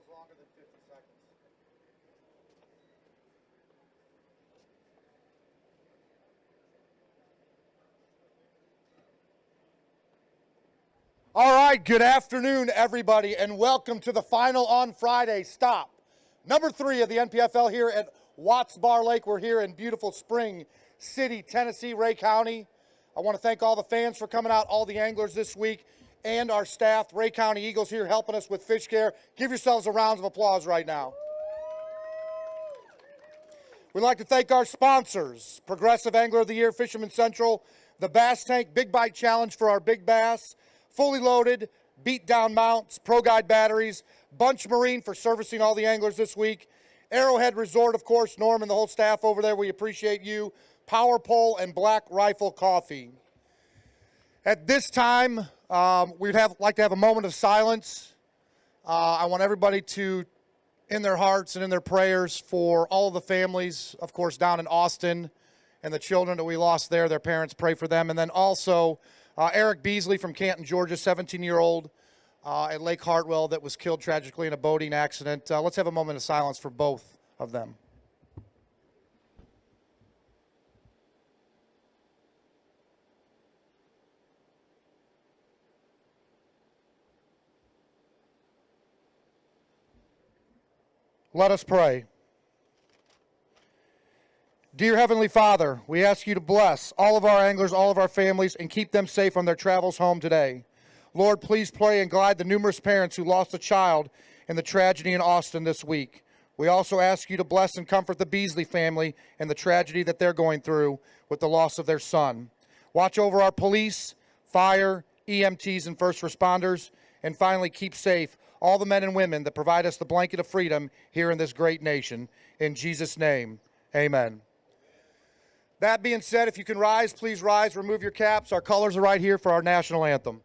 Longer than 50 seconds. All right, good afternoon, everybody, and welcome to the final on Friday stop. Number 3 of the NPFL here at Watts Bar Lake. We're here in beautiful Spring City, Tennessee, Ray County. I want to thank all the fans for coming out, all the anglers this week, and our staff, Ray County Eagles here helping us with fish care. Give yourselves a round of applause right now. We'd like to thank our sponsors, Progressive Angler of the Year, Fisherman Central, the Bass Tank Big Bite Challenge for our big bass, Fully Loaded, Beat Down Mounts, Pro Guide Batteries, Bunch Marine for servicing all the anglers this week, Arrowhead Resort, of course, Norm and the whole staff over there, we appreciate you, Power Pole, and Black Rifle Coffee. At this time, we'd like to have a moment of silence. I want everybody to, in their hearts and in their prayers, for all of the families, of course, down in Austin, and the children that we lost there, their parents, pray for them. And then also Eric Beasley from Canton, Georgia, 17-year-old at Lake Hartwell that was killed tragically in a boating accident. Let's have a moment of silence for both of them. Let us pray. Dear Heavenly Father, we ask you to bless all of our anglers, all of our families, and keep them safe on their travels home today. Lord, please pray and guide the numerous parents who lost a child in the tragedy in Austin this week. We also ask you to bless and comfort the Beasley family and the tragedy that they're going through with the loss of their son. Watch over our police, fire, EMTs, and first responders, and finally keep safe all the men and women that provide us the blanket of freedom here in this great nation. In Jesus' name, amen. That being said, if you can rise, please rise, remove your caps. Our colors are right here for our national anthem.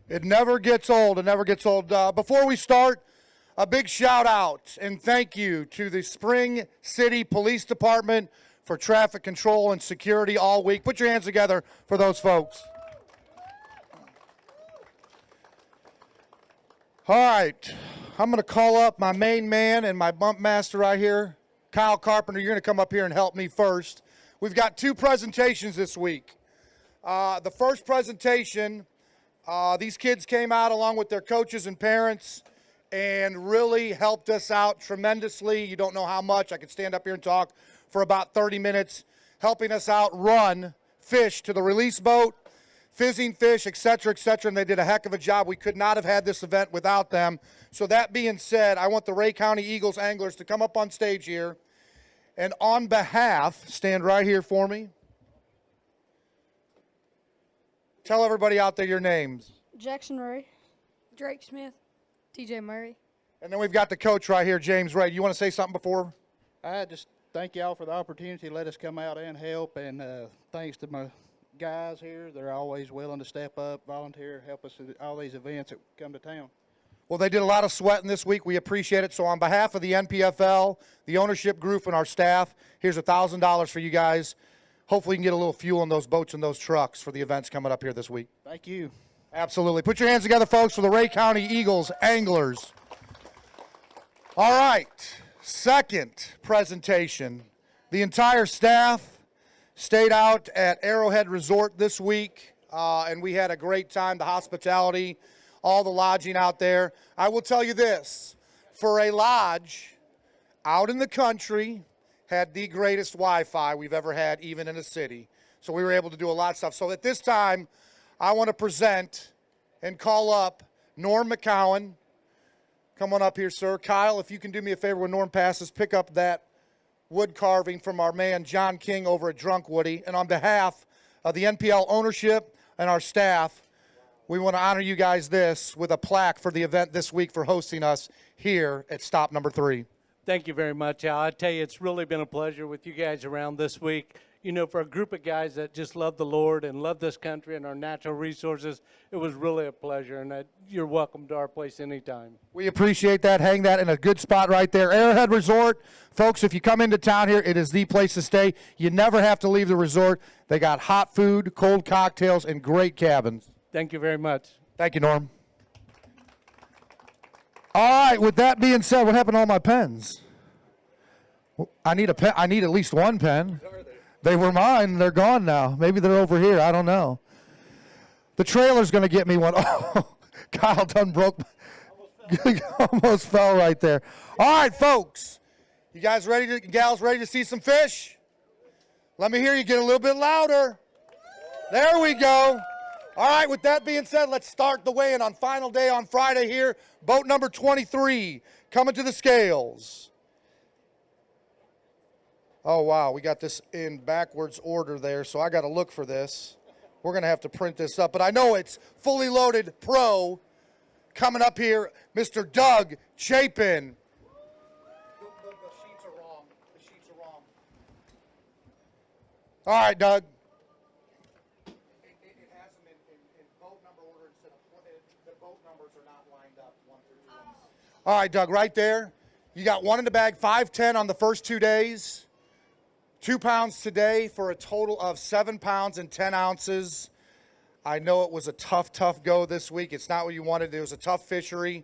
It never gets old. It never gets old. Before we start, a big shout out and thank you to the Spring City Police Department for traffic control and security all week. Put your hands together for those folks. All right, I'm going to call up my main man and my bump master right here, Kyle Carpenter. You're going to come up here and help me first. We've got two presentations this week. The first presentation, these kids came out along with their coaches and parents and really helped us out tremendously. You don't know how much. I could stand up here and talk for about 30 minutes, helping us out run fish to the release boat, fizzing fish, et cetera, and they did a heck of a job. We could not have had this event without them. So that being said, I want the Ray County Eagles anglers to come up on stage here, and on behalf, stand right here for me. Tell everybody out there your names. Jackson Ray, Drake Smith, TJ Murray. And then we've got the coach right here, James Ray. Do you want to say something before? I just thank y'all for the opportunity to let us come out and help, and thanks to my guys here. They're always willing to step up, volunteer, help us at all these events that come to town. Well, they did a lot of sweating this week. We appreciate it. So on behalf of the NPFL, the ownership group, and our staff, here's $1,000 for you guys. Hopefully you can get a little fuel in those boats and those trucks for the events coming up here this week. Thank you. Absolutely. Put your hands together, folks, for the Ray County Eagles anglers. All right, second presentation. The entire staff stayed out at Arrowhead Resort this week, and we had a great time. The hospitality, all the lodging out there. I will tell you this, for a lodge out in the country, had the greatest Wi-Fi we've ever had, even in a city. So we were able to do a lot of stuff. So at this time, I want to present and call up Norm McCowan. Come on up here, sir. Kyle, if you can do me a favor when Norm passes, pick up that wood carving from our man John King over at Drunk Woody. And on behalf of the NPL ownership and our staff, we want to honor you guys this with a plaque for the event this week for hosting us here at stop number 3. Thank you very much, Al. I tell you, it's really been a pleasure with you guys around this week. You know, for a group of guys that just love the Lord and love this country and our natural resources, it was really a pleasure, and you're welcome to our place anytime. We appreciate that. Hang that in a good spot right there. Arrowhead Resort, folks, if you come into town here, it is the place to stay. You never have to leave the resort. They got hot food, cold cocktails, and great cabins. Thank you very much. Thank you, Norm. All right, with that being said, what happened to all my pens? I need a pen. I need at least one pen. They were mine. They're gone now. Maybe they're over here. I don't know. The trailer's going to get me one. Oh, Kyle done broke. Almost fell right there. All right, folks. You guys ready to, gals ready to see some fish? Let me hear you get a little bit louder. There we go. All right, with that being said, let's start the weigh-in on final day on Friday here. Boat number 23 coming to the scales. Oh, wow, we got this in backwards order there, so I got to look for this. We're going to have to print this up, but I know it's fully loaded pro coming up here, Mr. Doug Chapin. The sheets are wrong. The sheets are wrong. All right, Doug. It has them in boat number order instead of the boat numbers are not lined up 1 through 2. All right, Doug, right there. You got one in the bag, 510 on the first 2 days. 2 pounds today for a total of 7 pounds and 10 ounces. I know it was a tough go this week. It's not what you wanted. It was a tough fishery.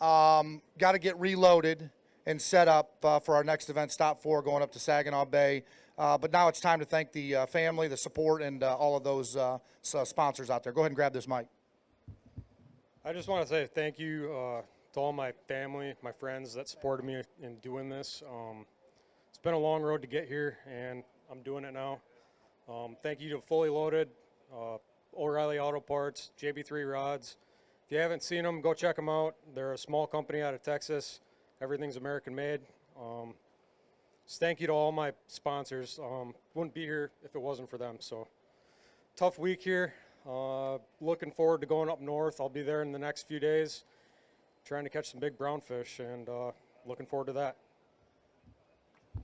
Got to get reloaded and set up for our next event, Stop 4, going up to Saginaw Bay. But now it's time to thank the family, the support, and all of those sponsors out there. Go ahead and grab this mic. I just want to say thank you to all my family, my friends that supported me in doing this. It's been a long road to get here, and I'm doing it now. Thank you to Fully Loaded, O'Reilly Auto Parts, JB3 Rods. If you haven't seen them, go check them out. They're a small company out of Texas. Everything's American made. Just thank you to all my sponsors. Wouldn't be here if it wasn't for them. So tough week here. Looking forward to going up north. I'll be there in the next few days, trying to catch some big brown fish, and looking forward to that.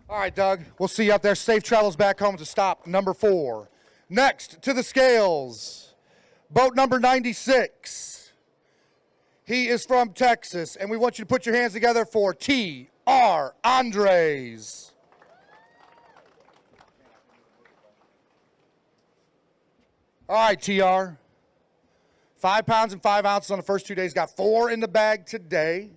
All right, Doug. We'll see you out there. Safe travels back home to stop number 4. Next to the scales, boat number 96. He is from Texas, and we want you to put your hands together for T.R. Andres. All right, TR. 5 pounds and 5 ounces on the first 2 days. Got 4 in the bag today.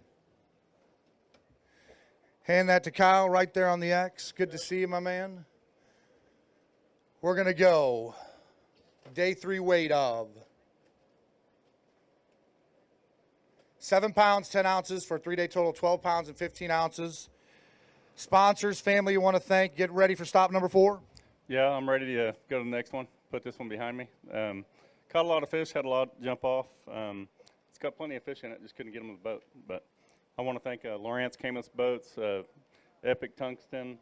Hand that to Kyle right there on the X. Good to see you, my man. We're going to go day 3 weight of 7 pounds, 10 ounces for a 3-day total of 12 pounds and 15 ounces. Sponsors, family you want to thank. Get ready for stop number 4. Yeah, I'm ready to go to the next one. Put this one behind me. Caught a lot of fish, had a lot jump off. It's got plenty of fish in it, just couldn't get them with the boat. But I want to thank Lawrence Camus Boats, Epic Tungsten,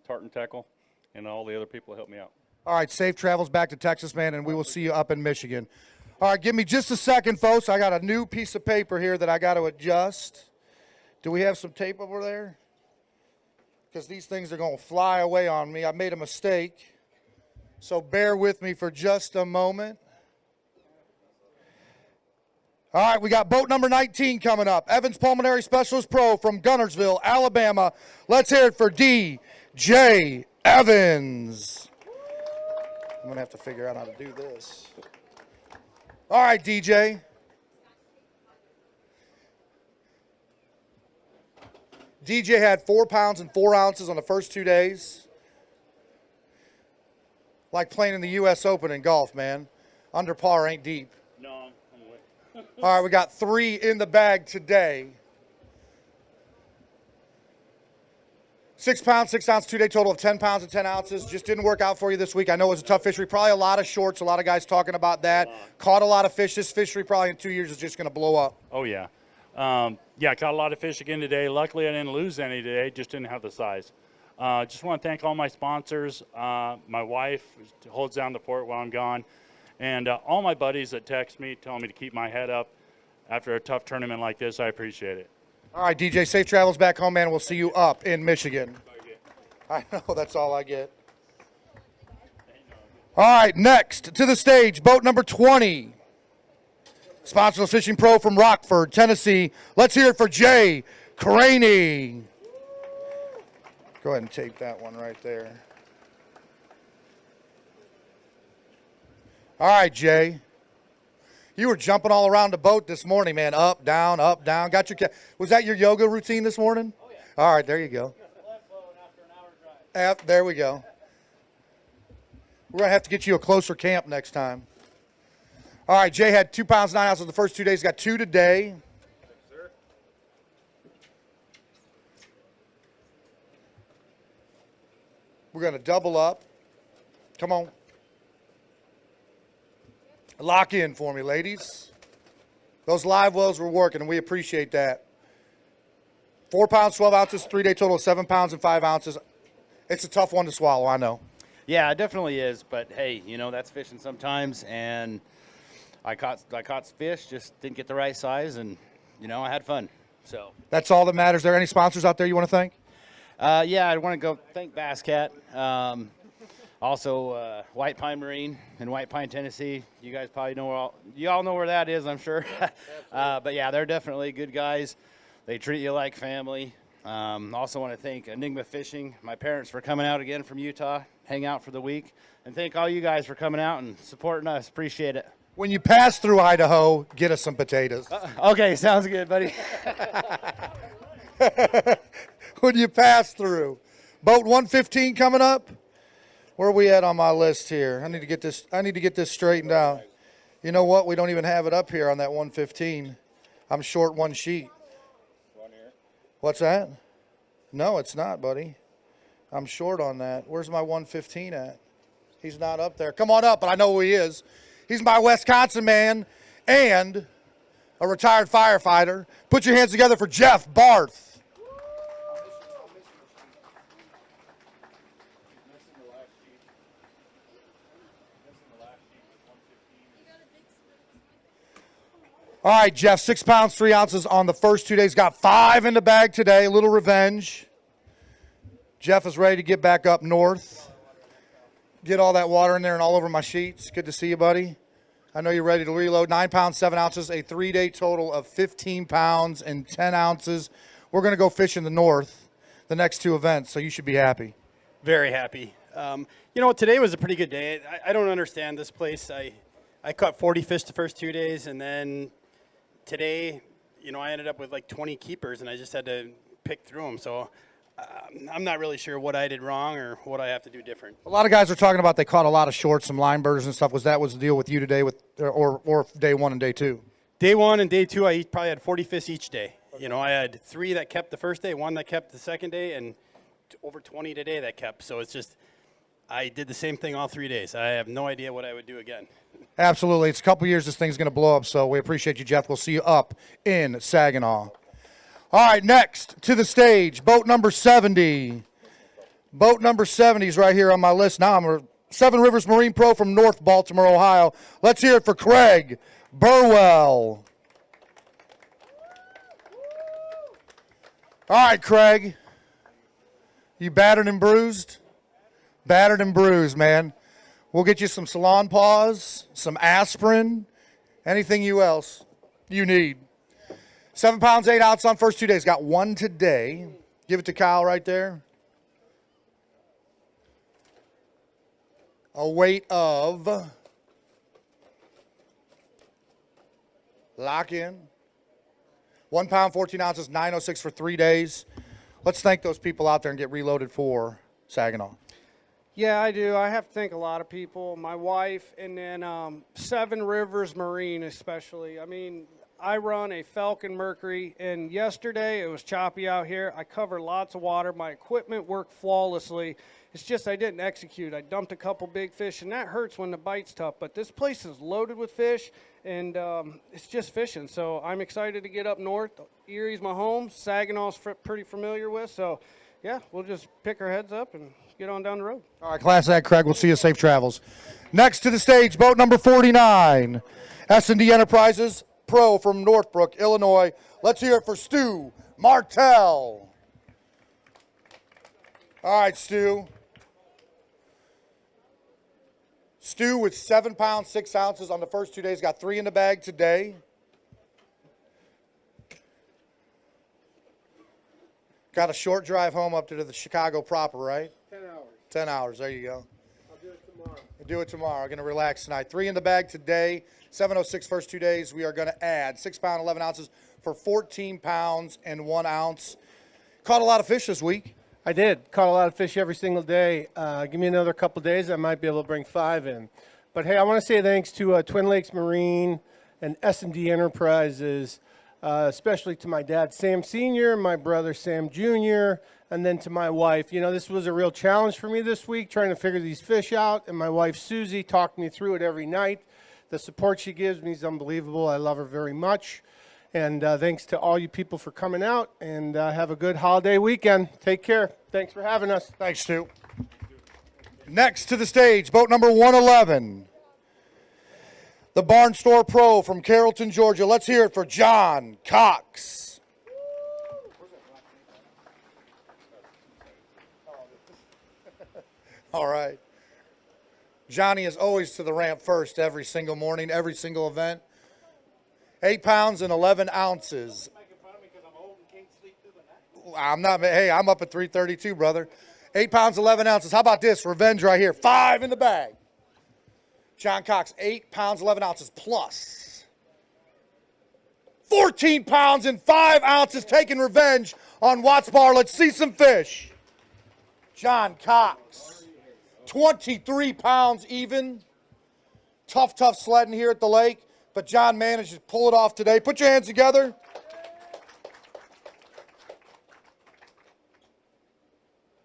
Tartan Tackle, and all the other people that helped me out. All right, safe travels back to Texas, man, and we will see you up in Michigan. All right, give me just a second, folks. I got a new piece of paper here that I got to adjust. Do we have some tape over there? Because these things are going to fly away on me. I made a mistake, so bear with me for just a moment. All right, we got boat number 19 coming up. Evans Pulmonary Specialist Pro from Gunnersville, Alabama. Let's hear it for D.J. Evans. I'm going to have to figure out how to do this. All right, DJ. DJ had 4 pounds and 4 ounces on the first 2 days. Like playing in the U.S. Open in golf, man. Under par ain't deep. No, I'm away. All right, we got 3 in the bag today. 6 pounds, 6 ounce, 2-day total of 10 pounds and 10 ounces. Just didn't work out for you this week. I know it was a tough fishery. Probably a lot of shorts, a lot of guys talking about that. Caught a lot of fish. This fishery probably in 2 years is just going to blow up. Oh, yeah. Yeah, caught a lot of fish again today. Luckily, I didn't lose any today. Just didn't have the size. Just want to thank all my sponsors. My wife holds down the fort while I'm gone. And all my buddies that text me, telling me to keep my head up after a tough tournament like this. I appreciate it. All right, DJ, safe travels back home, man. We'll see you up in Michigan. I know, that's all I get. All right, next to the stage, boat number 20. Sponsorless Fishing Pro from Rockford, Tennessee. Let's hear it for Jay Craney. Go ahead and tape that one right there. All right, Jay. You were jumping all around the boat this morning, man. Up, down, up, down. Got your. Was that your yoga routine this morning? Oh, yeah. All right, there you go. There we go. We're going to have to get you a closer camp next time. All right, Jay had 2 pounds, 9 ounces the first 2 days. Got 2 today. Thanks, sir. We're going to double up. Come on. Lock in for me, ladies. Those live wells were working, and we appreciate that. 4 pounds, 12 ounces, 3-day total of 7 pounds and 5 ounces. It's a tough one to swallow, I know. Yeah, it definitely is. But hey, you know, that's fishing sometimes, and I caught fish, just didn't get the right size, and you know, I had fun. So that's all that matters. Are there any sponsors out there you want to thank? Yeah, I want to go thank Bass Cat. Also, White Pine Marine in White Pine, Tennessee. You guys probably know you all know where that is, I'm sure. But yeah, they're definitely good guys. They treat you like family. Also want to thank Enigma Fishing, my parents, for coming out again from Utah, hang out for the week, and thank all you guys for coming out and supporting us. Appreciate it. When you pass through Idaho, get us some potatoes. Okay, sounds good, buddy. When you pass through. Boat 115 coming up. Where are we at on my list here? I need to get this straightened out. You know what? We don't even have it up here on that 115. I'm short one sheet. What's that? No, it's not, buddy. I'm short on that. Where's my 115 at? He's not up there. Come on up, but I know who he is. He's my Wisconsin man and a retired firefighter. Put your hands together for Jeff Barth. All right, Jeff, 6 pounds, 3 ounces on the first 2 days. Got 5 in the bag today, a little revenge. Jeff is ready to get back up north. Get all that water in there and all over my sheets. Good to see you, buddy. I know you're ready to reload. 9 pounds, 7 ounces, a 3-day total of 15 pounds and 10 ounces. We're going to go fish in the north the next 2 events, so you should be happy. Very happy. You know, today was a pretty good day. I don't understand this place. I caught 40 fish the first 2 days, and then today, you know, I ended up with like 20 keepers, and I just had to pick through them. So I'm not really sure what I did wrong or what I have to do different. A lot of guys are talking about they caught a lot of shorts, some line birders and stuff. Was the deal with you today, or day 1 and day 2? Day 1 and day 2, I probably had 40 fish each day. You know, I had 3 that kept the first day, 1 that kept the second day, and over 20 today that kept. So it's just, I did the same thing all 3 days. I have no idea what I would do again. Absolutely. It's a couple years this thing's going to blow up, so we appreciate you, Jeff. We'll see you up in Saginaw. All right, next to the stage, boat number 70. Boat number 70 is right here on my list now. I'm a Seven Rivers Marine Pro from North Baltimore, Ohio. Let's hear it for Craig Burwell. All right, Craig. You battered and bruised? Battered and bruised, man. We'll get you some Salon Paws, some aspirin, anything else you need. 7 pounds, 8 ounces on first 2 days. Got 1 today. Give it to Kyle right there. A weight of, lock in, 1 pound, 14 ounces, 906 for 3 days. Let's thank those people out there and get reloaded for Saginaw. Yeah, I do. I have to thank a lot of people, my wife, and then Seven Rivers Marine especially. I mean, I run a Falcon Mercury, and yesterday it was choppy out here. I covered lots of water. My equipment worked flawlessly. It's just I didn't execute. I dumped a couple big fish, and that hurts when the bite's tough. But this place is loaded with fish, and it's just fishing. So I'm excited to get up north. Erie's my home. Saginaw's pretty familiar with. So, yeah, we'll just pick our heads up and get on down the road. All right, class act, Craig. We'll see you. Safe travels. Next to the stage, boat number 49, S&D Enterprises Pro from Northbrook, Illinois. Let's hear it for Stu Martell. All right, Stu. Stu with 7 pounds, 6 ounces on the first 2 days. Got 3 in the bag today. Got a short drive home up to the Chicago proper, right? 10 hours. 10 hours. There you go. I'll do it tomorrow. We'll do it tomorrow. We're going to relax tonight. 3 in the bag today. 706 first 2 days. We are going to add 6 pounds, 11 ounces for 14 pounds and 1 ounce. Caught a lot of fish this week. I did. Caught a lot of fish every single day. Give me another couple days, I might be able to bring 5 in. But, hey, I want to say thanks to Twin Lakes Marine and S&D Enterprises, especially to my dad, Sam Sr., my brother, Sam Jr., and then to my wife. You know, this was a real challenge for me this week, trying to figure these fish out, and my wife, Susie, talked me through it every night. The support she gives me is unbelievable. I love her very much. And thanks to all you people for coming out, and have a good holiday weekend. Take care. Thanks for having us. Thanks, Stu. Next to the stage, boat number 111, the Barnstore Pro from Carrollton, Georgia. Let's hear it for John Cox. All right. Johnny is always to the ramp first every single morning, every single event. 8 pounds and 11 ounces. I'm not, hey, I'm up at 332, brother. 8 pounds, 11 ounces. How about this? Revenge right here. 5 in the bag. John Cox, 8 pounds, 11 ounces plus. 14 pounds and 5 ounces taking revenge on Watts Bar. Let's see some fish. John Cox, 23 pounds even. Tough sledding here at the lake. But John managed to pull it off today. Put your hands together.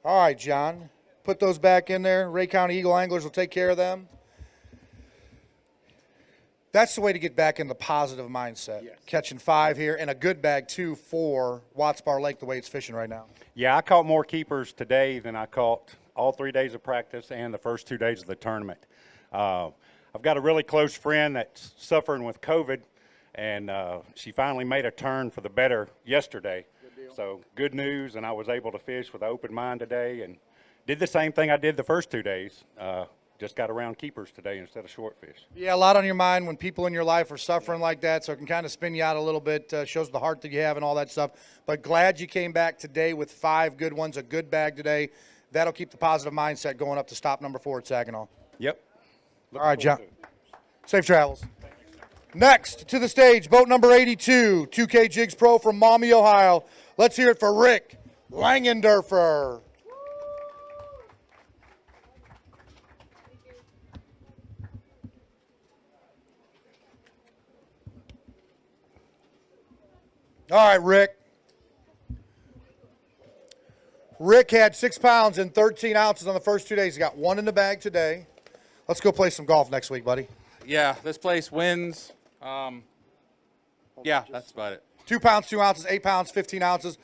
All right, John. Put those back in there. Ray County Eagle Anglers will take care of them. That's the way to get back in the positive mindset. Yes. Catching 5 here and a good bag, too, for Watts Bar Lake, the way it's fishing right now. Yeah, I caught more keepers today than I caught all 3 days of practice and the first 2 days of the tournament. I've got a really close friend that's suffering with COVID, and she finally made a turn for the better yesterday. So good news, and I was able to fish with an open mind today and did the same thing I did the first 2 days. just got around keepers today instead of short fish. Yeah, a lot on your mind when people in your life are suffering like that, so it can kind of spin you out a little bit, shows the heart that you have and all that stuff. But glad you came back today with 5 good ones, a good bag today. That'll keep the positive mindset going up to stop number 4 at Saginaw. Yep. All right, John. Safe travels. Next to the stage, boat number 82, 2K Jigs Pro from Maumee, Ohio. Let's hear it for Rick Langendorfer. All right, Rick. Rick had 6 pounds and 13 ounces on the first 2 days. He got 1 in the bag today. Let's go play some golf next week, buddy. Yeah, this place wins. Yeah, that's about it. 2 pounds, 2 ounces, 8 pounds, 15 ounces.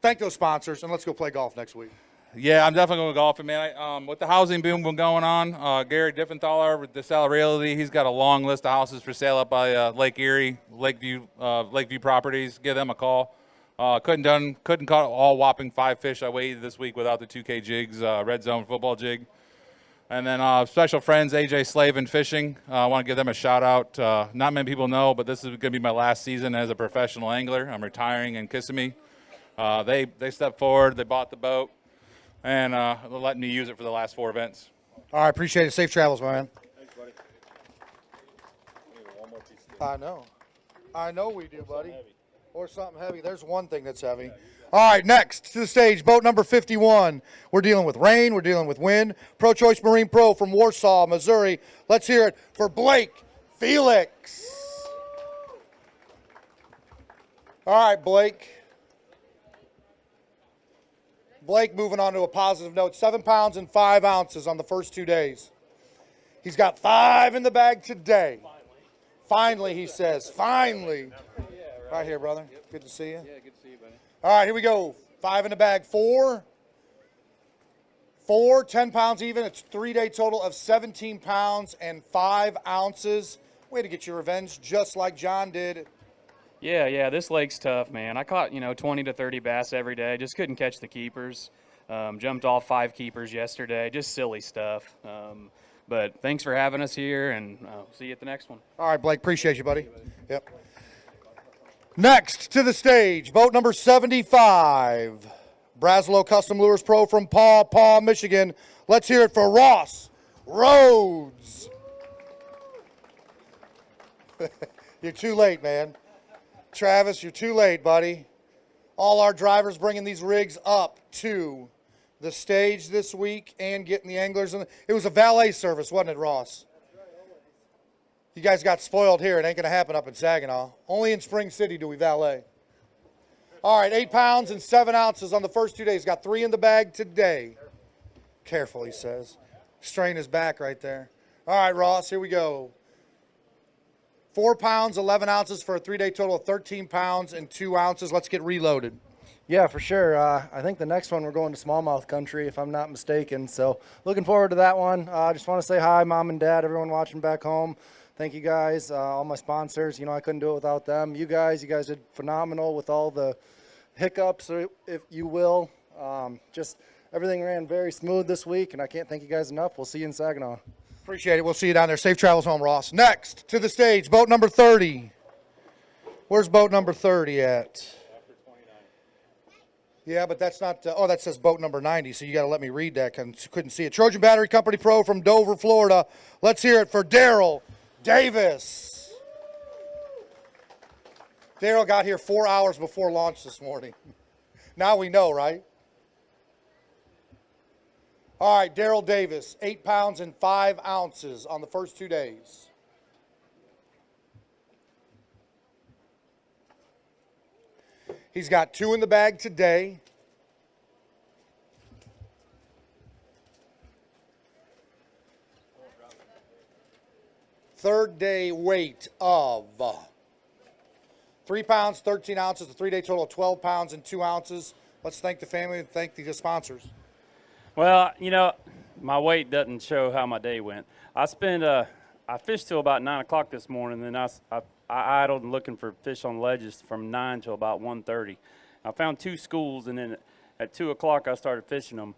Thank those sponsors, and let's go play golf next week. Yeah, I'm definitely going golfing, man. With the housing boom going on, Gary Diffenthaler with DeSalle Realty, he's got a long list of houses for sale up by Lake Erie, Lakeview Properties. Give them a call. Couldn't caught all whopping 5 fish I weighed this week without the 2K jigs, red zone football jig. And then special friends, AJ Slavin Fishing. I want to give them a shout out. Not many people know, but this is going to be my last season as a professional angler. I'm retiring in Kissimmee. They stepped forward, they bought the boat, and they're letting me use it for the last 4 events. All right, appreciate it. Safe travels, my man. Thanks, buddy. I know we do, buddy. Or something heavy. There's one thing that's heavy. All right, next to the stage, boat number 51. We're dealing with rain. We're dealing with wind. Pro Choice Marine Pro from Warsaw, Missouri. Let's hear it for Blake Felix. All right, Blake. Blake moving on to a positive note. 7 pounds and 5 ounces on the first 2 days. He's got 5 in the bag today. Finally, he says. Finally. Right here, brother. Good to see you. Yeah, good to see you, buddy. All right, here we go. 5 in the bag. 4, 10 pounds even. It's 3-day total of 17 pounds and 5 ounces. Way to get your revenge, just like John did. Yeah, this lake's tough, man. I caught, 20 to 30 bass every day. Just couldn't catch the keepers. Jumped off 5 keepers yesterday. Just silly stuff. But thanks for having us here, and see you at the next one. All right, Blake, appreciate you, buddy. Yep. Next to the stage, boat number 75, Braslow Custom Lures Pro from Paw Paw, Michigan. Let's hear it for Ross Rhodes. You're too late, man. Travis, you're too late, buddy. All our drivers bringing these rigs up to the stage this week and getting the anglers in. It was a valet service, wasn't it, Ross? You guys got spoiled here. It ain't going to happen up in Saginaw. Only in Spring City do we valet. All right, 8 pounds and 7 ounces on the first 2 days. Got 3 in the bag today. Careful, he says. Strain his back right there. All right, Ross, here we go. 4 pounds, 11 ounces for a 3-day total of 13 pounds and 2 ounces. Let's get reloaded. Yeah, for sure. I think the next one we're going to smallmouth country, if I'm not mistaken. So looking forward to that one. I just want to say hi, Mom and Dad, everyone watching back home. Thank you guys, all my sponsors. I couldn't do it without them. You guys did phenomenal with all the hiccups, if you will. Just everything ran very smooth this week, and I can't thank you guys enough. We'll see you in Saginaw. Appreciate it. We'll see you down there. Safe travels home, Ross. Next to the stage, boat number 30. Where's boat number 30 at? Yeah, but that's not, that says boat number 90, so you got to let me read that because couldn't see it. Trojan Battery Company Pro from Dover, Florida. Let's hear it for Daryl Davis. Daryl got here 4 hours before launch this morning. Now we know, right? All right, Daryl Davis, 8 pounds and 5 ounces on the first 2 days. He's got 2 in the bag today. Third day weight of 3 pounds, 13 ounces, a 3-day total of 12 pounds and 2 ounces. Let's thank the family and thank the sponsors. Well, my weight doesn't show how my day went. I fished till about 9 o'clock this morning, then I idled and looking for fish on ledges from 9 till about 1:30. I found 2 schools, and then at 2 o'clock I started fishing them.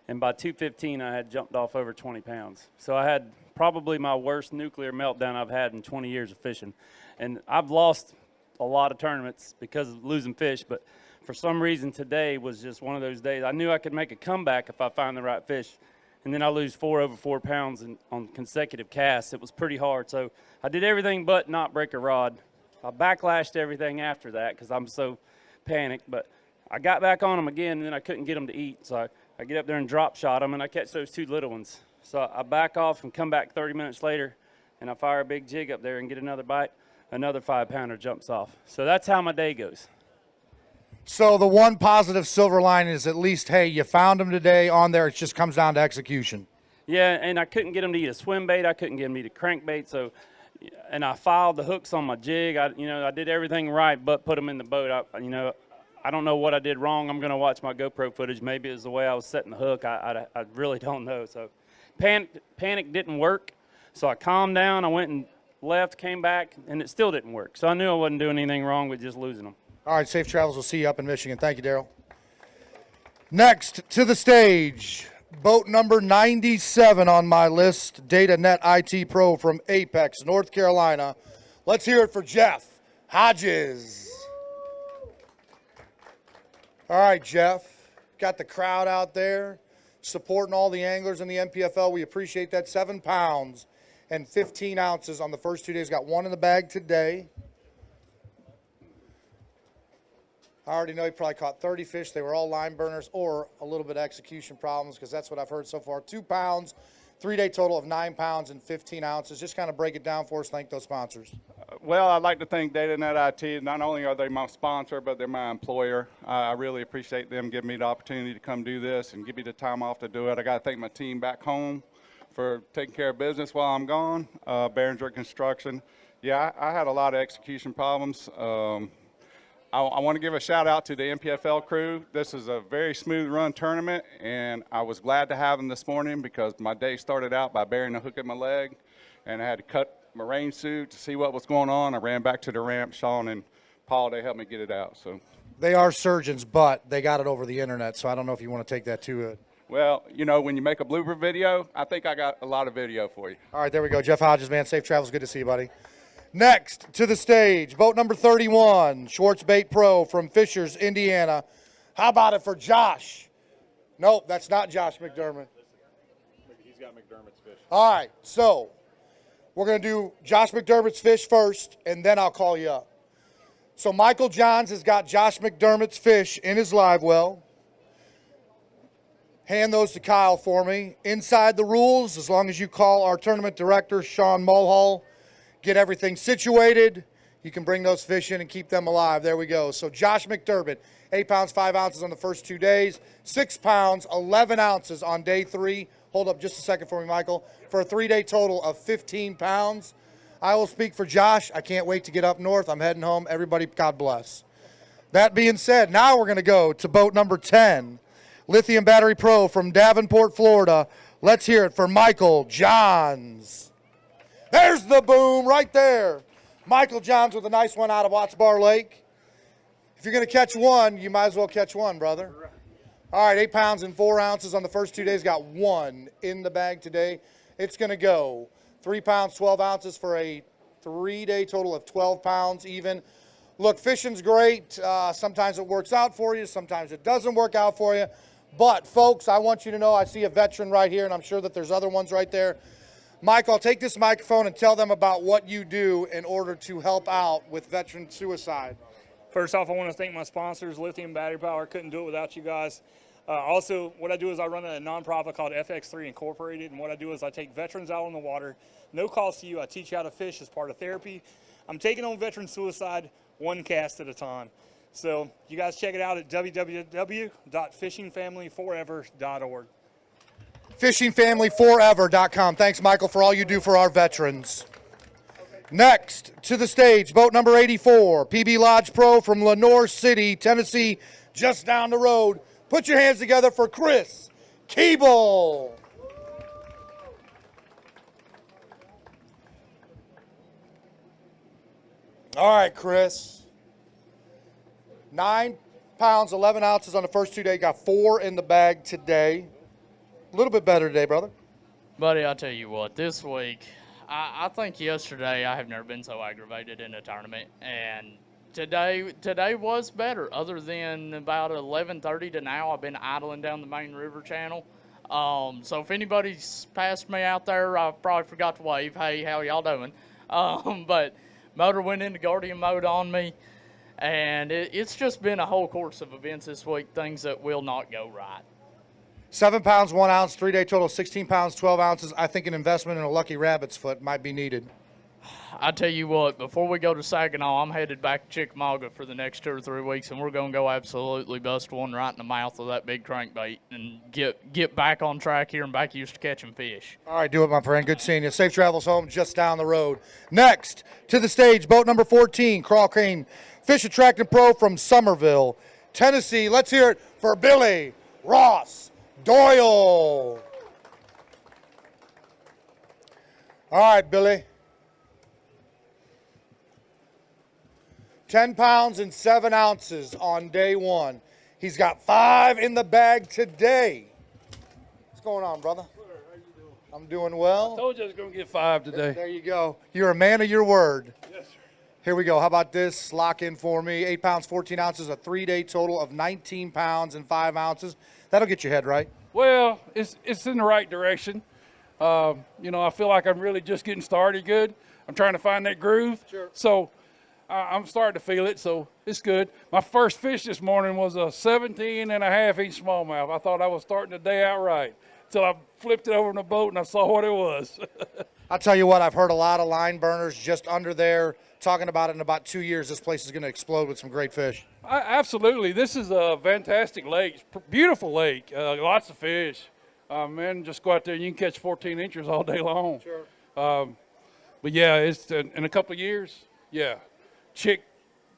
and by 2:15 I had jumped off over 20 pounds. So I had probably my worst nuclear meltdown I've had in 20 years of fishing. And I've lost a lot of tournaments because of losing fish, but for some reason today was just one of those days. I knew I could make a comeback if I find the right fish, and then I lose 4 over 4 pounds on consecutive casts. It was pretty hard. So I did everything but not break a rod. I backlashed everything after that because I'm so panicked, but I got back on them again, and then I couldn't get them to eat. So I get up there and drop shot them, and I catch those 2 little ones. So I back off and come back 30 minutes later, and I fire a big jig up there and get another bite. Another 5-pounder jumps off. So that's how my day goes. So the one positive silver lining is at least, hey, you found them today on there. It just comes down to execution. Yeah, and I couldn't get them to eat a swim bait. I couldn't get them to eat a crankbait. So, and I filed the hooks on my jig. I did everything right, but put them in the boat. I don't know what I did wrong. I'm going to watch my GoPro footage. Maybe it was the way I was setting the hook. I really don't know. So panic didn't work. So I calmed down. I went and left, came back, and it still didn't work. So I knew I wasn't doing anything wrong with just losing them. All right, safe travels. We'll see you up in Michigan. Thank you, Daryl. Next to the stage, boat number 97 on my list, DataNet IT Pro from Apex, North Carolina. Let's hear it for Jeff Hodges. All right, Jeff. Got the crowd out there supporting all the anglers in the NPFL. We appreciate that. 7 pounds and 15 ounces on the first 2 days. Got 1 in the bag today. I already know he probably caught 30 fish. They were all line burners or a little bit of execution problems, because that's what I've heard so far. 2 pounds, 3-day total of 9 pounds and 15 ounces. Just kind of break it down for us. Thank those sponsors. Well, I'd like to thank DataNet IT. Not only are they my sponsor, but they're my employer. I really appreciate them giving me the opportunity to come do this and give me the time off to do it. I got to thank my team back home for taking care of business while I'm gone. Behringer Construction. Yeah, I had a lot of execution problems. I want to give a shout out to the NPFL crew. This is a very smooth run tournament, and I was glad to have them this morning because my day started out by burying a hook in my leg, and I had to cut my rain suit to see what was going on. I ran back to the ramp. Sean and Paul, they helped me get it out. So they are surgeons, but they got it over the internet, so I don't know if you want to take that to it. Well, when you make a blooper video, I think I got a lot of video for you. All right, there we go. Jeff Hodges, man, safe travels. Good to see you, buddy. Next to the stage, boat number 31, Schwartz Bait Pro from Fishers, Indiana. How about it for Josh? Nope, that's not Josh McDermott. He's got McDermott's fish. All right, so we're going to do Josh McDermott's fish first, and then I'll call you up. So Michael Johns has got Josh McDermott's fish in his live well. Hand those to Kyle for me. Inside the rules, as long as you call our tournament director, Sean Mulhall, get everything situated, you can bring those fish in and keep them alive. There we go. So Josh McDermott, 8 pounds, 5 ounces on the first 2 days, 6 pounds, 11 ounces on day 3. Hold up just a second for me, Michael. For a 3-day total of 15 pounds. I will speak for Josh. I can't wait to get up north. I'm heading home. Everybody, God bless. That being said, now we're going to go to boat number 10, Lithium Battery Pro from Davenport, Florida. Let's hear it for Michael Johns. There's the boom right there. Michael Johns with a nice one out of Watts Bar Lake. If you're going to catch one, you might as well catch one, brother. All right, 8 pounds and 4 ounces on the first 2 days. Got 1 in the bag today. It's going to go 3 pounds, 12 ounces for a 3-day total of 12 pounds even. Look, fishing's great. Sometimes it works out for you. Sometimes it doesn't work out for you. But, folks, I want you to know I see a veteran right here, and I'm sure that there's other ones right there. Mike, I'll take this microphone and tell them about what you do in order to help out with veteran suicide. First off, I want to thank my sponsors, Lithium Battery Power. Couldn't do it without you guys. Also, what I do is I run a nonprofit called FX3 Incorporated, and what I do is I take veterans out on the water. No cost to you. I teach you how to fish as part of therapy. I'm taking on veteran suicide 1 cast at a time. So you guys check it out at www.fishingfamilyforever.org. FishingFamilyForever.com. Thanks, Michael, for all you do for our veterans. Next to the stage, boat number 84, PB Lodge Pro from Lenoir City, Tennessee, just down the road. Put your hands together for Chris Keeble. All right, Chris. 9 pounds, 11 ounces on the first 2 days. Got 4 in the bag today. a little bit better today, brother. Buddy, I'll tell you what, this week, I think yesterday I have never been so aggravated in a tournament, and today was better. Other than about 11:30 to now, I've been idling down the main river channel. So if anybody's passed me out there, I probably forgot to wave. Hey, how y'all doing? But motor went into Guardian mode on me, and it's just been a whole course of events this week, things that will not go right. 7 pounds, 1 ounce, 3-day total, 16 pounds, 12 ounces. I think an investment in a lucky rabbit's foot might be needed. I tell you what, before we go to Saginaw, I'm headed back to Chickamauga for the next 2 or 3 weeks, and we're going to go absolutely bust one right in the mouth of that big crankbait and get back on track here and back used to catching fish. All right, do it, my friend. Good seeing you. Safe travels home just down the road. Next, to the stage, boat number 14, Crawl Crane Fish Attractant Pro from Somerville, Tennessee. Let's hear it for Billy Ross Doyle. All right, Billy. 10 pounds and 7 ounces on day one. He's got 5 in the bag today. What's going on, brother? I'm doing well. I told you I was going to get 5 today. There you go. You're a man of your word. Yes, sir. Here we go. How about this? Lock in for me. 8 pounds, 14 ounces, a 3-day total of 19 pounds and 5 ounces. That'll get your head right. Well, it's in the right direction. You know, I feel like I'm really just getting started good. I'm trying to find that groove. Sure. So I'm starting to feel it, so it's good. My first fish this morning was a 17.5-inch smallmouth. I thought I was starting the day out right until I flipped it over in the boat and I saw what it was. I'll tell you what, I've heard a lot of line burners just under there talking about it. In about 2 years, this place is going to explode with some great fish. Absolutely. This is a fantastic lake, beautiful lake, lots of fish. Man, just go out there and you can catch 14 inches all day long. Sure. But yeah, it's in a couple of years, yeah. Chick,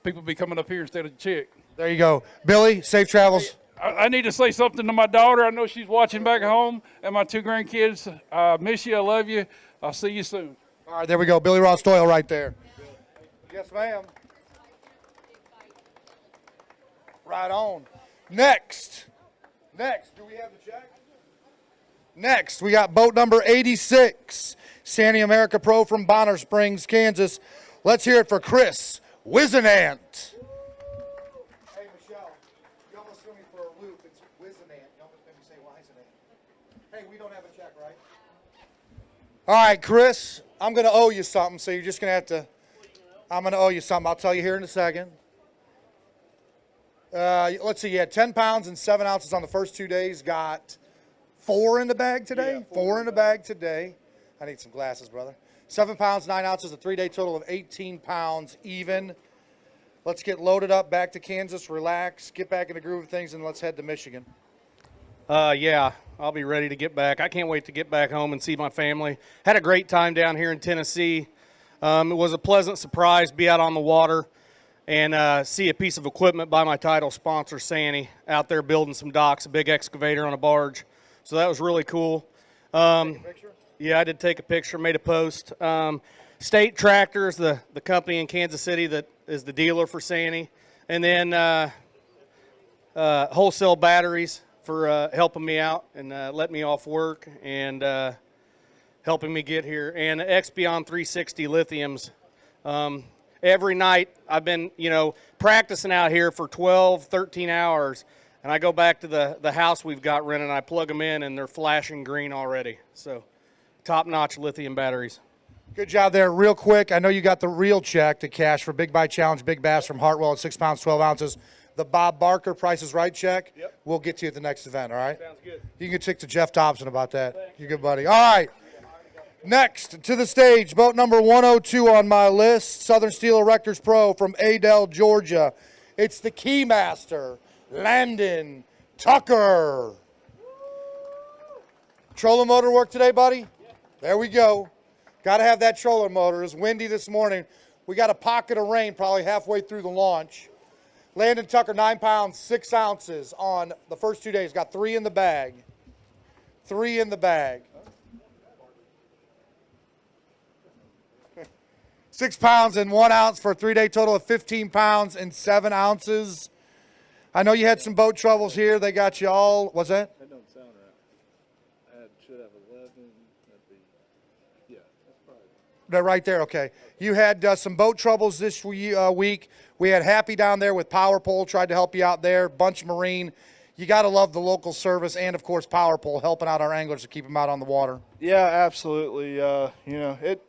people be coming up here instead of chick. There you go. Billy, safe travels. I need to say something to my daughter. I know she's watching back home, and my 2 grandkids. I miss you. I love you. I'll see you soon. All right, there we go. Billy Ross Doyle right there. Yes, ma'am. Right on. Next, do we have the check? Next, we got boat number 86, Sandy America Pro from Bonner Springs, Kansas. Let's hear it for Chris Wizenant. Hey, Michelle, you almost threw me for a loop. It's Wizenant. You almost made me say Wizenant. Hey, we don't have a check, right? All right, Chris, I'm going to owe you something, so you're just going to have to, I'm going to owe you something. I'll tell you here in a second. Let's see, you had 10 pounds and 7 ounces on the first 2 days. Got 4 in the bag today? Yeah, 4 in the bag today. I need some glasses, brother. 7 pounds, 9 ounces, a 3-day total of 18 pounds even. Let's get loaded up back to Kansas, relax, get back in the groove of things, and let's head to Michigan. Yeah, I'll be ready to get back. I can't wait to get back home and see my family. Had a great time down here in Tennessee. It was a pleasant surprise to be out on the water and see a piece of equipment by my title sponsor, Sandy, out there building some docks, a big excavator on a barge. So that was really cool. Yeah, I did take a picture, made a post. State Tractor is the company in Kansas City that is the dealer for Sandy. And then Wholesale Batteries for helping me out and letting me off work and helping me get here. And Expion 360 Lithiums. Every night I've been, practicing out here for 12, 13 hours. And I go back to the house we've got rented, and I plug them in, and they're flashing green already. So, top-notch lithium batteries. Good job there. Real quick, I know you got the real check to cash for Big Bite Challenge Big Bass from Hartwell at 6 pounds, 12 ounces. The Bob Barker Price is Right check, yep. We'll get to you at the next event, all right? Sounds good. You can check to Jeff Thompson about that. Thanks. You're good, buddy. All right. Next to the stage, boat number 102 on my list, Southern Steel Erectors Pro from Adel, Georgia. It's the Keymaster, Landon Tucker. Trolling motor work today, buddy? Yeah. There we go. Got to have that trolling motor. It was windy this morning. We got a pocket of rain probably halfway through the launch. Landon Tucker, 9 pounds, 6 ounces on the first 2 days. Got 3 in the bag. 3 in the bag. 6 pounds and 1 ounce for a 3-day total of 15 pounds and 7 ounces. I know you had some boat troubles here. They got you all, what's that? That don't sound right. They're right there, okay. You had some boat troubles this week. We had Happy down there with Power Pole, tried to help you out there. Bunch Marine. You got to love the local service and, of course, Power Pole, helping out our anglers to keep them out on the water. Yeah, absolutely. You know, it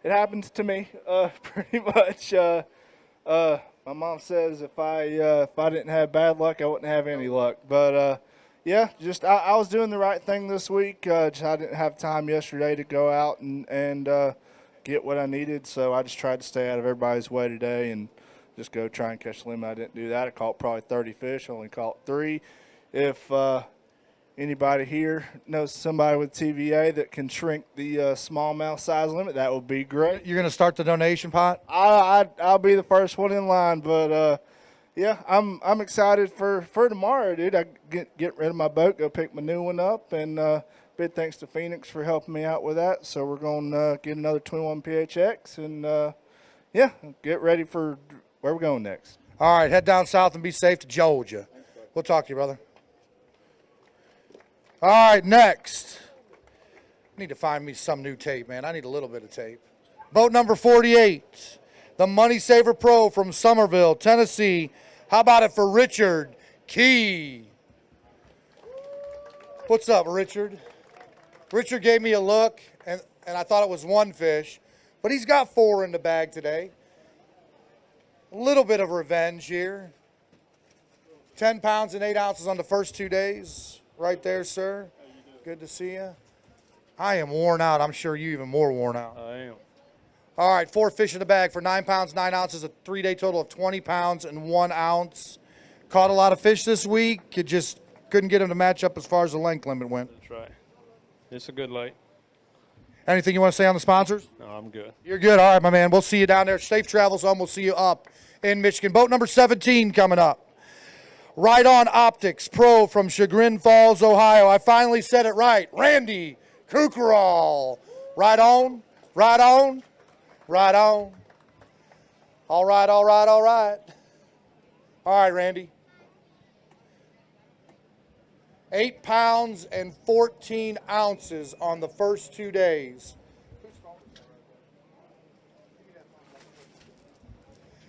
happens to me pretty much. My mom says if I didn't have bad luck, I wouldn't have any luck. But yeah, just I was doing the right thing this week. Just I didn't have time yesterday to go out and get what I needed, so I just tried to stay out of everybody's way today and just go try and catch the limit. I didn't do that. I caught probably 30 fish. I only caught 3. If anybody here knows somebody with TVA that can shrink the smallmouth size limit, that would be great. You're going to start the donation pot? I'll be the first one in line, but yeah, I'm excited for tomorrow, dude. I get rid of my boat, go pick my new one up, and big thanks to Phoenix for helping me out with that. So we're going to get another 21 PHX and yeah, get ready for where we're going next. All right, head down south and be safe to Georgia. We'll talk to you, brother. All right, next. I need to find me some new tape, man. I need a little bit of tape. Boat number 48, the Money Saver Pro from Somerville, Tennessee. How about it for Richard Key? What's up, Richard? Richard gave me a look, and I thought it was 1 fish, but he's got 4 in the bag today. A little bit of revenge here. 10 pounds and 8 ounces on the first 2 days. Right there, sir. Good to see you. I am worn out. I'm sure you even more worn out. I am. All right, 4 fish in the bag for 9 pounds, 9 ounces, a 3-day total of 20 pounds and 1 ounce. Caught a lot of fish this week. You just couldn't get them to match up as far as the length limit went. That's right. It's a good light. Anything you want to say on the sponsors? No, I'm good. You're good. All right, my man. We'll see you down there. Safe travels home. We'll see you up in Michigan. Boat number 17 coming up. Right On Optics Pro from Chagrin Falls, Ohio. I finally said it right. Randy Kukral. Right on, right on, right on. All right, all right, all right. All right, Randy. 8 pounds and 14 ounces on the first 2 days.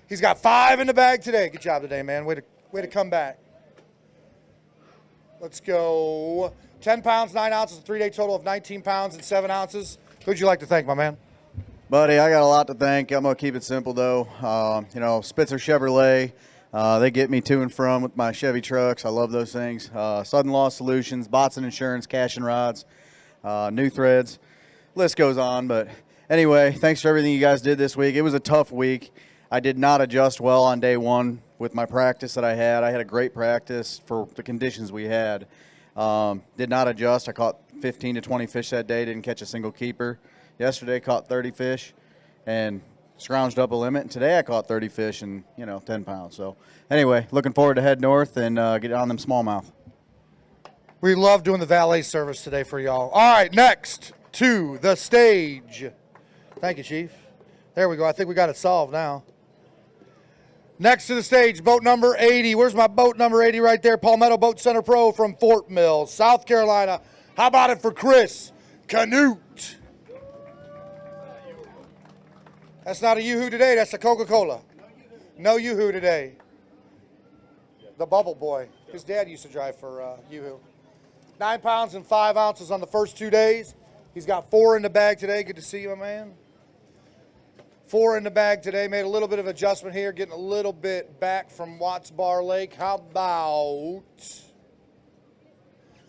He's got 5 in the bag today. Good job today, man. Way to come back. Let's go. 10 pounds, 9 ounces, a 3-day total of 19 pounds and 7 ounces. Who'd you like to thank, my man? Buddy, I got a lot to thank. I'm going to keep it simple, though. You know, Spitzer Chevrolet, they get me to and from with my Chevy trucks. I love those things. Sudden Loss Solutions, Botson Insurance, Cash and Rods, New Threads. List goes on. But anyway, thanks for everything you guys did this week. It was a tough week. I did not adjust well on day 1 with my practice that I had. I had a great practice for the conditions we had. Did not adjust. I caught 15 to 20 fish that day. Didn't catch a single keeper. Yesterday caught 30 fish and scrounged up a limit. And today I caught 30 fish and, 10 pounds. So anyway, looking forward to head north and get on them smallmouth. We love doing the valet service today for y'all. All right, next to the stage. Thank you, Chief. There we go. I think we got it solved now. Next to the stage, boat number 80. Where's my boat number 80 right there? Palmetto Boat Center Pro from Fort Mill, South Carolina. How about it for Chris Canute? That's not a Yoo-hoo today. That's a Coca-Cola. No Yoo-hoo today. The Bubble Boy. His dad used to drive for Yoo-hoo. 9 pounds and 5 ounces on the first 2 days. He's got 4 in the bag today. Good to see you, my man. 4 in the bag today. Made a little bit of adjustment here, getting a little bit back from Watts Bar Lake. How about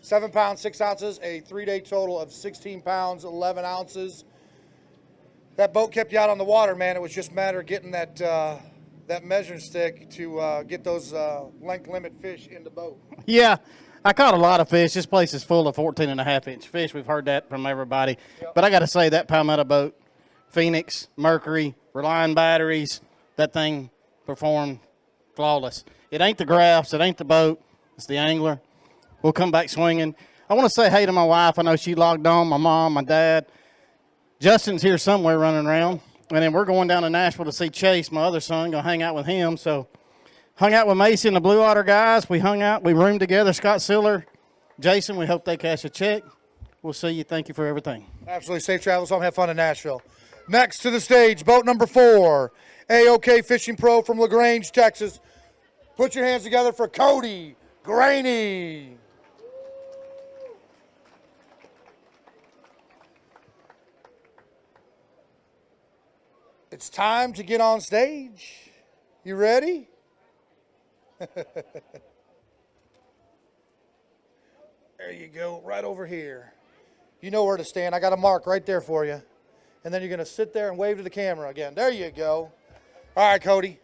7 pounds, 6 ounces, a 3-day total of 16 pounds, 11 ounces. That boat kept you out on the water, man. It was just a matter of getting that that measuring stick to get those length limit fish in the boat. Yeah, I caught a lot of fish. This place is full of 14.5-inch fish. We've heard that from everybody. Yep. But I got to say, that Palmetto boat, Phoenix, Mercury, Reliant batteries, that thing performed flawless. It ain't the graphs, it ain't the boat, it's the angler. We'll come back swinging. I want to say hey to my wife. I know she logged on, my mom, my dad. Justin's here somewhere running around. And then we're going down to Nashville to see Chase, my other son, going to hang out with him. So hung out with Macy and the Blue Water guys. We hung out, we roomed together, Scott Siller, Jason. We hope they cash a check. We'll see you. Thank you for everything. Absolutely. Safe travels home. Have fun in Nashville. Next to the stage, boat number 4, AOK Fishing Pro from LaGrange, Texas. Put your hands together for Cody Graney. It's time to get on stage. You ready? There you go, right over here. You know where to stand. I got a mark right there for you. And then you're going to sit there and wave to the camera again. There you go. All right, Cody.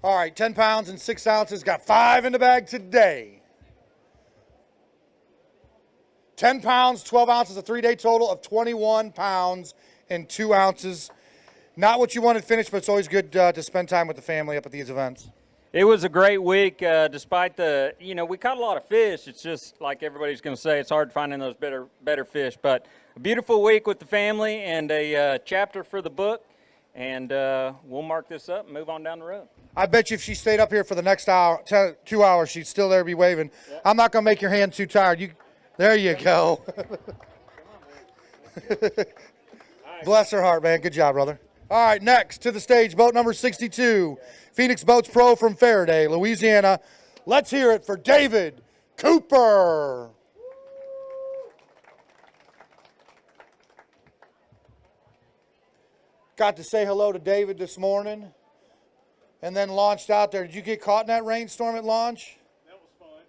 All right, 10 pounds and 6 ounces. Got 5 in the bag today. 10 pounds, 12 ounces, a 3-day total of 21 pounds and 2 ounces. Not what you wanted to finish, but it's always good to spend time with the family up at these events. It was a great week, despite the, we caught a lot of fish. It's just like everybody's going to say, it's hard finding those better fish. But a beautiful week with the family and a chapter for the book. And we'll mark this up and move on down the road. I bet you if she stayed up here for the next hour, 2 hours, she'd still there be waving. Yep. I'm not going to make your hand too tired. There you go. Bless her heart, man. Good job, brother. All right, next to the stage, boat number 62, Phoenix Boats Pro from Faraday, Louisiana. Let's hear it for David Cooper. Got to say hello to David this morning and then launched out there. Did you get caught in that rainstorm at launch?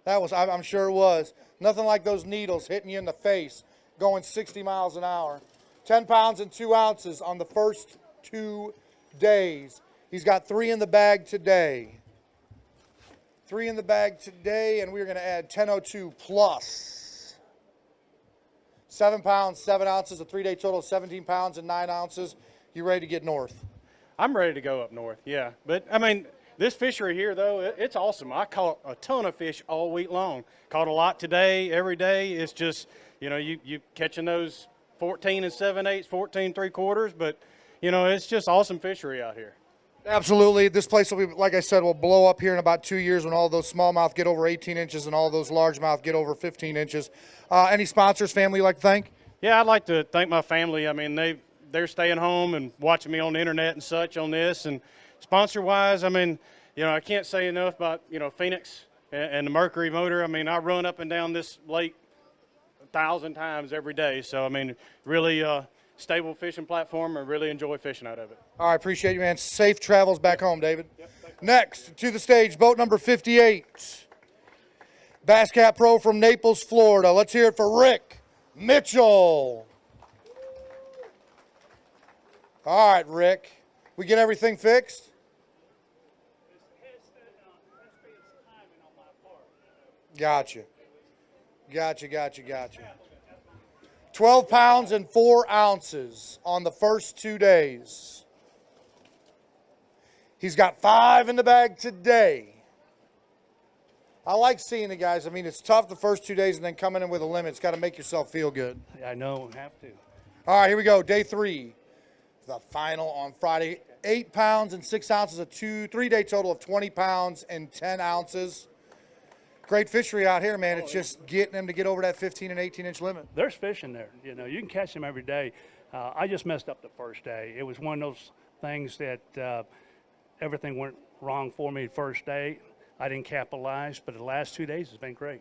That was fun. I'm sure it was. Nothing like those needles hitting you in the face going 60 miles an hour. 10 pounds and 2 ounces on the first 2 days. He's got 3 in the bag today. 3 in the bag today, and we're going to add 1002 plus. 7 pounds, 7 ounces, a 3-day total of 17 pounds and 9 ounces. You ready to get north? I'm ready to go up north, yeah. But, I mean, this fishery here, though, it's awesome. I caught a ton of fish all week long. Caught a lot today, every day. It's just, you catching those 14 7/8, 14 3/4, but, it's just awesome fishery out here. Absolutely. This place will be, like I said, will blow up here in about 2 years when all those smallmouth get over 18 inches and all those largemouth get over 15 inches. Any sponsors, family you'd like to thank? Yeah, I'd like to thank my family. I mean, they're staying home and watching me on the internet and such on this. And sponsor-wise, I mean, I can't say enough about, Phoenix and the Mercury motor. I mean, I run up and down this lake 1,000 times every day. So, I mean, really stable fishing platform. I really enjoy fishing out of it. All right, appreciate you, man. Safe travels back home, David. Yep, next to the stage, boat number 58, Bass Cat Pro from Naples, Florida. Let's hear it for Rick Mitchell. All right, Rick. We get everything fixed? Gotcha. 12 pounds and 4 ounces on the first 2 days. He's got 5 in the bag today. I like seeing the guys. I mean, it's tough the first 2 days and then coming in with a limit. It's got to make yourself feel good. I know, have to. All right, here we go. Day 3. The final on Friday. 8 pounds and 6 ounces, a 3-day total of 20 pounds and 10 ounces. Great fishery out here, man. It's just getting them to get over that 15 and 18-inch limit. There's fish in there. You can catch them every day. I just messed up the first day. It was one of those things that everything went wrong for me the first day. I didn't capitalize, but the last 2 days has been great.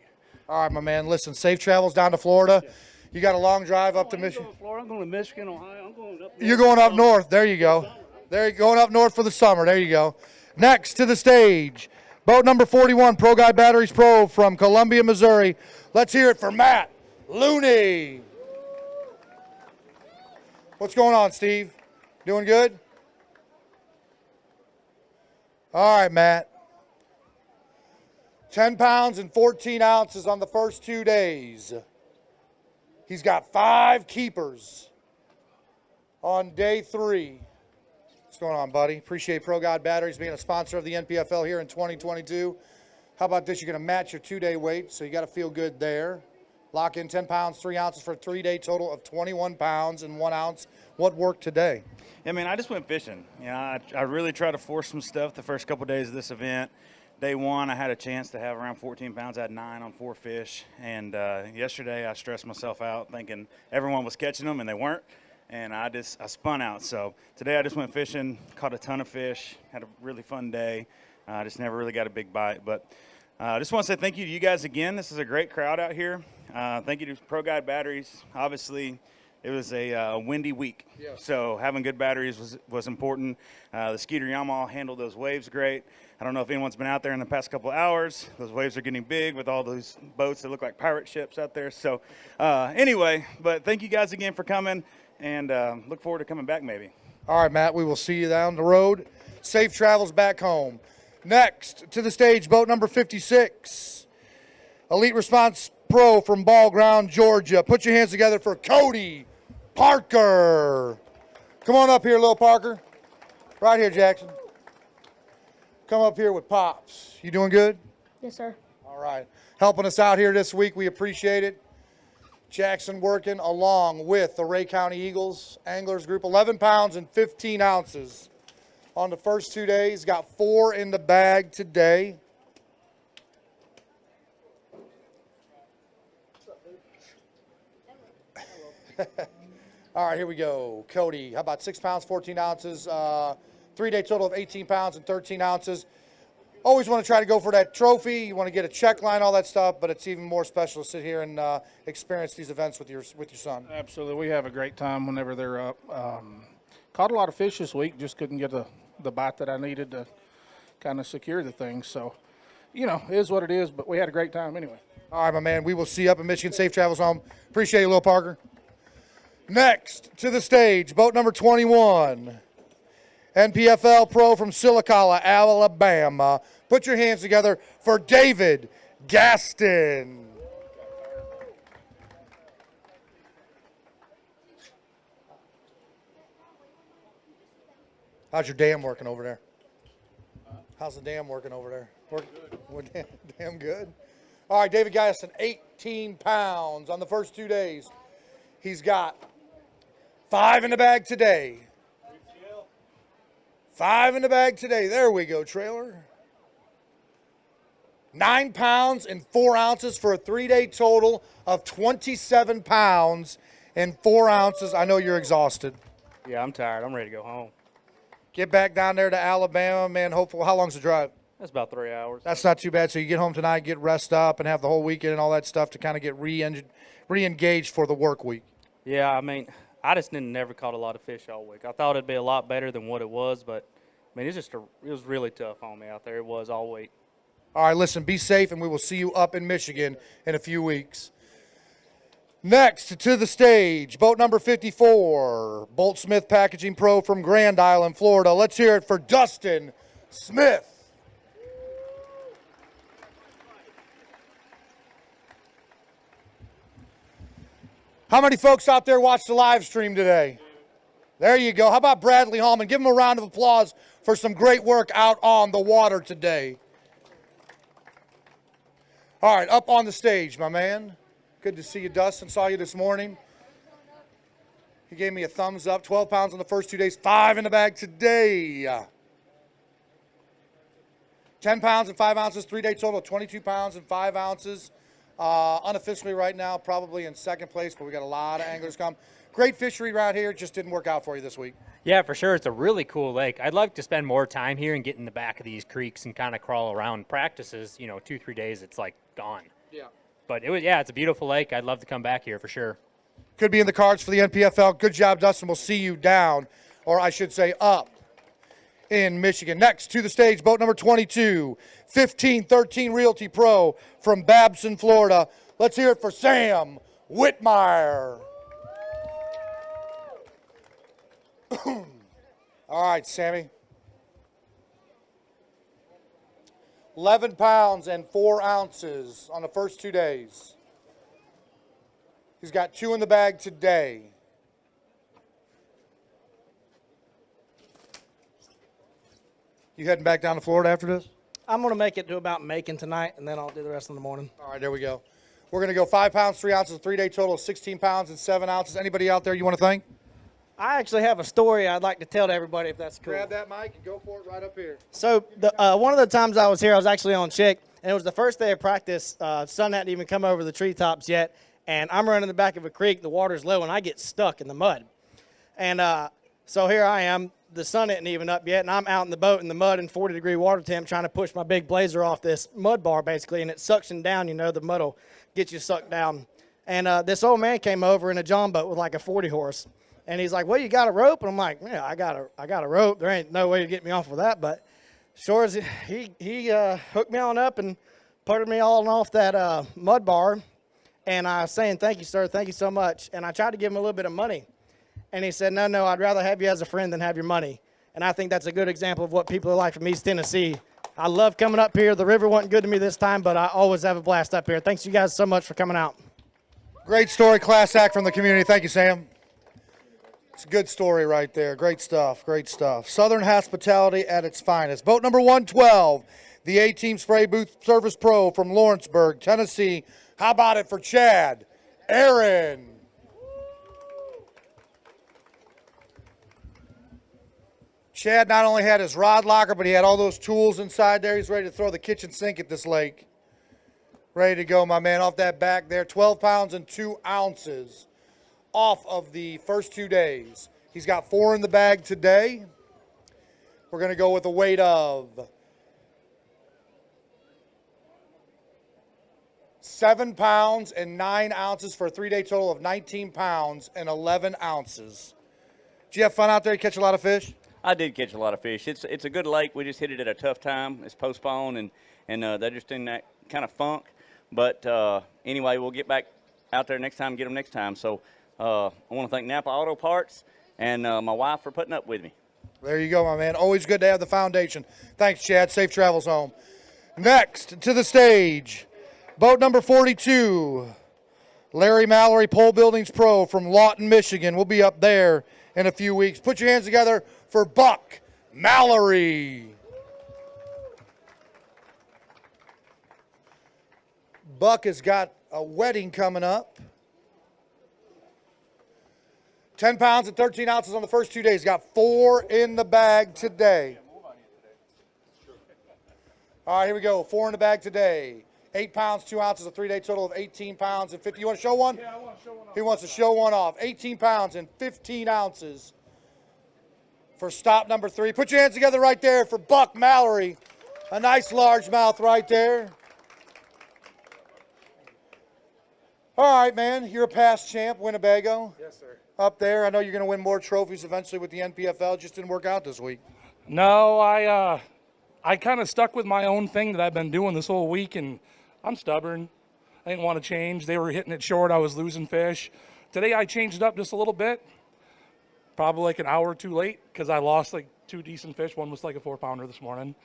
All right, my man. Listen, safe travels down to Florida. Yeah. You got a long drive up to Michigan. I'm going to Michigan, Ohio. I'm going up north. You're going up north. There you go. There, going up north for the summer. There you go. Next to the stage, boat number 41, Pro Guide Batteries Pro from Columbia, Missouri. Let's hear it for Matt Looney. What's going on, Steve? Doing good? All right, Matt. 10 pounds and 14 ounces on the first 2 days. He's got 5 keepers on day 3. What's going on, buddy? Appreciate Pro Guide Batteries being a sponsor of the NPFL here in 2022. How about this? You're going to match your 2-day weight, so you got to feel good there. Lock in 10 pounds, 3 ounces for a 3-day total of 21 pounds and 1 ounce. What worked today? Yeah, man, I just went fishing. I really tried to force some stuff the first couple days of this event. day one, I had a chance to have around 14 pounds. I had 9 on 4 fish. And yesterday, I stressed myself out thinking everyone was catching them, and they weren't. And I spun out. So today I just went fishing, caught a ton of fish, had a really fun day. I just never really got a big bite. But I just want to say thank you to you guys again. This is a great crowd out here. Thank you to Pro Guide Batteries. Obviously, it was a windy week. Yeah. So having good batteries was important. The Skeeter Yamaha handled those waves great. I don't know if anyone's been out there in the past couple of hours. Those waves are getting big with all those boats that look like pirate ships out there. So anyway, but thank you guys again for coming, and look forward to coming back maybe. All right, Matt, we will see you down the road. Safe travels back home. Next to the stage, boat number 56, Elite Response Pro from Ball Ground, Georgia. Put your hands together for Cody Parker. Come on up here, little Parker. Right here, Jackson. Come up here with Pops. You doing good? Yes, sir. All right. Helping us out here this week. We appreciate it. Jackson working along with the Ray County Eagles Anglers Group. 11 pounds and 15 ounces on the first 2 days. Got 4 in the bag today. All right, here we go. Cody, how about 6 pounds, 14 ounces, 3-day total of 18 pounds and 13 ounces. Always want to try to go for that trophy. You want to get a check line, all that stuff, but it's even more special to sit here and experience these events with your son. Absolutely. We have a great time whenever they're up. Caught a lot of fish this week, just couldn't get the bite that I needed to kind of secure the thing. So, you know, it is what it is, but we had a great time anyway. All right, my man. We will see you up in Michigan. Safe travels home. Appreciate you, Lil Parker. Next to the stage, boat number 21, NPFL Pro from Silicala, Alabama. Put your hands together for David Gaston. How's your dam working over there? How's the dam working over there? Damn good. All right, David Gaston, 18 pounds on the first 2 days. He's got 5 in the bag today. 5 in the bag today. There we go, trailer. 9 pounds and 4 ounces for a 3-day total of 27 pounds and 4 ounces. I know you're exhausted. Yeah, I'm tired. I'm ready to go home. Get back down there to Alabama, man. Hopefully, how long's the drive? That's about 3 hours. That's not too bad. So you get home tonight, get rest up, and have the whole weekend and all that stuff to kind of get re-engaged for the work week. Yeah, I mean, I just never caught a lot of fish all week. I thought it'd be a lot better than what it was, but I mean, it was really tough on me out there. It was all week. All right, listen, be safe, and we will see you up in Michigan in a few weeks. Next to the stage, boat number 54, Bolt Smith Packaging Pro from Grand Island, Florida. Let's hear it for Dustin Smith. How many folks out there watched the live stream today? There you go. How about Bradley Hallman? Give him a round of applause for some great work out on the water today. All right, up on the stage, my man. Good to see you, Dustin. Saw you this morning. He gave me a thumbs up. 12 pounds on the first 2 days, 5 in the bag today. 10 pounds and 5 ounces, 3-day total of 22 pounds and 5 ounces. Unofficially right now, probably in second place, but we got a lot of anglers come. Great fishery around here, just didn't work out for you this week. Yeah, for sure. It's a really cool lake. I'd like to spend more time here and get in the back of these creeks and kind of crawl around. Practices, 2-3 days, it's like gone. Yeah. But it's a beautiful lake. I'd love to come back here for sure. Could be in the cards for the NPFL. Good job, Dustin. We'll see you down, or I should say up, in Michigan. Next to the stage, boat number 22, 1513 Realty Pro from Babson, Florida. Let's hear it for Sam Whitmire. All right, Sammy. 11 pounds and 4 ounces on the first 2 days. He's got 2 in the bag today. You heading back down to Florida after this? I'm going to make it to about Macon tonight, and then I'll do the rest in the morning. All right, there we go. We're going to go 5 pounds, 3 ounces, 3-day total of 16 pounds and 7 ounces. Anybody out there you want to thank? I actually have a story I'd like to tell to everybody if that's cool. Grab that mic and go for it right up here. So one of the times I was here, I was actually on chick, and it was the first day of practice. Sun hadn't even come over the treetops yet, and I'm running in the back of a creek. The water's low, and I get stuck in the mud. And so here I am. The sun isn't even up yet, and I'm out in the boat in the mud in 40-degree water temp trying to push my big blazer off this mud bar, basically, and it's suctioned down. You know, the mud will get you sucked down. And this old man came over in a john boat with like a 40-horse. And he's like, well, you got a rope? And I'm like, yeah, I got a rope. There ain't no way to get me off with that. But sure as he hooked me on up and putted me on off that mud bar. And I was saying, thank you, sir. Thank you so much. And I tried to give him a little bit of money. And he said, no, I'd rather have you as a friend than have your money. And I think that's a good example of what people are like from East Tennessee. I love coming up here. The river wasn't good to me this time, but I always have a blast up here. Thanks you guys so much for coming out. Great story, class act from the community. Thank you, Sam. It's a good story right there. Great stuff, great stuff. Southern hospitality at its finest. Boat number 112, the A-Team Spray Booth Service Pro from Lawrenceburg, Tennessee. How about it for Chad? Aaron. Chad not only had his rod locker, but he had all those tools inside there. He's ready to throw the kitchen sink at this lake. Ready to go, my man, off that back there. 12 pounds and 2 ounces. Off of the first 2 days. He's got 4 in the bag today. We're going to go with a weight of 7 pounds and 9 ounces for a 3-day total of 19 pounds and 11 ounces. Did you have fun out there? You catch a lot of fish? I did catch a lot of fish. It's a good lake. We just hit it at a tough time. It's postponed, and they're just in that kind of funk. But anyway, we'll get back out there next time, get them next time. So I want to thank Napa Auto Parts and my wife for putting up with me. There you go, my man. Always good to have the foundation. Thanks, Chad. Safe travels home. Next to the stage, boat number 42, Larry Mallory Pole Buildings Pro from Lawton, Michigan. We'll be up there in a few weeks. Put your hands together for Buck Mallory. Buck has got a wedding coming up. 10 pounds and 13 ounces on the first 2 days. Got 4 in the bag today. All right, here we go. 4 in the bag today. 8 pounds, 2 ounces, a 3-day total of 18 pounds and 50. You want to show one? Yeah, I want to show one off. He wants to show one off. 18 pounds and 15 ounces for stop number 3. Put your hands together right there for Buck Mallory. A nice largemouth right there. All right, man. You're a past champ, Winnebago. Yes, sir. Up there. I know you're going to win more trophies eventually with the NPFL. Just didn't work out this week. No, I kind of stuck with my own thing that I've been doing this whole week, and I'm stubborn. I didn't want to change. They were hitting it short. I was losing fish. Today I changed it up just a little bit, probably like an hour too late because I lost like 2 decent fish. One was like a 4-pounder this morning.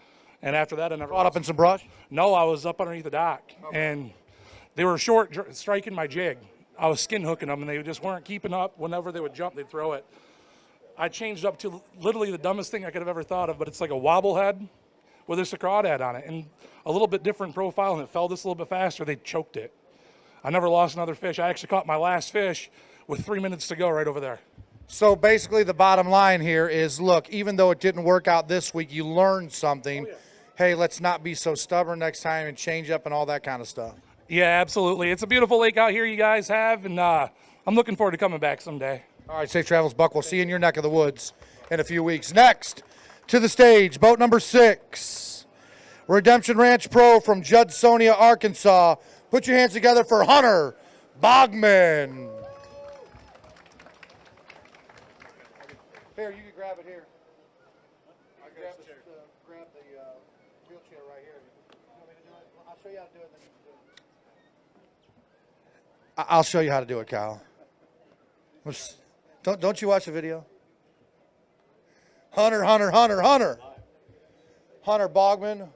And after that, I never Caught up in some brush? No, I was up underneath the dock, and they were short striking my jig. I was skin hooking them, and they just weren't keeping up. Whenever they would jump, they'd throw it. I changed up to literally the dumbest thing I could have ever thought of, but it's like a wobble head with a crawdad on it, and a little bit different profile, and it fell just a little bit faster. They choked it. I never lost another fish. I actually caught my last fish with 3 minutes to go right over there. So basically the bottom line here is, look, even though it didn't work out this week, you learned something. Oh, yeah. Hey, let's not be so stubborn next time and change up and all that kind of stuff. Yeah, absolutely. It's a beautiful lake out here you guys have, and I'm looking forward to coming back someday. All right, safe travels, Buck. We'll see you in your neck of the woods in a few weeks. Next to the stage, boat number 6, Redemption Ranch Pro from Judsonia, Arkansas. Put your hands together for Hunter Bogman. Here, you can grab it here. Grab the wheelchair right here. You want me to do it? I'll show you how to do it. Then you can do it. I'll show you how to do it, Kyle. Don't you watch the video? Hunter Bogman.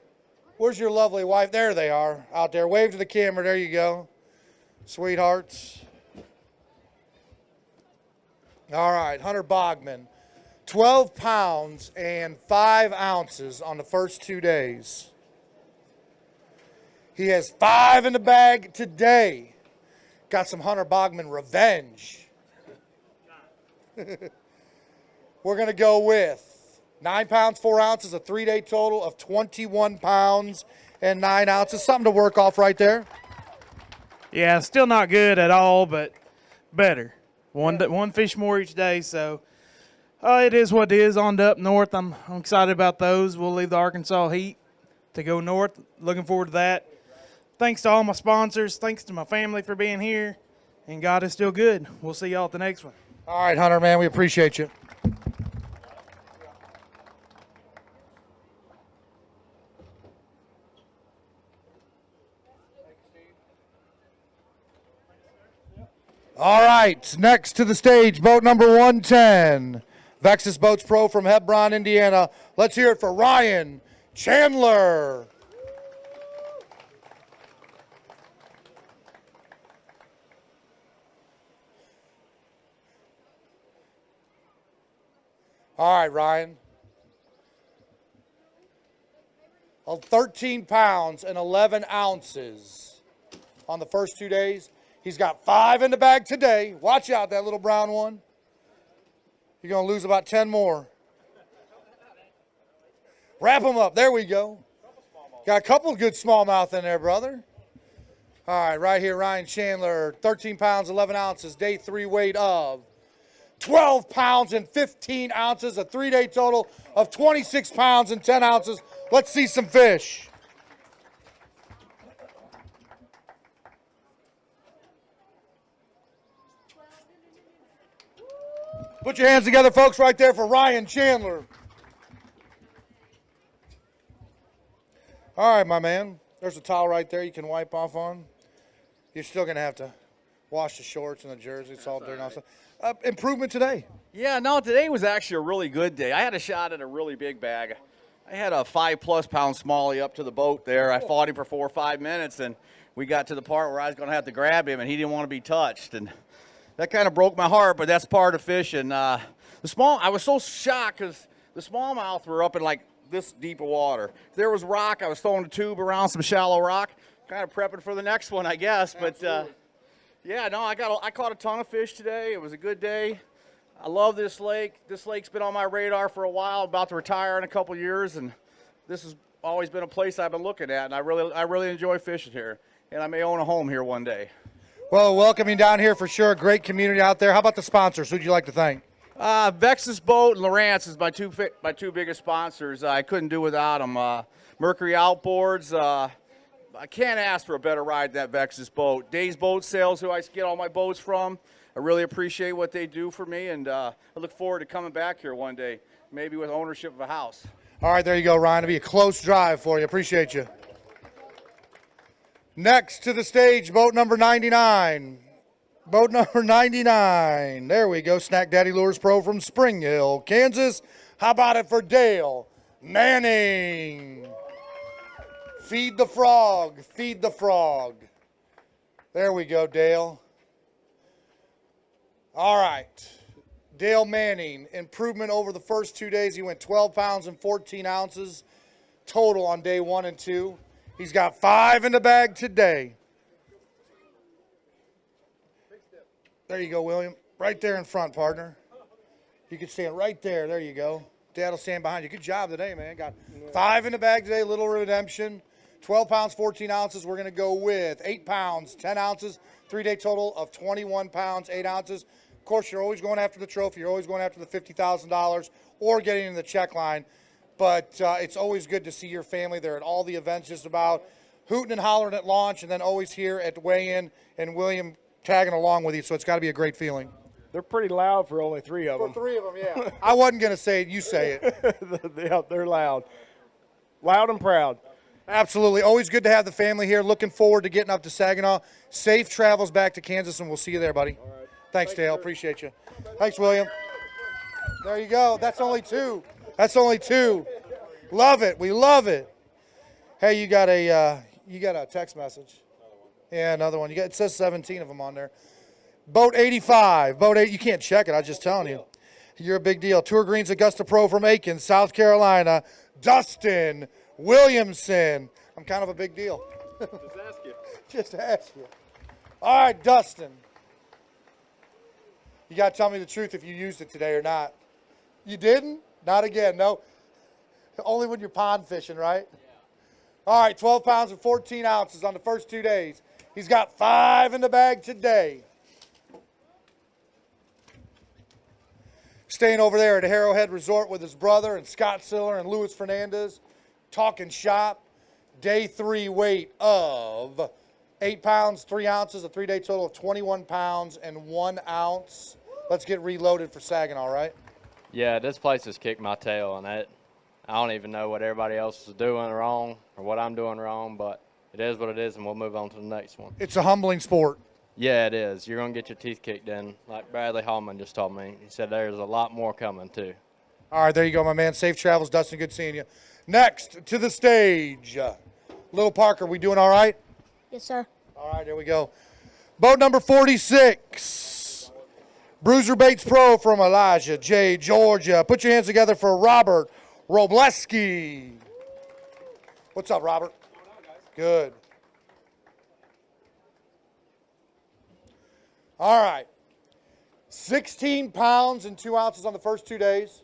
Where's your lovely wife? There they are, out there. Wave to the camera. There you go. Sweethearts. All right, Hunter Bogman. 12 pounds and 5 ounces on the first 2 days. He has 5 in the bag today. Got some Hunter Bogman revenge. we're going to go with 9 pounds, 4 ounces, a 3-day total of 21 pounds and 9 ounces. Something to work off right there. Yeah, still not good at all, but better. One fish more each day, so it is what it is. On to up north. I'm excited about those. We'll leave the Arkansas heat to go north. Looking forward to that. Thanks to all my sponsors. Thanks to my family for being here. And God is still good. We'll see y'all at the next one. All right, Hunter, man, we appreciate you. All right, next to the stage, boat number 110, Vexus Boats Pro from Hebron, Indiana. Let's hear it for Ryan Chandler. All right, Ryan. 13 pounds and 11 ounces on the first 2 days. He's got 5 in the bag today. Watch out, that little brown one. You're going to lose about 10 more. Wrap them up. There we go. Got a couple of good smallmouth in there, brother. All right, right here, Ryan Chandler, 13 pounds, 11 ounces, day 3 weight of 12 pounds and 15 ounces, a 3-day total of 26 pounds and 10 ounces. Let's see some fish. Put your hands together, folks, right there for Ryan Chandler. All right, my man. There's a towel right there you can wipe off on. You're still going to have to wash the shorts and the jersey. It's all dirty. Improvement today. Yeah, no, today was actually a really good day. I had a shot at a really big bag. I had a 5+ pound smallie up to the boat there. I fought him for 4 or 5 minutes, and we got to the part where I was going to have to grab him, and he didn't want to be touched. And that kind of broke my heart, but that's part of fishing. I was so shocked because the smallmouth were up in like this deep of water. If there was rock, I was throwing a tube around some shallow rock, kind of prepping for the next one, I guess. But yeah, no, I caught a ton of fish today. It was a good day. I love this lake. This lake's been on my radar for a while. About to retire in a couple years, and this has always been a place I've been looking at, and I really enjoy fishing here. And I may own a home here one day. Well, welcome you down here for sure. Great community out there. How about the sponsors? Who'd you like to thank? Vexus Boat and Lowrance is my two biggest sponsors. I couldn't do without them. Mercury Outboards. I can't ask for a better ride than that Vexus boat. Days Boat Sales, who I get all my boats from. I really appreciate what they do for me, and I look forward to coming back here one day, maybe with ownership of a house. All right, there you go, Ryan. It'll be a close drive for you. Appreciate you. Next to the stage, boat number 99. Boat number 99. There we go. Snack Daddy Lures Pro from Spring Hill, Kansas. How about it for Dale Manning? Feed the frog. Feed the frog. There we go, Dale. All right. Dale Manning, improvement over the first 2 days. He went 12 pounds and 14 ounces total on day 1 and 2. He's got 5 in the bag today. There you go, William. Right there in front, partner. You can stand right there. There you go. Dad will stand behind you. Good job today, man. Got 5 in the bag today, little redemption. 12 pounds, 14 ounces. We're going to go with 8 pounds, 10 ounces. 3-day total of 21 pounds, 8 ounces. Of course, you're always going after the trophy. You're always going after the $50,000 or getting in the check line. But it's always good to see your family there at all the events, just about hooting and hollering at launch, and then always here at weigh-in, and William tagging along with you. So it's got to be a great feeling. They're pretty loud for only 3 of them. For 3 of them, yeah. I wasn't going to say it. You say it. Yeah, they're loud. Loud and proud. Absolutely. Always good to have the family here. Looking forward to getting up to Saginaw. Safe travels back to Kansas, and we'll see you there, buddy. All right. Thanks, Dale. Appreciate you. Thanks, William. There you go. That's only 2. That's only 2. Love it. We love it. Hey, you got a text message. Yeah, another one. It says 17 of them on there. Boat 85. Boat 8. You can't check it. I'm just telling you. You're a big deal. Tour Greens Augusta Pro from Aiken, South Carolina. Dustin Williamson. I'm kind of a big deal. Just ask you. Just ask you. All right, Dustin. You got to tell me the truth if you used it today or not. You didn't? Not again, no. Only when you're pond fishing, right? Yeah. All right, 12 pounds and 14 ounces on the first 2 days. He's got 5 in the bag today. Staying over there at Arrowhead Resort with his brother and Scott Siller and Luis Fernandez, talking shop. Day 3 weight of 8 pounds, 3 ounces, a 3-day total of 21 pounds and 1 ounce. Let's get reloaded for Saginaw, right? Yeah, this place has kicked my tail, and I don't even know what everybody else is doing wrong or what I'm doing wrong, but it is what it is, and we'll move on to the next one. It's a humbling sport. Yeah, it is. You're going to get your teeth kicked in, like Bradley Hallman just told me. He said there's a lot more coming, too. All right, there you go, my man. Safe travels, Dustin. Good seeing you. Next to the stage, Little Parker, we doing all right? Yes, sir. All right, there we go. Boat number 46, Bruiser Baits Pro from Elijah J, Georgia. Put your hands together for Robert Robleski. What's up, Robert? Good. All right. 16 pounds and 2 ounces on the first 2 days.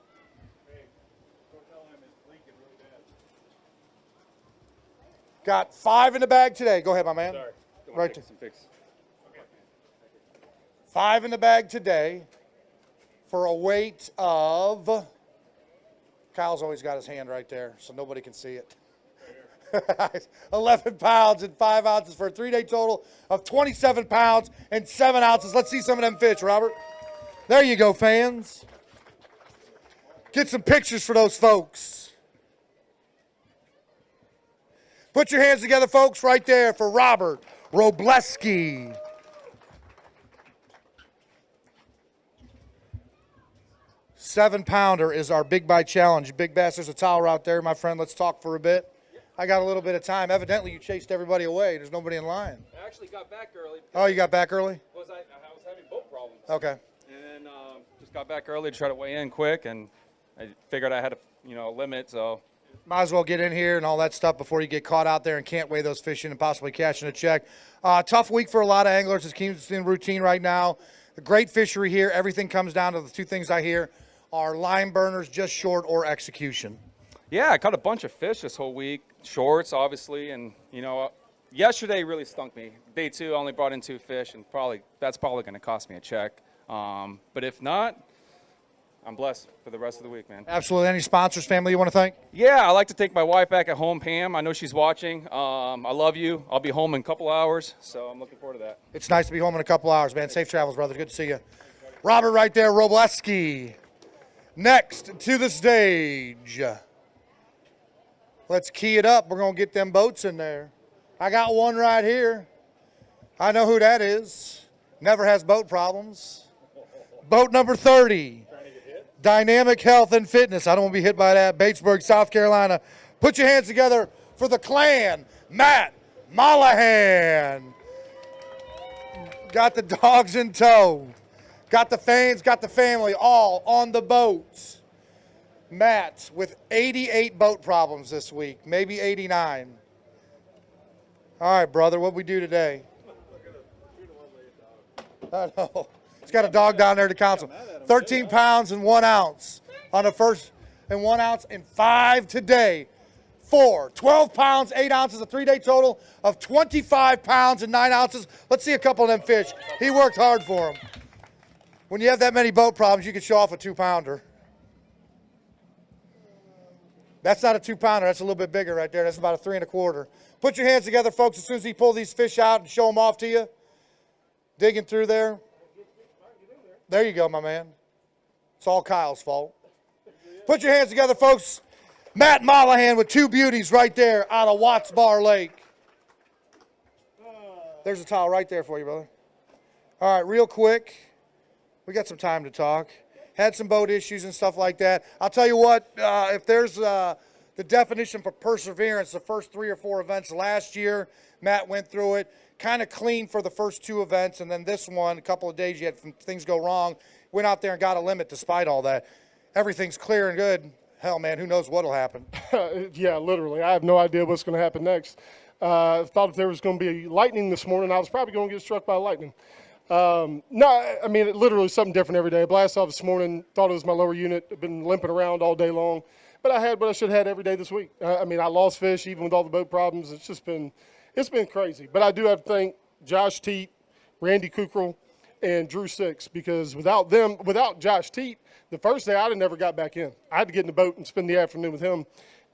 Got 5 in the bag today. Go ahead, my man. Sorry. Right there. 5 in the bag today for a weight of, Kyle's always got his hand right there, so nobody can see it. 11 pounds and 5 ounces for a 3-day total of 27 pounds and 7 ounces. Let's see some of them fish, Robert. There you go, fans. Get some pictures for those folks. Put your hands together, folks, right there for Robert Robleski. Seven-pounder is our Big Bite Challenge. Big Bass, there's a tower out there, my friend. Let's talk for a bit. I got a little bit of time. Evidently, you chased everybody away. There's nobody in line. I actually got back early. Oh, you got back early? I was having boat problems. Okay. And just got back early to try to weigh in quick, and I figured I had a limit, so. Might as well get in here and all that stuff before you get caught out there and can't weigh those fish in and possibly cashing a check. Tough week for a lot of anglers. It keeps in routine right now. A great fishery here. Everything comes down to the 2 things I hear are line burners, just short, or execution. Yeah, I caught a bunch of fish this whole week. Shorts, obviously, and, yesterday really stunk me. Day 2, I only brought in 2 fish, and that's probably going to cost me a check. But if not, I'm blessed for the rest of the week, man. Absolutely. Any sponsors, family you want to thank? Yeah, I'd like to thank my wife back at home, Pam. I know she's watching. I love you. I'll be home in a couple hours, so I'm looking forward to that. It's nice to be home in a couple hours, man. Safe travels, brother. Good to see you. Robert right there, Robleski. Next to the stage. Let's key it up. We're going to get them boats in there. I got one right here. I know who that is. Never has boat problems. Boat number 30. Dynamic Health and Fitness. I don't want to be hit by that. Batesburg, South Carolina. Put your hands together for the clan. Matt Mollahan. Got the dogs in tow. Got the fans, got the family all on the boats. Matt with 88 boat problems this week, maybe 89. All right, brother, what'd we do today? I know. He's got a dog down there to counsel. 13 pounds and 1 ounce on the first, and 1 ounce and 5 today. 12 pounds, 8 ounces, a 3-day total of 25 pounds and 9 ounces. Let's see a couple of them fish. He worked hard for them. When you have that many boat problems, you can show off a 2-pounder. That's not a 2-pounder. That's a little bit bigger right there. That's about a 3 1/4. Put your hands together, folks, as soon as he pull these fish out and show them off to you. Digging through there. There you go, my man. It's all Kyle's fault. Put your hands together, folks. Matt Mollahan with 2 beauties right there out of Watts Bar Lake. There's a towel right there for you, brother. All right, real quick. We got some time to talk. Had some boat issues and stuff like that. I'll tell you what, if there's the definition for perseverance, the first 3 or 4 events last year, Matt went through it, kind of clean for the first 2 events, and then this one, a couple of days you had things go wrong, went out there and got a limit despite all that. Everything's clear and good. Hell, man, who knows what'll happen? Yeah, literally. I have no idea what's going to happen next. Thought if there was going to be lightning this morning, I was probably going to get struck by lightning. No, I mean, it literally something different every day. I blasted off this morning, thought it was my lower unit. I've been limping around all day long. But I had what I should have had every day this week. I mean, I lost fish even with all the boat problems. It's been crazy. But I do have to thank Josh Teat, Randy Kukral, and Drew Six, because without Josh Teat, the first day I'd have never got back in. I had to get in the boat and spend the afternoon with him.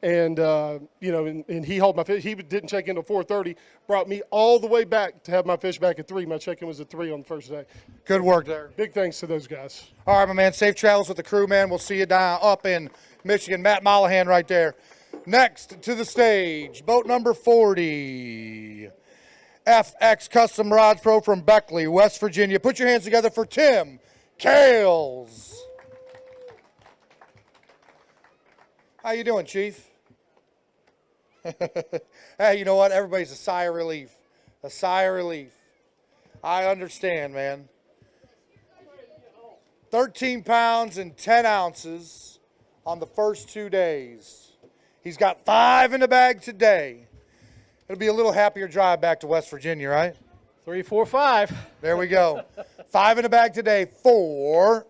And, and he hauled my fish. He didn't check in until 4:30, brought me all the way back to have my fish back at 3. My check-in was at 3 on the first day. Good work there. Big thanks to those guys. All right, my man. Safe travels with the crew, man. We'll see you down up in Michigan. Matt Mollahan right there. Next to the stage, boat number 40. FX Custom Rods Pro from Beckley, West Virginia. Put your hands together for Tim Kales. How you doing, Chief? Hey, you know what? Everybody's a sigh of relief. A sigh of relief. I understand, man. 13 pounds and 10 ounces on the first 2 days. He's got 5 in the bag today. It'll be a little happier drive back to West Virginia, right? 3, 4, 5. There we go. 5 in the bag today for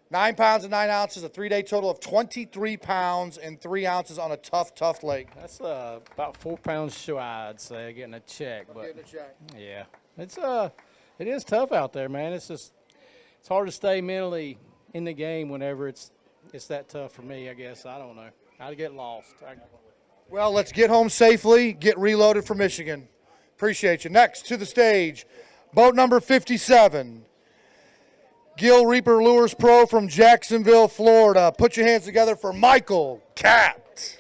9 pounds and 9 ounces, a 3-day total of 23 pounds and 3 ounces on a tough lake. That's about 4 pounds shy, I'd say, getting a check. But getting a check. Yeah, it is tough out there, man. It's hard to stay mentally in the game whenever it's that tough for me. I guess I don't know. I'd get lost. Well, let's get home safely, get reloaded for Michigan. Appreciate you. Next to the stage, boat number 57. Gill Reaper Lures Pro from Jacksonville, Florida. Put your hands together for Michael Cat.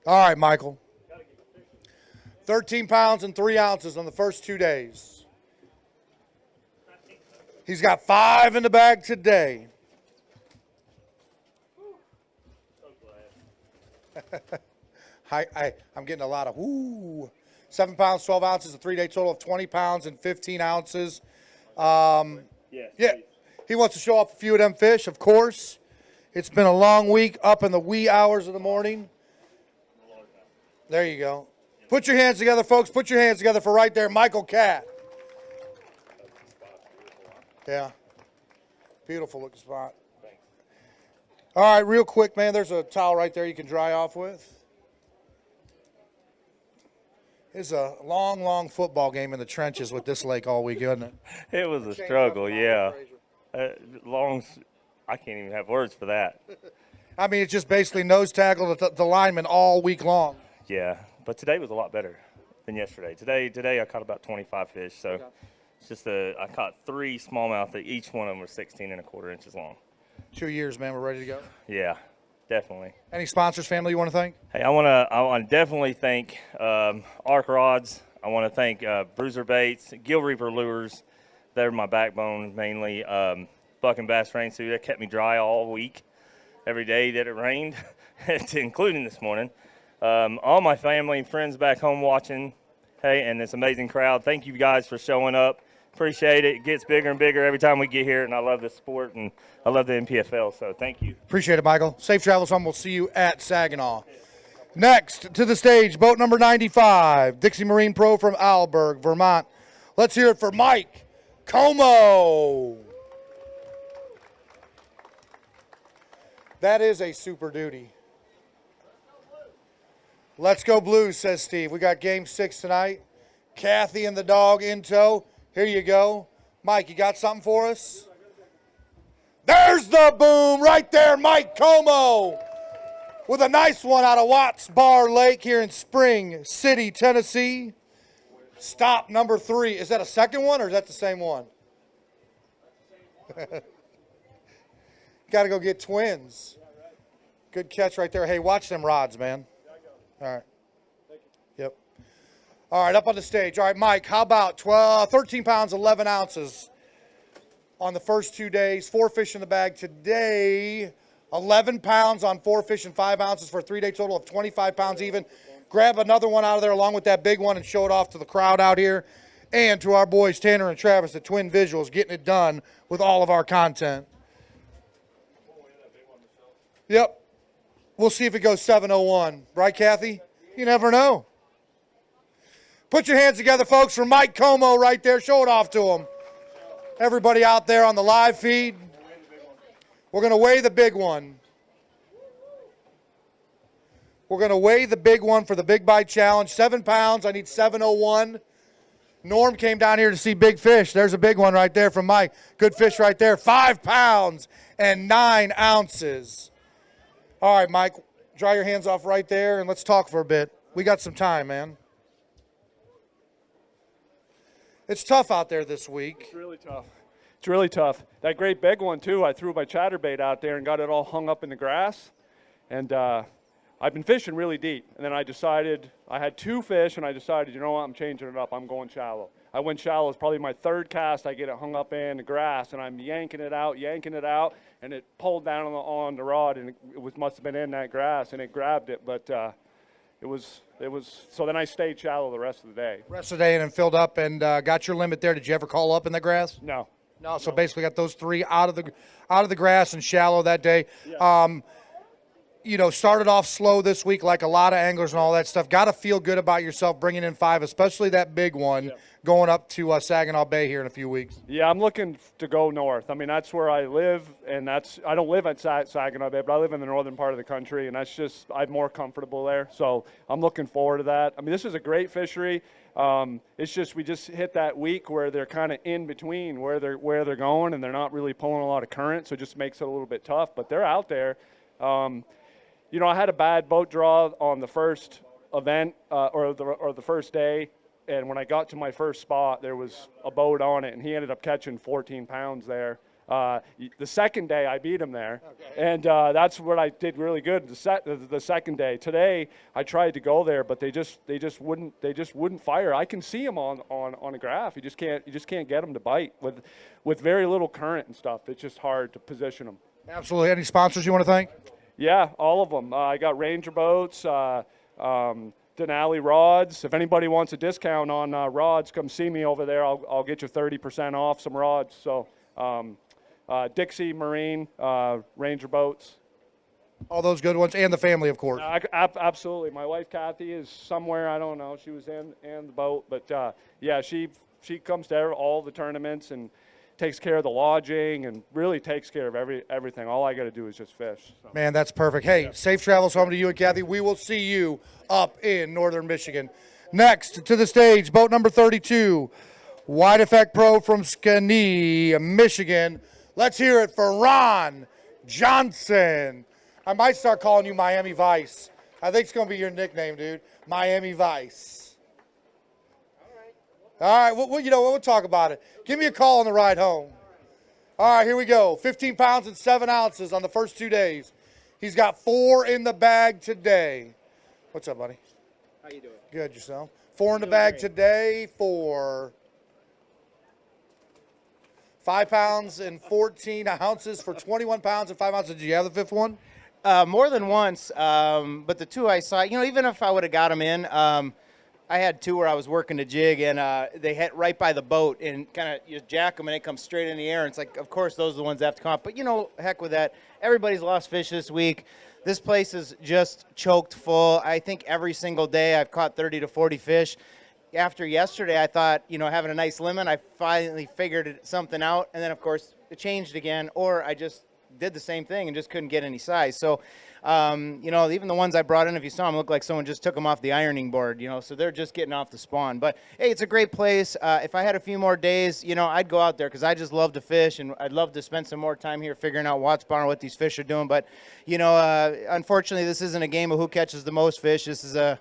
All right, Michael. 13 pounds and 3 ounces on the first 2 days. He's got 5 in the bag today. I'm getting a lot of woo. 7 pounds, 12 ounces, a 3-day total of 20 pounds and 15 ounces. Yeah, he wants to show off a few of them fish, of course. It's been a long week up in the wee hours of the morning. There you go. Put your hands together, folks. Put your hands together for right there, Michael Cat. Yeah. Beautiful looking spot. All right, real quick, man, there's a towel right there you can dry off with. It's a long football game in the trenches with this lake all week, isn't it? It was a struggle, yeah. I can't even have words for that. I mean, it's just basically nose tackle the lineman all week long. Yeah, but today was a lot better than yesterday. Today I caught about 25 fish, so it's just I caught 3 smallmouth. Each one of them were 16 1/4 inches long. 2 years, man. We're ready to go. Yeah, definitely. Any sponsors, family you want to thank? Hey, I want to definitely thank Arc Rods. I want to thank Bruiser Baits, Gill Reaper Lures. They're my backbone mainly. Buck and Bass Rain Suit. That kept me dry all week, every day that it rained, including this morning. All my family and friends back home watching. Hey, and this amazing crowd. Thank you guys for showing up. Appreciate it. It gets bigger and bigger every time we get here, and I love this sport, and I love the NPFL, so thank you. Appreciate it, Michael. Safe travels home. We'll see you at Saginaw. Next to the stage, boat number 95, Dixie Marine Pro from Alberg, Vermont. Let's hear it for Mike Como. That is a Super Duty. Let's go Blues, says Steve. We got game 6 tonight. Kathy and the dog in tow. Here you go. Mike, you got something for us? There's the boom right there, Mike Como, with a nice one out of Watts Bar Lake here in Spring City, Tennessee. Stop number 3. Is that a second one or is that the same one? Got to go get twins. Good catch right there. Hey, watch them rods, man. All right. Yep. All right, up on the stage. All right, Mike, how about 13 pounds, 11 ounces on the first 2 days? 4 fish in the bag today. 11 pounds on 4 fish and 5 ounces for a 3-day total of 25 pounds even. Grab another one out of there along with that big one and show it off to the crowd out here and to our boys Tanner and Travis at Twin Visuals, getting it done with all of our content. Yep. We'll see if it goes 7:01. Right, Kathy? You never know. Put your hands together, folks, for Mike Como right there. Show it off to him. Everybody out there on the live feed. We're going to weigh the big one. We're going to weigh the big one for the Big Bite Challenge. 7 pounds. I need 7:01. Norm came down here to see big fish. There's a big one right there from Mike. Good fish right there. 5 pounds and 9 ounces. All right, Mike, dry your hands off right there, and let's talk for a bit. We got some time, man. It's tough out there this week. It's really tough. It's really tough. That great big one, too, I threw my chatterbait out there and got it all hung up in the grass. And I've been fishing really deep. And then I decided, I had 2 fish, and I decided, you know what, I'm changing it up. I'm going shallow. I went shallow. It's probably my 3rd cast. I get it hung up in the grass, and I'm yanking it out, and it pulled down on the rod, and it must have been in that grass, and it grabbed it. But it was. So then I stayed shallow the rest of the day. Rest of the day and then filled up and got your limit there. Did you ever call up in the grass? No. No. So basically got those 3 out of the grass and shallow that day. Yeah. You know, started off slow this week like a lot of anglers and all that stuff. Got to feel good about yourself bringing in 5, especially that big one going up to Saginaw Bay here in a few weeks. Yeah, I'm looking to go north. I mean, that's where I live, and I don't live at Saginaw Bay, but I live in the northern part of the country, and I'm more comfortable there. So I'm looking forward to that. I mean, this is a great fishery. It's just we just hit that week where they're kind of in between where they're going, and they're not really pulling a lot of current, so it just makes it a little bit tough. But they're out there. You know, I had a bad boat draw on the first event or the first day, and when I got to my first spot, there was a boat on it, and he ended up catching 14 pounds there. The second day, I beat him there, and that's what I did really good. The second day, today, I tried to go there, but they just wouldn't fire. I can see them on a graph. You just can't get them to bite with very little current and stuff. It's just hard to position them. Absolutely. Any sponsors you want to thank? Yeah, all of them. I got Ranger Boats, Denali Rods. If anybody wants a discount on rods, come see me over there. I'll get you 30% off some rods. So Dixie Marine, Ranger Boats. All those good ones, and the family, of course. Absolutely. My wife, Kathy, is somewhere. I don't know. She was in the boat. But, yeah, she comes to all the tournaments and takes care of the lodging and really takes care of everything. All I got to do is just fish. So. Man, that's perfect. Hey, safe travels home to you and Kathy. We will see you up in northern Michigan. Next to the stage, boat number 32, Wide Effect Pro from Schenectady, Michigan. Let's hear it for Ron Johnson. I might start calling you Miami Vice. I think it's going to be your nickname, dude. Miami Vice. All right, we'll talk about it. Give me a call on the ride home. All right, here we go. 15 pounds and 7 ounces on the first 2 days. He's got 4 in the bag today. What's up, buddy? How you doing? Good, yourself? 4 in the bag today for 5 pounds and 14 ounces for 21 pounds and 5 ounces. Did you have the 5th one? More than once, but the 2 I saw, even if I would have got them in, I had 2 where I was working the jig, and they hit right by the boat, and kind of you jack them, and they come straight in the air. And it's like, of course, those are the ones that have to come up. But, heck with that. Everybody's lost fish this week. This place is just choked full. I think every single day I've caught 30 to 40 fish. After yesterday, I thought, having a nice limit, I finally figured something out. And then, of course, it changed again, or I just did the same thing and just couldn't get any size. So, even the ones I brought in, if you saw them, looked like someone just took them off the ironing board, so they're just getting off the spawn. But, hey, it's a great place. If I had a few more days, I'd go out there because I just love to fish, and I'd love to spend some more time here figuring out what's spawn and what these fish are doing. But, unfortunately, this isn't a game of who catches the most fish. This is a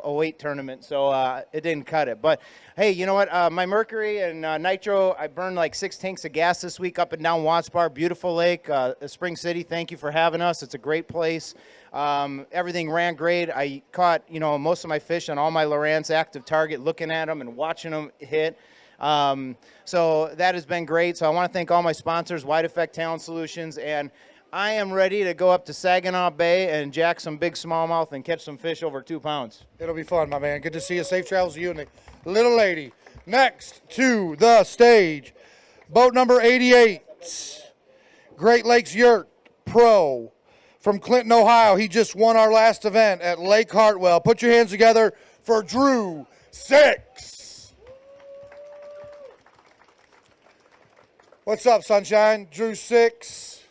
weight tournament, so it didn't cut it. But, hey, you know what? My Mercury and Nitro, I burned like 6 tanks of gas this week up and down Watts Bar. Beautiful lake. Spring City, thank you for having us. It's a great place. Everything ran great. I caught, most of my fish on all my Lowrance active target, looking at them and watching them hit. So that has been great. So I want to thank all my sponsors, Wide Effect Talent Solutions, and I am ready to go up to Saginaw Bay and jack some big smallmouth and catch some fish over 2 pounds. It'll be fun, my man. Good to see you. Safe travels to you and the little lady. Next to the stage, boat number 88, Great Lakes Yurt Pro from Clinton, Ohio. He just won our last event at Lake Hartwell. Put your hands together for Drew 6. What's up, Sunshine? Drew 6,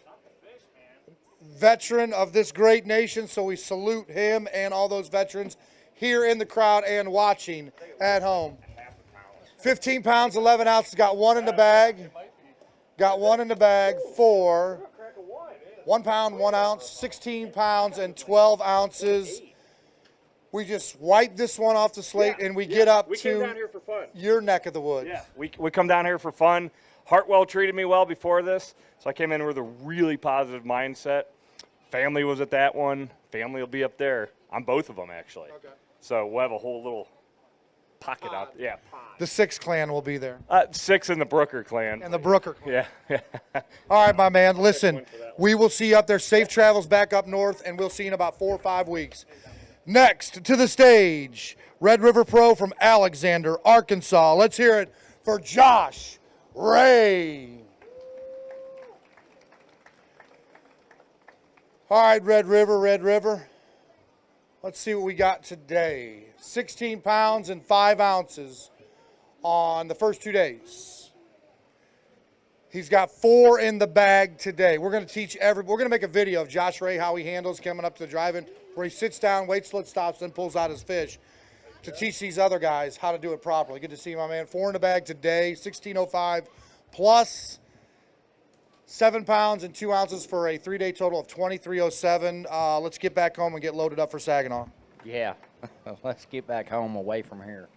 veteran of this great nation, so we salute him and all those veterans here in the crowd and watching at home. 15 pounds, 11 ounces, got one in the bag. Got one in the bag for 1 pound, 1 ounce, 16 pounds, and 12 ounces. We just wipe this one off the slate, and we get up we came to down here for fun. your neck of the woods. Yeah, we come down here for fun. Hartwell treated me well before this, so I came in with a really positive mindset. Family was at that one. Family will be up there on both of them, actually. Okay. So we'll have a whole little pocket out there. Yeah. The 6 clan will be there. 6 in the Brooker clan. And the Brooker clan. Yeah. All right, my man. Listen, we will see you up there. Safe travels back up north, and we'll see you in about 4 or 5 weeks. Next to the stage, Red River Pro from Alexander, Arkansas. Let's hear it for Josh Ray. All right, Red River. Let's see what we got today. 16 pounds and 5 ounces on the first 2 days. He's got 4 in the bag today. We're going to teach we're going to make a video of Josh Ray, how he handles coming up to the drive-in, where he sits down, waits till it stops, then pulls out his fish to teach these other guys how to do it properly. Good to see you, my man. 4 in the bag today, 1605 plus 7 pounds and 2 ounces for a 3-day total of 2307. Let's get back home and get loaded up for Saginaw. Yeah, let's get back home away from here.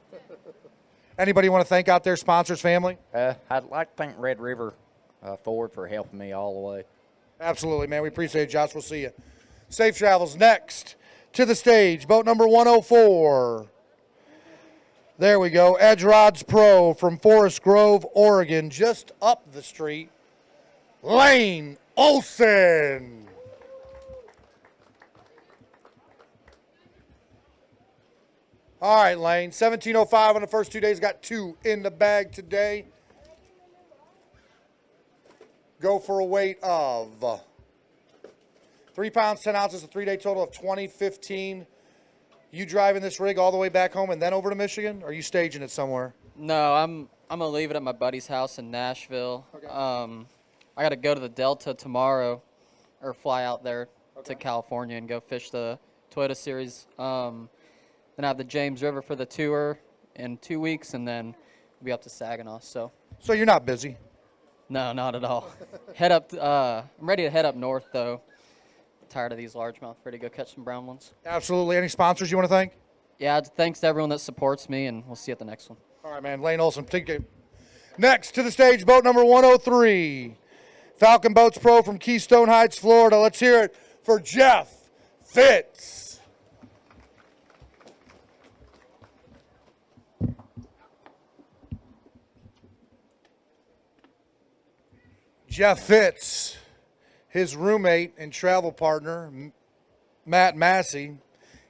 Anybody want to thank out there, sponsors, family? I'd like to thank Red River Ford for helping me all the way. Absolutely, man. We appreciate it, Josh. We'll see you. Safe travels. Next to the stage, boat number 104. There we go. Edge Rods Pro from Forest Grove, Oregon, just up the street. Lane Olson. All right, Lane. 1705 on the first 2 days. Got 2 in the bag today. Go for a weight of 3 pounds, 10 ounces, a 3-day total of 2015. You driving this rig all the way back home and then over to Michigan? Or are you staging it somewhere? No, I'm gonna leave it at my buddy's house in Nashville. Okay. I got to go to the Delta tomorrow, or fly out there to California and go fish the Toyota Series. Then I have the James River for the tour in 2 weeks, and then we'll be up to Saginaw. So you're not busy? No, not at all. Head up. I'm ready to head up north though. Tired of these largemouth. Ready to go catch some brown ones. Absolutely. Any sponsors you want to thank? Yeah, thanks to everyone that supports me, and we'll see you at the next one. All right, man. Lane Olson. Next to the stage, boat number 103. Falcon Boats Pro from Keystone Heights, Florida. Let's hear it for Jeff Fitz. Jeff Fitz, his roommate and travel partner, Matt Massey,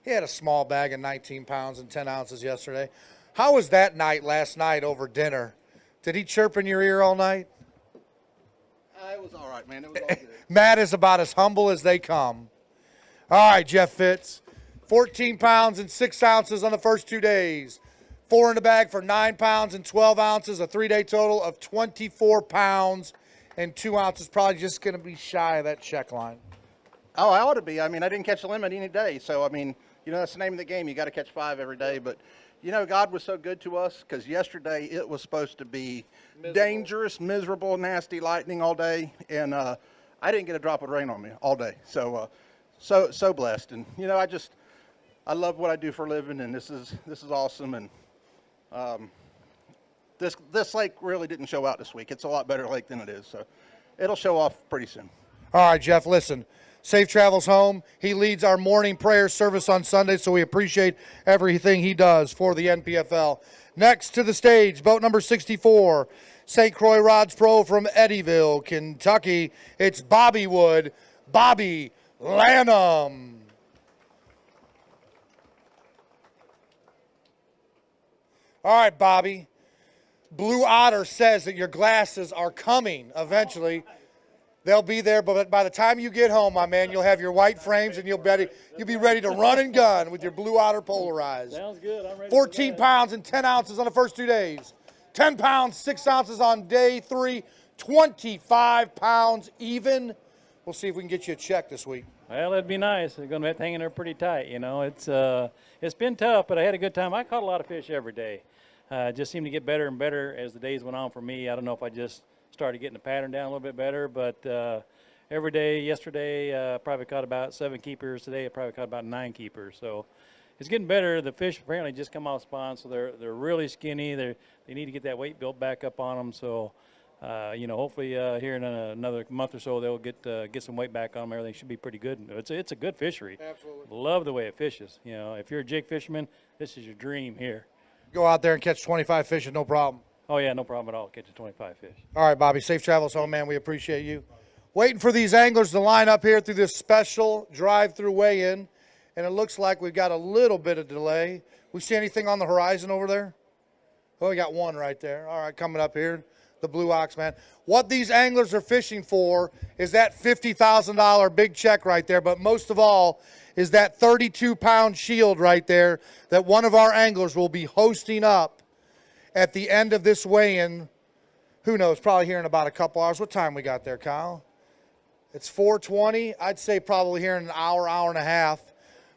he had a small bag of 19 pounds and 10 ounces yesterday. How was that night last night over dinner? Did he chirp in your ear all night? It was all right, man. It was all good. Matt is about as humble as they come. All right, Jeff Fitz. 14 pounds and 6 ounces on the first 2 days. 4 in the bag for 9 pounds and 12 ounces, a 3-day total of 24 pounds and 2 ounces. Probably just going to be shy of that check line. Oh, I ought to be. I mean, I didn't catch a limit any day. So, I mean, you know, that's the name of the game. You got to catch 5 every day. But, you know, God was so good to us because yesterday it was supposed to be dangerous, miserable, nasty lightning all day. And I didn't get a drop of rain on me all day. So, so blessed. And, you know, I love what I do for a living, and this is awesome. And this lake really didn't show out this week. It's a lot better lake than it is. So it'll show off pretty soon. All right, Jeff, listen. Safe travels home. He leads our morning prayer service on Sunday, so we appreciate everything he does for the NPFL. Next to the stage, boat number 64, St. Croix Rods Pro from Eddyville, Kentucky. It's Bobby Wood, Bobby Lanham. All right, Bobby. Blue Otter says that your glasses are coming eventually. They'll be there, but by the time you get home, my man, you'll have your white frames and you'll be ready to run and gun with your blue otter polarized. Sounds good. I'm ready. 14 pounds and 10 ounces on the first 2 days. 10 pounds, 6 ounces on day 3. 25 pounds even. We'll see if we can get you a check this week. Well, it'd be nice. They're going to be hanging there pretty tight. You know, it's been tough, but I had a good time. I caught a lot of fish every day. Just seemed to get better and better as the days went on for me. I don't know if I just started getting the pattern down a little bit better, but every day, yesterday, probably caught about 7 keepers. Today, I probably caught about 9 keepers. So it's getting better. The fish apparently just come off spawn, so they're really skinny. They need to get that weight built back up on them. So, you know, hopefully here in another month or so, they'll get some weight back on them. Everything should be pretty good. It's a good fishery. Absolutely. Love the way it fishes. You know, if you're a jig fisherman, this is your dream here. Go out there and catch 25 fish and no problem. Oh, yeah, no problem at all. Catching 25 fish. All right, Bobby, safe travels home, man. We appreciate you. Waiting for these anglers to line up here through this special drive-through weigh-in, and it looks like we've got a little bit of delay. We see anything on the horizon over there? Oh, we got one right there. All right, coming up here, the blue ox, man. What these anglers are fishing for is that $50,000 big check right there, but most of all is that 32-pound shield right there that one of our anglers will be hosting up at the end of this weigh-in. Who knows, probably here in about a couple hours. What time we got there, Kyle? It's 4:20. I'd say probably here in an hour, hour and a half.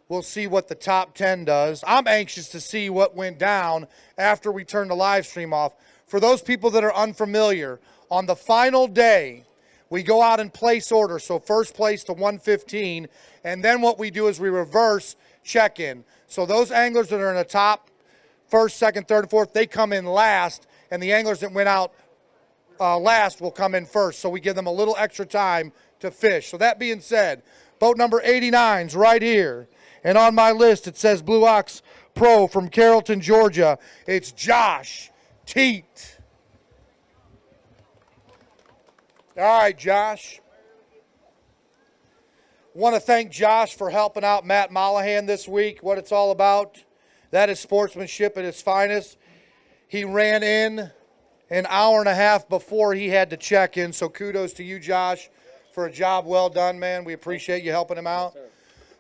We'll see what the top 10 does. I'm anxious to see what went down after we turn the live stream off. For those people that are unfamiliar, on the final day, we go out in place order, so first place to 115, and then what we do is we reverse check-in. So those anglers that are in the top first, second, third, and fourth, they come in last, and the anglers that went out last will come in first. So we give them a little extra time to fish. So that being said, boat number 89's right here. And on my list, it says Blue Ox Pro from Carrollton, Georgia. It's Josh Teat. All right, Josh. Want to thank Josh for helping out Matt Mollahan this week, what it's all about. That is sportsmanship at its finest. He ran in an hour and a half before he had to check in, so kudos to you, Josh, for a job well done, man. We appreciate you helping him out.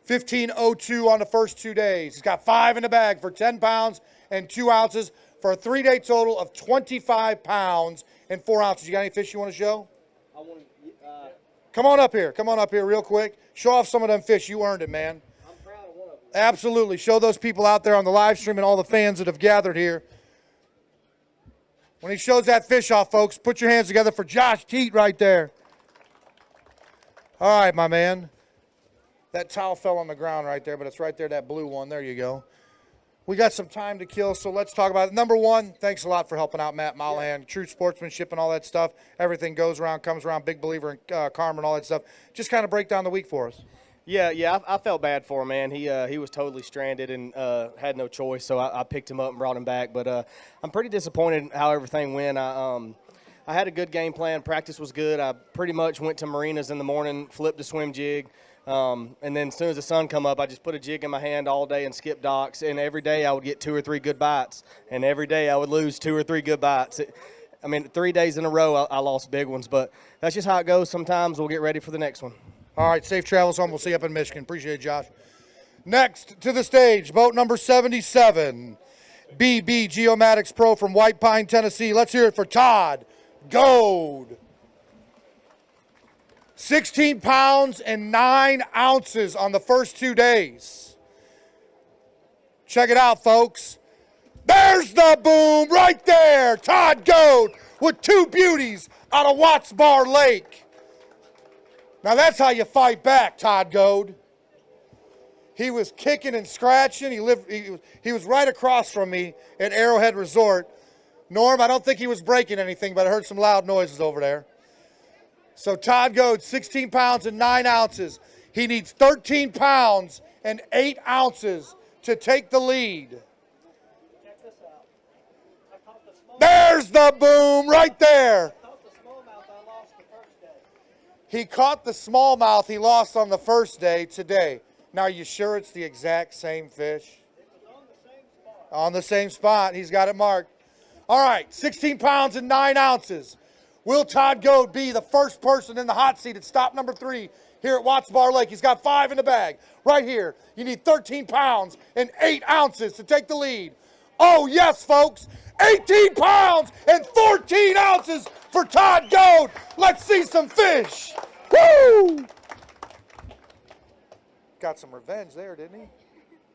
15:02 on the first 2 days. He's got 5 in the bag for 10 pounds and 2 ounces for a 3-day total of 25 pounds and 4 ounces. You got any fish you want to show? Come on up here. Come on up here real quick. Show off some of them fish. You earned it, man. I'm proud of one of them. Absolutely. Show those people out there on the live stream and all the fans that have gathered here. When he shows that fish off, folks, put your hands together for Josh Teat right there. All right, my man. That towel fell on the ground right there, but it's right there, that blue one. There you go. We got some time to kill, so let's talk about it. Number one, thanks a lot for helping out Matt Mollahan. Yeah. True sportsmanship and all that stuff. Everything goes around, comes around. Big believer in karma and all that stuff. Just kind of break down the week for us. Yeah, I felt bad for him, man. He was totally stranded and had no choice, so I picked him up and brought him back. But I'm pretty disappointed how everything went. I had a good game plan. Practice was good. I pretty much went to marinas in the morning, flipped a swim jig. And then as soon as the sun come up, I just put a jig in my hand all day and skip docks. And every day I would get 2 or 3 good bites. And every day I would lose 2 or 3 good bites. 3 days in a row I lost big ones. But that's just how it goes. Sometimes we'll get ready for the next one. All right, safe travels home. We'll see you up in Michigan. Appreciate it, Josh. Next to the stage, boat number 77, BB Geomatics Pro from White Pine, Tennessee. Let's hear it for Todd Gold. 16 pounds and 9 ounces on the first 2 days. Check it out, folks. There's the boom right there. Todd Gold with 2 beauties out of Watts Bar Lake. Now that's how you fight back, Todd Gold. He was kicking and scratching. He was right across from me at Arrowhead Resort. Norm, I don't think he was breaking anything, but I heard some loud noises over there. So Todd Goad, 16 pounds and 9 ounces. He needs 13 pounds and 8 ounces to take the lead. Check this out. I caught the small. There's the boom right there. I caught the smallmouth I lost the first day. He caught the smallmouth he lost on the first day today. Now, are you sure it's the exact same fish? It was on the same spot. On the same spot. He's got it marked. All right, 16 pounds and 9 ounces. Will Todd Goad be the first person in the hot seat at stop number 3 here at Watts Bar Lake? He's got 5 in the bag. Right here, you need 13 pounds and 8 ounces to take the lead. Oh, yes, folks, 18 pounds and 14 ounces for Todd Goad. Let's see some fish. Woo! Got some revenge there, didn't he?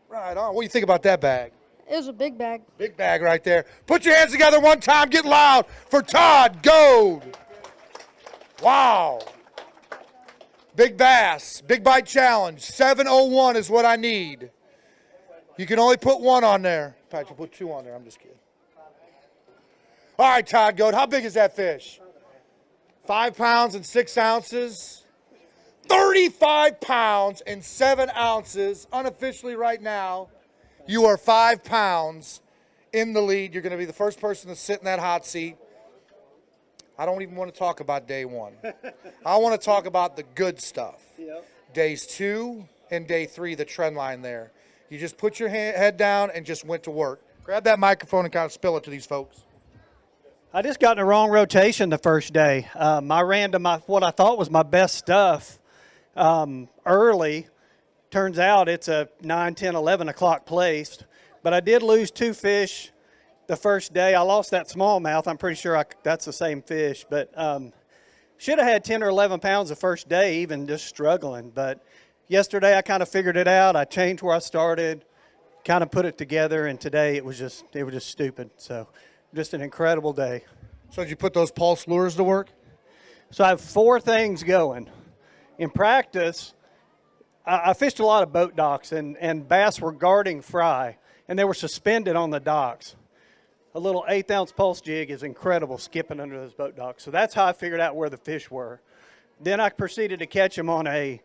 Right on. What do you think about that bag? It was a big bag. Big bag right there. Put your hands together one time. Get loud for Todd Goad. Wow. Big bass, big bite challenge. 701 is what I need. You can only put 1 on there. Patrick, put 2 on there. I'm just kidding. All right, Todd Goad, how big is that fish? 5 pounds and 6 ounces. 35 pounds and 7 ounces. Unofficially right now, you are 5 pounds in the lead. You're going to be the first person to sit in that hot seat. I don't even want to talk about day 1. I want to talk about the good stuff. Days 2 and day 3, the trend line there. You just put your head down and just went to work. Grab that microphone and kind of spill it to these folks. I just got in the wrong rotation the first day. I ran to what I thought was my best stuff early. Turns out it's a 9, 10, 11 o'clock place. But I did lose 2 fish the first day. I lost that smallmouth. I'm pretty sure that's the same fish. But should have had 10 or 11 pounds the first day, even just struggling. But yesterday I kind of figured it out. I changed where I started, kind of put it together, and today it was just stupid. So just an incredible day. So did you put those pulse lures to work? So I have 4 things going. In practice, I fished a lot of boat docks, and bass were guarding fry, and they were suspended on the docks. A little 1/8 ounce pulse jig is incredible skipping under those boat docks. So that's how I figured out where the fish were. Then I proceeded to catch them on a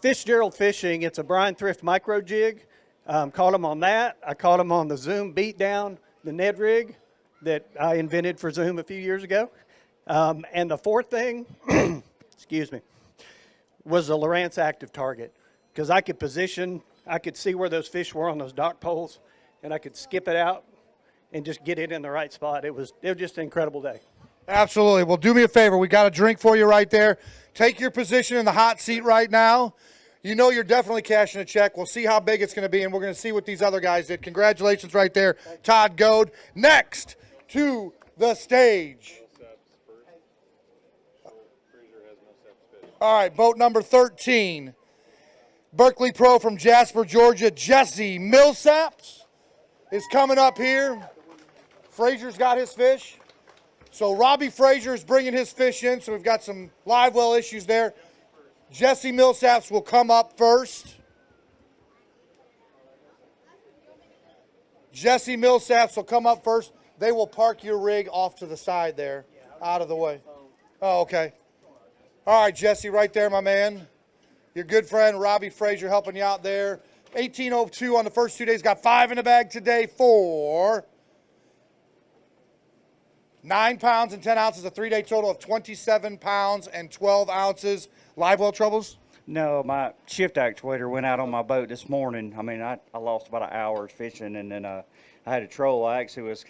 Fitzgerald Fishing. It's a Brian Thrift micro jig. Caught them on that. I caught them on the Zoom beatdown, the Ned rig that I invented for Zoom a few years ago. And the 4th thing, excuse me, was the Lowrance Active Target, because I could position, I could see where those fish were on those dock poles, and I could skip it out and just get it in the right spot. It was just an incredible day. Absolutely. Well, do me a favor. We got a drink for you right there. Take your position in the hot seat right now. You know you're definitely cashing a check. We'll see how big it's going to be, and we're going to see what these other guys did. Congratulations right there, Todd Goad. Next to the stage. All right, boat number 13. Berkeley Pro from Jasper, Georgia, Jesse Millsaps is coming up here. Frazier's got his fish. So Robbie Frazier is bringing his fish in, so we've got some live well issues there. Jesse Millsaps will come up first. Jesse Millsaps will come up first. They will park your rig off to the side there, out of the way. Oh, okay. All right, Jesse, right there, my man. Your good friend, Robbie Frazier, helping you out there. 1802 on the first 2 days. Got 5 in the bag today for 9 pounds and 10 ounces, a 3-day total of 27 pounds and 12 ounces. Live well troubles? No, my shift actuator went out on my boat this morning. I mean, I lost about an hour's fishing, and then I had a troll. I actually was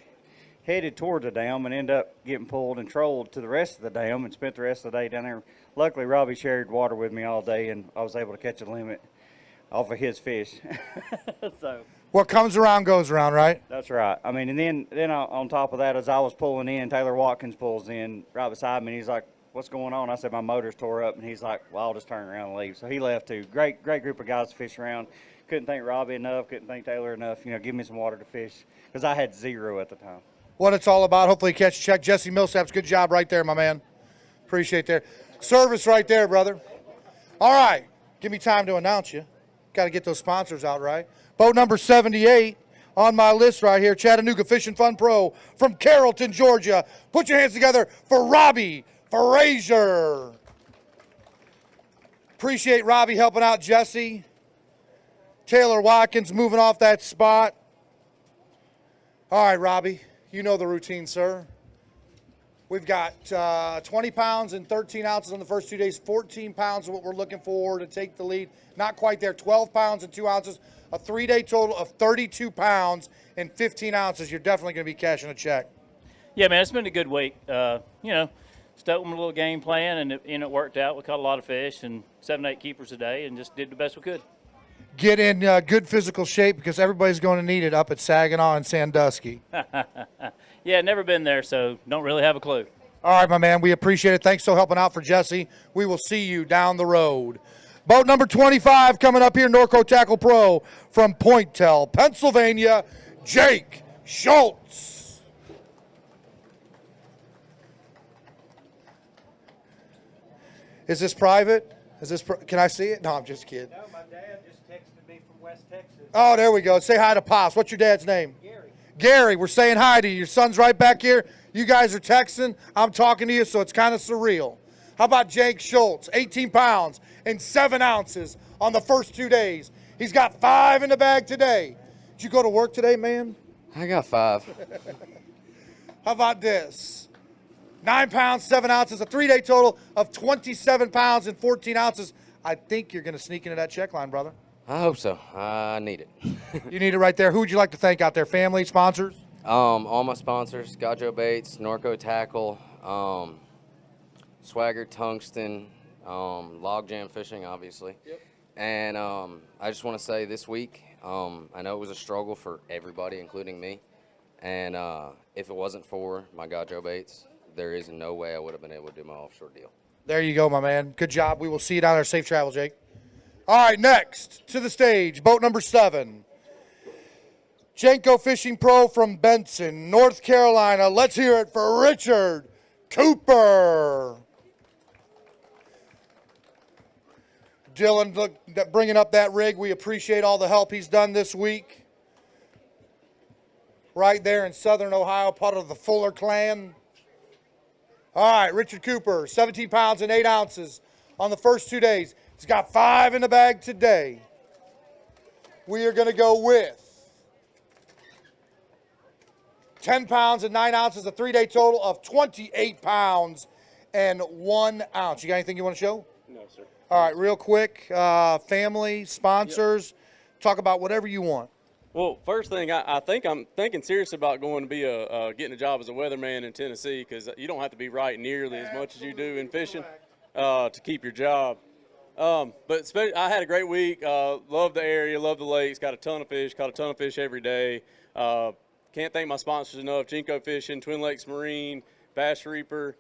headed toward the dam and ended up getting pulled and trolled to the rest of the dam and spent the rest of the day down there. Luckily, Robbie shared water with me all day, and I was able to catch a limit off of his fish. So what comes around goes around, right? that's right. I mean, and then on top of that, as I was pulling in, Taylor Watkins pulls in right beside me, and he's like, "What's going on?" I said, "My motor's tore up," and he's like, "Well, I'll just turn around and leave." So he left too. Great group of guys to fish around. Couldn't thank Robbie enough. Couldn't thank Taylor enough. You know, give me some water to fish, because I had 0 at the time. What it's all about. Hopefully catch a check. Jesse Millsaps, good job right there, my man. Appreciate that. Service right there, brother. All right. Give me time to announce you. Got to get those sponsors out, right? Boat number 78 on my list right here, Chattanooga Fishing Fun Pro from Carrollton, Georgia. Put your hands together for Robbie Frazier. Appreciate Robbie helping out Jesse. Taylor Watkins moving off that spot. All right, Robbie, you know the routine, sir. We've got 20 pounds and 13 ounces on the first 2 days, 14 pounds is what we're looking for to take the lead. Not quite there, 12 pounds and 2 ounces, a 3-day total of 32 pounds and 15 ounces. You're definitely going to be cashing a check. Yeah, man, it's been a good week. You know, stuck with a little game plan, and it worked out. We caught a lot of fish and 7, 8 keepers a day, and just did the best we could. Get in good physical shape because everybody's going to need it up at Saginaw and Sandusky. Yeah, never been there, so don't really have a clue. All right, my man, we appreciate it. Thanks for helping out for Jesse. We will see you down the road. Boat number 25 coming up here, Norco Tackle Pro from Pointel, Pennsylvania, Jake Schultz. Is this private? Can I see it? No, I'm just kidding. No, my dad just texted me from West Texas. Oh, there we go. Say hi to Pops. What's your dad's name? Gary. Gary, we're saying hi to you. Your son's right back here. You guys are texting. I'm talking to you, so it's kind of surreal. How about Jake Schultz? 18 pounds and 7 ounces on the first 2 days. He's got 5 in the bag today. Did you go to work today, man? I got 5. How about this? 9 pounds, 7 ounces, a 3-day total of 27 pounds and 14 ounces. I think you're going to sneak into that check line, brother. I hope so. I need it. You need it right there. Who would you like to thank out there? Family, sponsors? All my sponsors, Gajo Baits, Norco Tackle, Swagger Tungsten, Log Jam Fishing, obviously. Yep. And I just want to say this week, I know it was a struggle for everybody, including me. And if it wasn't for my Gajo Baits, there is no way I would have been able to do my offshore deal. There you go, my man. Good job. We will see you down there. Safe travel, Jake. All right, next to the stage, boat number 7. Jenko Fishing Pro from Benson, North Carolina. Let's hear it for Richard Cooper. Dylan, look, bringing up that rig. We appreciate all the help he's done this week. Right there in southern Ohio, part of the Fuller clan. All right, Richard Cooper, 17 pounds and 8 ounces on the first 2 days. He's got 5 in the bag today. We are going to go with 10 pounds and 9 ounces, a 3-day total of 28 pounds and 1 ounce. You got anything you want to show? No, sir. All right, real quick, family, sponsors, talk about whatever you want. Well, first thing, I think I'm thinking serious about going to be getting a job as a weatherman in Tennessee, because you don't have to be right nearly as much as you do in fishing to keep your job. But I had a great week. Love the area, love the lakes, got a ton of fish, caught a ton of fish every day. Can't thank my sponsors enough, Jenko Fishing, Twin Lakes Marine, Bass Reaper,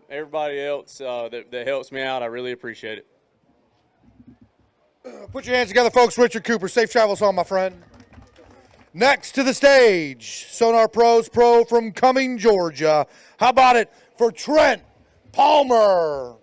everybody else that helps me out. I really appreciate it. Put your hands together, folks. Richard Cooper, safe travels home, my friend. Next to the stage, Sonar Pros Pro from Cumming, Georgia. How about it for Trent Palmer?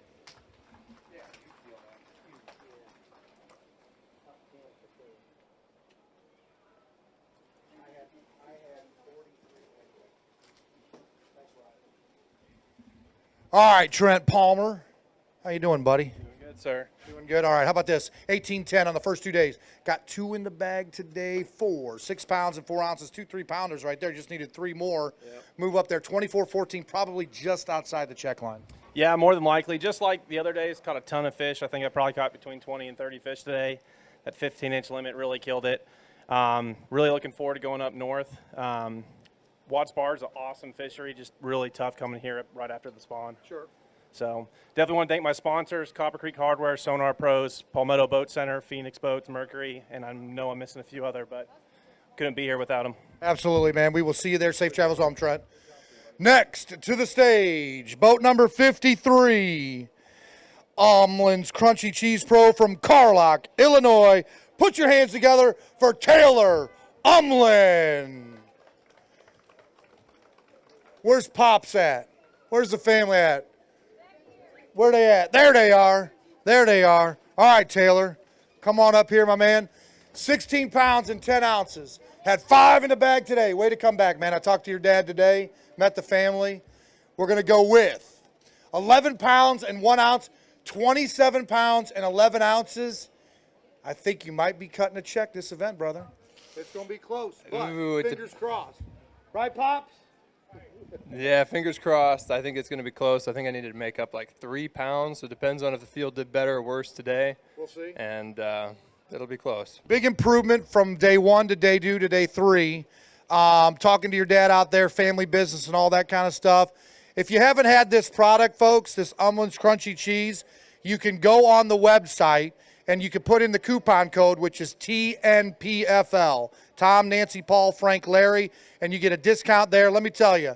All right, Trent Palmer. How you doing, buddy? Good, sir. Doing good. All right, how about this? 18-10 on the first 2 days. Got 2 in the bag today, 4. 6 pounds and 4 ounces, 2 3-pounders right there. Just needed 3 more. Yep. Move up there, 24-14, probably just outside the check line. Yeah, more than likely. Just like the other days, caught a ton of fish. I think I probably caught between 20 and 30 fish today. That 15-inch limit really killed it. Really looking forward to going up north. Watts Bar is an awesome fishery, just really tough coming here right after the spawn. Sure. So definitely want to thank my sponsors, Copper Creek Hardware, Sonar Pros, Palmetto Boat Center, Phoenix Boats, Mercury, and I know I'm missing a few other, but couldn't be here without them. Absolutely, man. We will see you there. Safe travels home, Trent. Next to the stage, boat number 53, Omlin's Crunchy Cheese Pro from Carlock, Illinois. Put your hands together for Taylor Omlin. Where's Pops at? Where's the family at? Where they at? There they are. There they are. All right, Taylor. Come on up here, my man. 16 pounds and 10 ounces. Had 5 in the bag today. Way to come back, man. I talked to your dad today. Met the family. We're going to go with 11 pounds and 1 ounce. 27 pounds and 11 ounces. I think you might be cutting a check this event, brother. It's going to be close, but fingers crossed. Right, Pops? Yeah, fingers crossed. I think it's going to be close. I think I needed to make up like 3 pounds. So it depends on if the field did better or worse today. We'll see. And it'll be close. Big improvement from day 1 to day 2 to day 3. Talking to your dad out there, family business and all that kind of stuff. If you haven't had this product, folks, this Umlin's Crunchy Cheese, you can go on the website and you can put in the coupon code, which is TNPFL, Tom, Nancy, Paul, Frank, Larry, and you get a discount there. Let me tell you,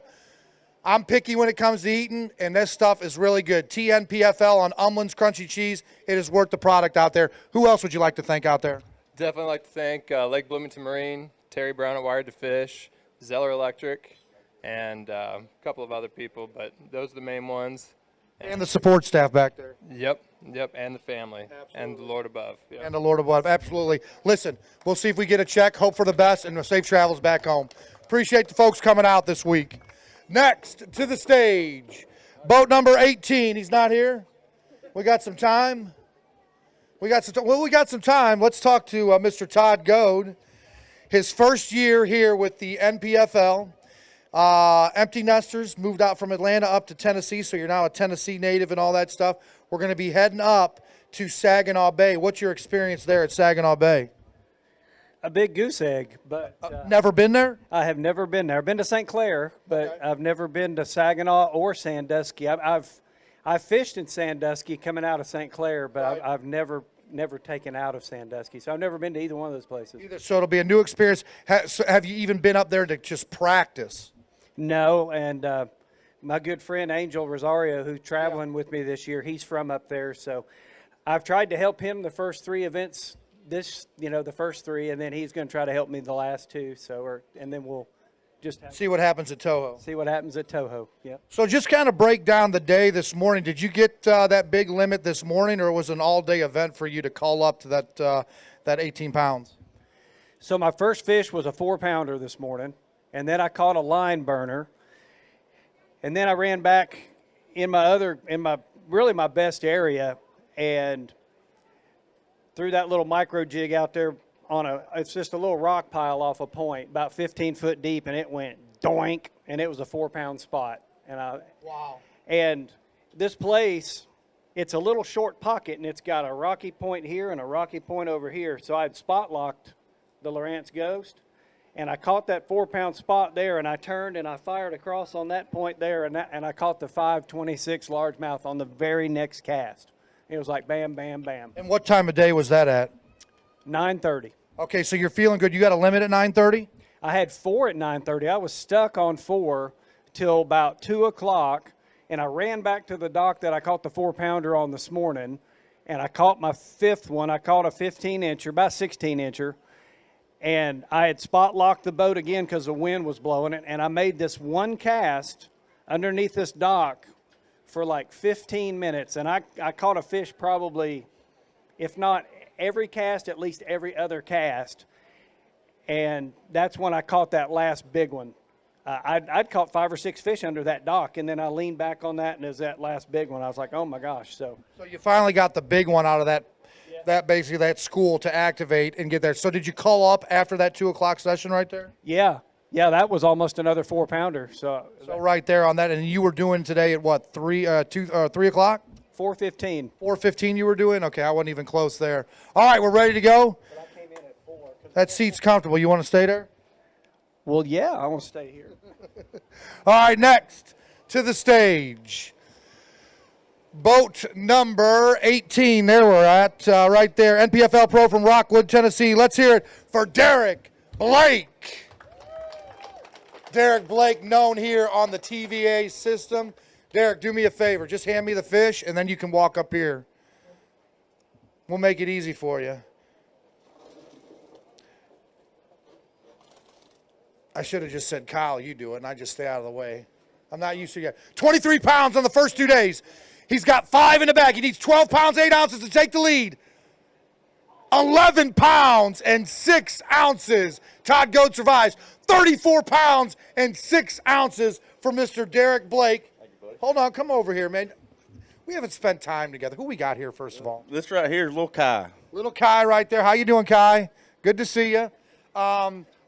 I'm picky when it comes to eating, and this stuff is really good. TNPFL on Umlin's Crunchy Cheese. It is worth the product out there. Who else would you like to thank out there? Definitely like to thank Lake Bloomington Marine, Terry Brown at Wired to Fish, Zeller Electric, and a couple of other people, but those are the main ones. And the support staff back there. Yep, and the family, and the Lord above. Yep. And the Lord above, absolutely. Listen, we'll see if we get a check, hope for the best, and safe travels back home. Appreciate the folks coming out this week. Next to the stage, boat number 18. He's not here. We got some time. We got some time. Let's talk to Mr. Todd Goad. His first year here with the NPFL. Empty nesters, moved out from Atlanta up to Tennessee, so you're now a Tennessee native and all that stuff. We're going to be heading up to Saginaw Bay. What's your experience there at Saginaw Bay? A big goose egg, but never been there? I have never been there. I've been to St. Clair, but I've never been to Saginaw or Sandusky. I've fished in Sandusky coming out of St. Clair, but I've never taken out of Sandusky, so I've never been to either one of those places. So it'll be a new experience. Have you even been up there to just practice? No, and my good friend Angel Rosario, who's traveling with me this year, he's from up there, so I've tried to help him the first 3 events. The first 3, and then he's going to try to help me the last 2. And then we'll just see what happens at Toho. See what happens at Toho. Yep. So just kind of break down the day this morning. Did you get that big limit this morning, or was it an all-day event for you to call up to that 18 pounds? So my first fish was a 4-pounder this morning, and then I caught a line burner, and then I ran back in my best area and threw that little micro jig out there it's just a little rock pile off a point, about 15 foot deep, and it went doink, and it was a 4-pound spot. Wow. And this place, it's a little short pocket, and it's got a rocky point here and a rocky point over here. So I had spot locked the Lowrance Ghost, and I caught that 4-pound spot there, and I turned and I fired across on that point there, and I caught the 526 largemouth on the very next cast. It was like bam, bam, bam. And what time of day was that at? 9:30. Okay, so you're feeling good. You got a limit at 9:30? I had 4 at 9:30. I was stuck on 4 till about 2 o'clock, and I ran back to the dock that I caught the 4-pounder on this morning, and I caught my 5th one. I caught a 15-incher, about 16-incher, and I had spot locked the boat again because the wind was blowing it, and I made this one cast underneath this dock for like 15 minutes, and I caught a fish probably, if not every cast, at least every other cast, and that's when I caught that last big one. I'd caught 5 or 6 fish under that dock, and then I leaned back on that, and it was that last big one. I was like, oh my gosh. So you finally got the big one out of that school to activate and get there. So did you call up after that 2 o'clock session right there? Yeah, that was almost another 4-pounder. So right there on that, and you were doing today at what, 3 o'clock? 4:15. 4:15 you were doing? Okay, I wasn't even close there. All right, we're ready to go? But I came in at 4. That seat's comfortable. You want to stay there? Well, yeah, I want to stay here. All right, next to the stage. Boat number 18, there we're at, right there. NPFL Pro from Rockwood, Tennessee. Let's hear it for Derek Blake. Derek Blake, known here on the TVA system. Derek, do me a favor. Just hand me the fish, and then you can walk up here. We'll make it easy for you. I should have just said, Kyle, you do it, and I just stay out of the way. I'm not used to it yet. 23 pounds on the first 2 days. He's got 5 in the bag. He needs 12 pounds, 8 ounces to take the lead. 11 pounds and 6 ounces. Todd Goad survives. 34 pounds and 6 ounces for Mr. Derek Blake. Hold on, come over here, man. We haven't spent time together. Who we got here, first of all? This right here is Little Kai. Little Kai right there. How you doing, Kai? Good to see you.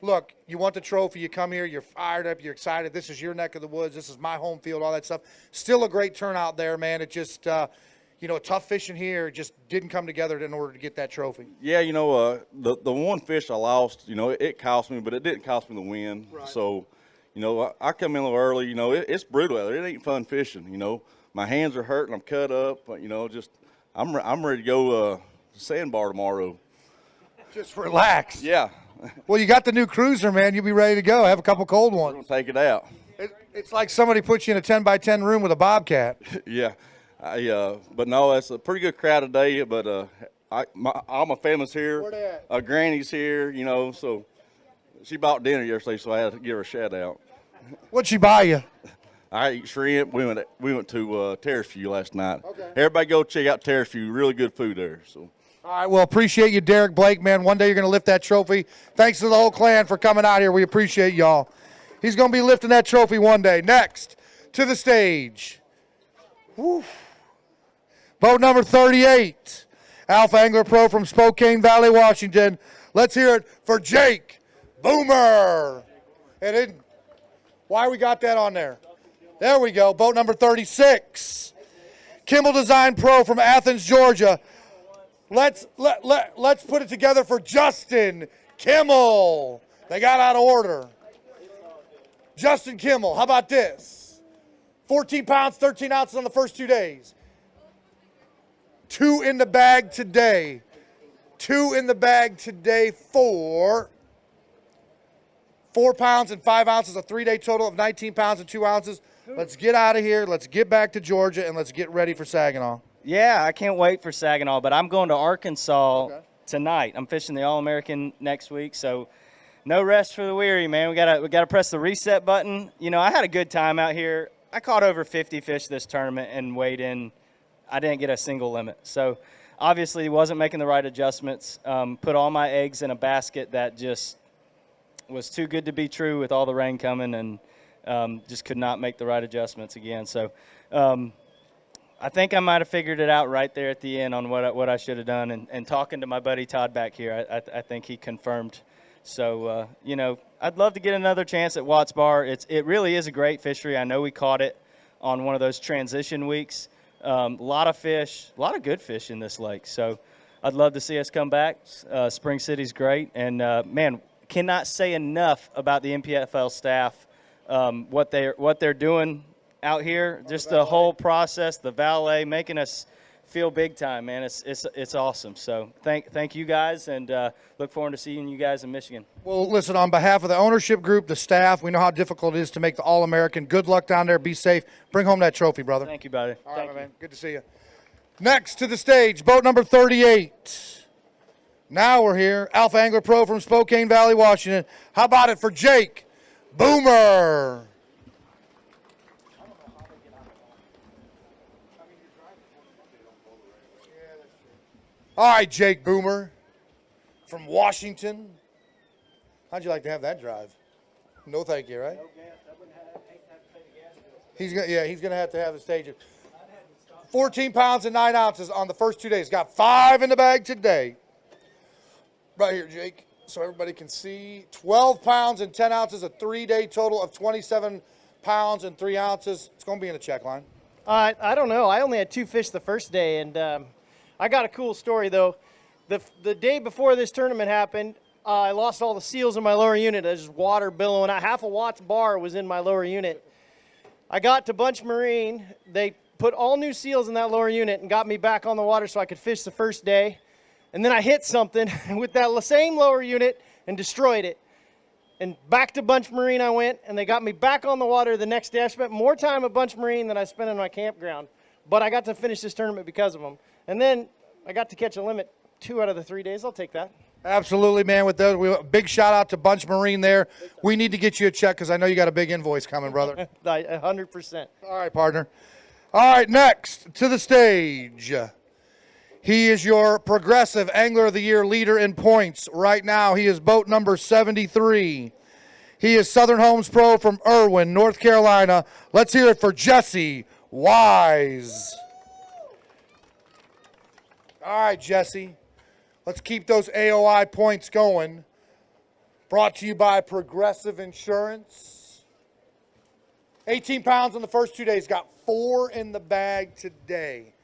Look, you want the trophy. You come here. You're fired up. You're excited. This is your neck of the woods. This is my home field, all that stuff. Still a great turnout there, man. It just, tough fishing here just didn't come together in order to get that trophy. Yeah, the one fish I lost, it cost me, but it didn't cost me the win. Right. So, You know, I come in a little early. You know, it's brutal out there. It ain't fun fishing. You know, my hands are hurting. I'm cut up. But, you know, I'm ready to go sandbar tomorrow. Just relax. Yeah. Well, you got the new cruiser, man. You'll be ready to go. Have a couple cold ones. We're gonna take it out. It's like somebody put you in a 10-by-10 room with a bobcat. Yeah. But no, it's a pretty good crowd today. But all my family's here. Where they at? Granny's here. You know, so she bought dinner yesterday, so I had to give her a shout out. What'd she buy you? I ate shrimp. We went to Terrace View last night. Okay. Everybody go check out Terrace View. Really good food there. So. All right, well, appreciate you, Derek Blake, man. One day you're going to lift that trophy. Thanks to the whole clan for coming out here. We appreciate y'all. He's going to be lifting that trophy one day. Next to the stage. Woo. Boat number 38, Alpha Angler Pro from Spokane Valley, Washington. Let's hear it for Jake Boomer. Why we got that on there? There we go. Boat number 36, Kimmel Design Pro from Athens, Georgia. Let's put it together for Justin Kimmel. They got out of order. Justin Kimmel, how about this? 14 pounds, 13 ounces on the first 2 days. 2 in the bag today. 2 in the bag today for 4 pounds and 5 ounces, a 3-day total of 19 pounds and 2 ounces. Let's get out of here. Let's get back to Georgia, and let's get ready for Saginaw. Yeah, I can't wait for Saginaw, but I'm going to Arkansas tonight. I'm fishing the All-American next week, so no rest for the weary, man. We gotta press the reset button. You know, I had a good time out here. I caught over 50 fish this tournament and weighed in. I didn't get a single limit, so obviously wasn't making the right adjustments. Put all my eggs in a basket that just was too good to be true with all the rain coming, and just could not make the right adjustments again. So. I think I might have figured it out right there at the end on what I should have done. And talking to my buddy Todd back here, I think he confirmed. So, you know, I'd love to get another chance at Watts Bar. It really is a great fishery. I know we caught it on one of those transition weeks. A lot of fish, a lot of good fish in this lake. So I'd love to see us come back. Spring City's great. And, man, cannot say enough about the NPFL staff, what they're doing out here, just the whole process, the valet, making us feel big time, man. It's awesome. So thank you guys, and look forward to seeing you guys in Michigan. Well, listen, on behalf of the ownership group, the staff, we know how difficult it is to make the All-American. Good luck down there. Be safe. Bring home that trophy, brother. Thank you, buddy. All right, man. Good to see you. Next to the stage, boat number 38. Now we're here, Alpha Angler Pro from Spokane Valley, Washington. How about it for Jake Boomer? All right, Jake Boomer from Washington. How'd you like to have that drive? No thank you, right? He's gonna have to have the stage. 14 pounds and 9 ounces on the first 2 days. Got 5 in the bag today. Right here, Jake, so everybody can see. 12 pounds and 10 ounces, a 3-day total of 27 pounds and 3 ounces. It's gonna be in the check line. I don't know. I only had 2 fish the first day, and I got a cool story, though. The day before this tournament happened, I lost all the seals in my lower unit. There's just water billowing out. Half a Watts bar was in my lower unit. I got to Bunch Marine. They put all new seals in that lower unit and got me back on the water so I could fish the first day. And then I hit something with that same lower unit and destroyed it. And back to Bunch Marine I went, and they got me back on the water the next day. I spent more time at Bunch Marine than I spent in my campground. But I got to finish this tournament because of them. And then I got to catch a limit 2 out of the 3 days. I'll take that. Absolutely, man. With those, big shout out to Bunch Marine there. We need to get you a check because I know you got a big invoice coming, brother. 100%. All right, partner. All right, next to the stage. He is your Progressive Angler of the Year leader in points. Right now, he is boat number 73. He is Southern Homes Pro from Irwin, North Carolina. Let's hear it for Jesse Wise. All right, Jesse. Let's keep those AOI points going. Brought to you by Progressive Insurance. 18 pounds in the first 2 days. Got 4 in the bag today.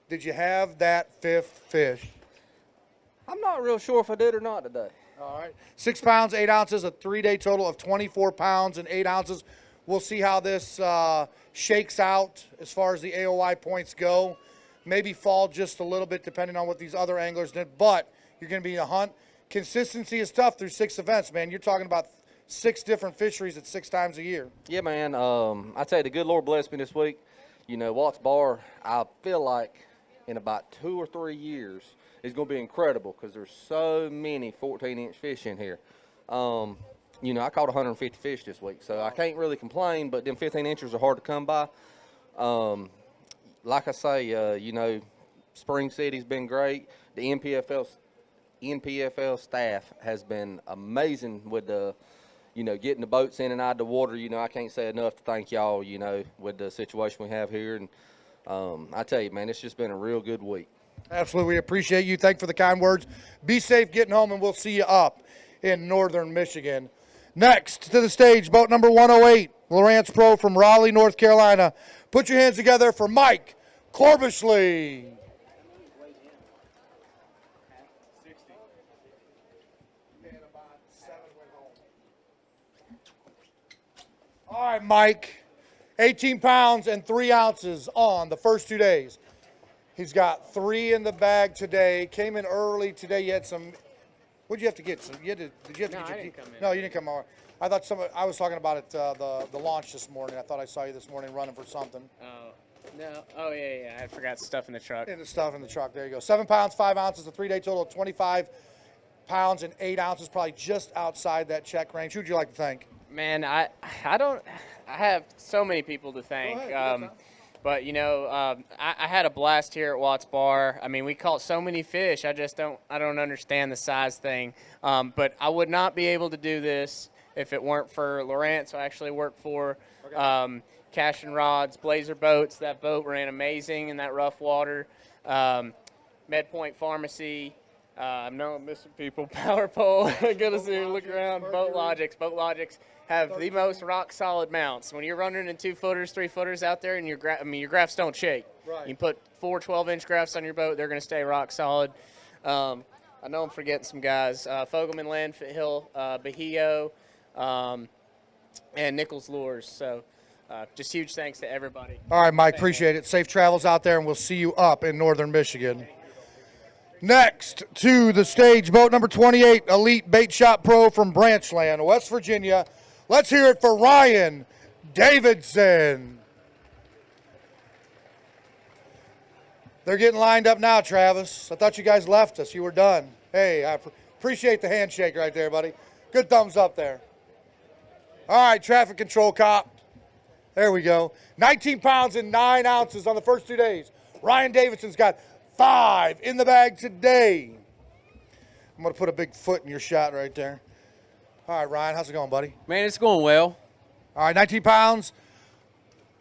Did you have that 5th fish? I'm not real sure if I did or not today. All right. 6 pounds, 8 ounces, a 3-day total of 24 pounds and 8 ounces. We'll see how this shakes out as far as the AOY points go. Maybe fall just a little bit depending on what these other anglers did, but you're going to be in a hunt. Consistency is tough through 6 events, man. You're talking about 6 different fisheries at 6 times a year. Yeah, man. I tell you, the good Lord blessed me this week. You know, Watts Bar, I feel like in about 2 or 3 years is going to be incredible because there's so many 14-inch fish in here. You know, I caught 150 fish this week, so I can't really complain, but them 15 inchers are hard to come by. Like I say, you know, Spring City's been great. The NPFL staff has been amazing with the, you know, getting the boats in and out of the water. You know, I can't say enough to thank y'all, you know, with the situation we have here. And I tell you, man, it's just been a real good week. Absolutely. We appreciate you. Thank you for the kind words. Be safe getting home, and we'll see you up in northern Michigan. Next to the stage, boat number 108, Lawrence Pro from Raleigh, North Carolina. Put your hands together for Mike Corbishley. All right, Mike, 18 pounds and 3 ounces on the first 2 days. He's got 3 in the bag today. Came in early today. You had some. What did you have to get? Did you have to get your I didn't come in. No, you didn't come over. I thought I was talking about it the launch this morning. I thought I saw you this morning running for something. Oh, no. Oh, yeah. I forgot stuff in the truck. And the stuff in the truck. There you go. 7 pounds, 5 ounces, a 3-day total of 25 pounds and 8 ounces, probably just outside that check range. Who'd you like to thank? Man, I have so many people to thank. But, you know, I had a blast here at Watts Bar. I mean, we caught so many fish. I don't understand the size thing. But I would not be able to do this if it weren't for Lawrence, who I actually work for. Cash and Rods, Blazer Boats. That boat ran amazing in that rough water. MedPoint Pharmacy. I know I'm missing people. Power Pole. Good to see you. Look around. Boat Logics. Boat Logics have the most rock-solid mounts. When you're running in 2-footers, 3-footers out there, and your graphs don't shake. Right. You put 4 12-inch graphs on your boat, they're going to stay rock-solid. I know I'm forgetting some guys. Fogelman Landfill, Bahio, and Nichols Lures. So just huge thanks to everybody. All right, Mike, appreciate it. Safe travels out there, and we'll see you up in northern Michigan. Next to the stage, boat number 28, Elite Bait Shop Pro from Branchland, West Virginia. Let's hear it for Ryan Davidson. They're getting lined up now, Travis. I thought you guys left us. You were done. Hey, I appreciate the handshake right there, buddy. Good thumbs up there. All right, traffic control cop. There we go. 19 pounds and 9 ounces on the first 2 days. Ryan Davidson's got 5 in the bag today. I'm going to put a big foot in your shot right there. All right, Ryan, how's it going, buddy? Man, it's going well. All right, 19 pounds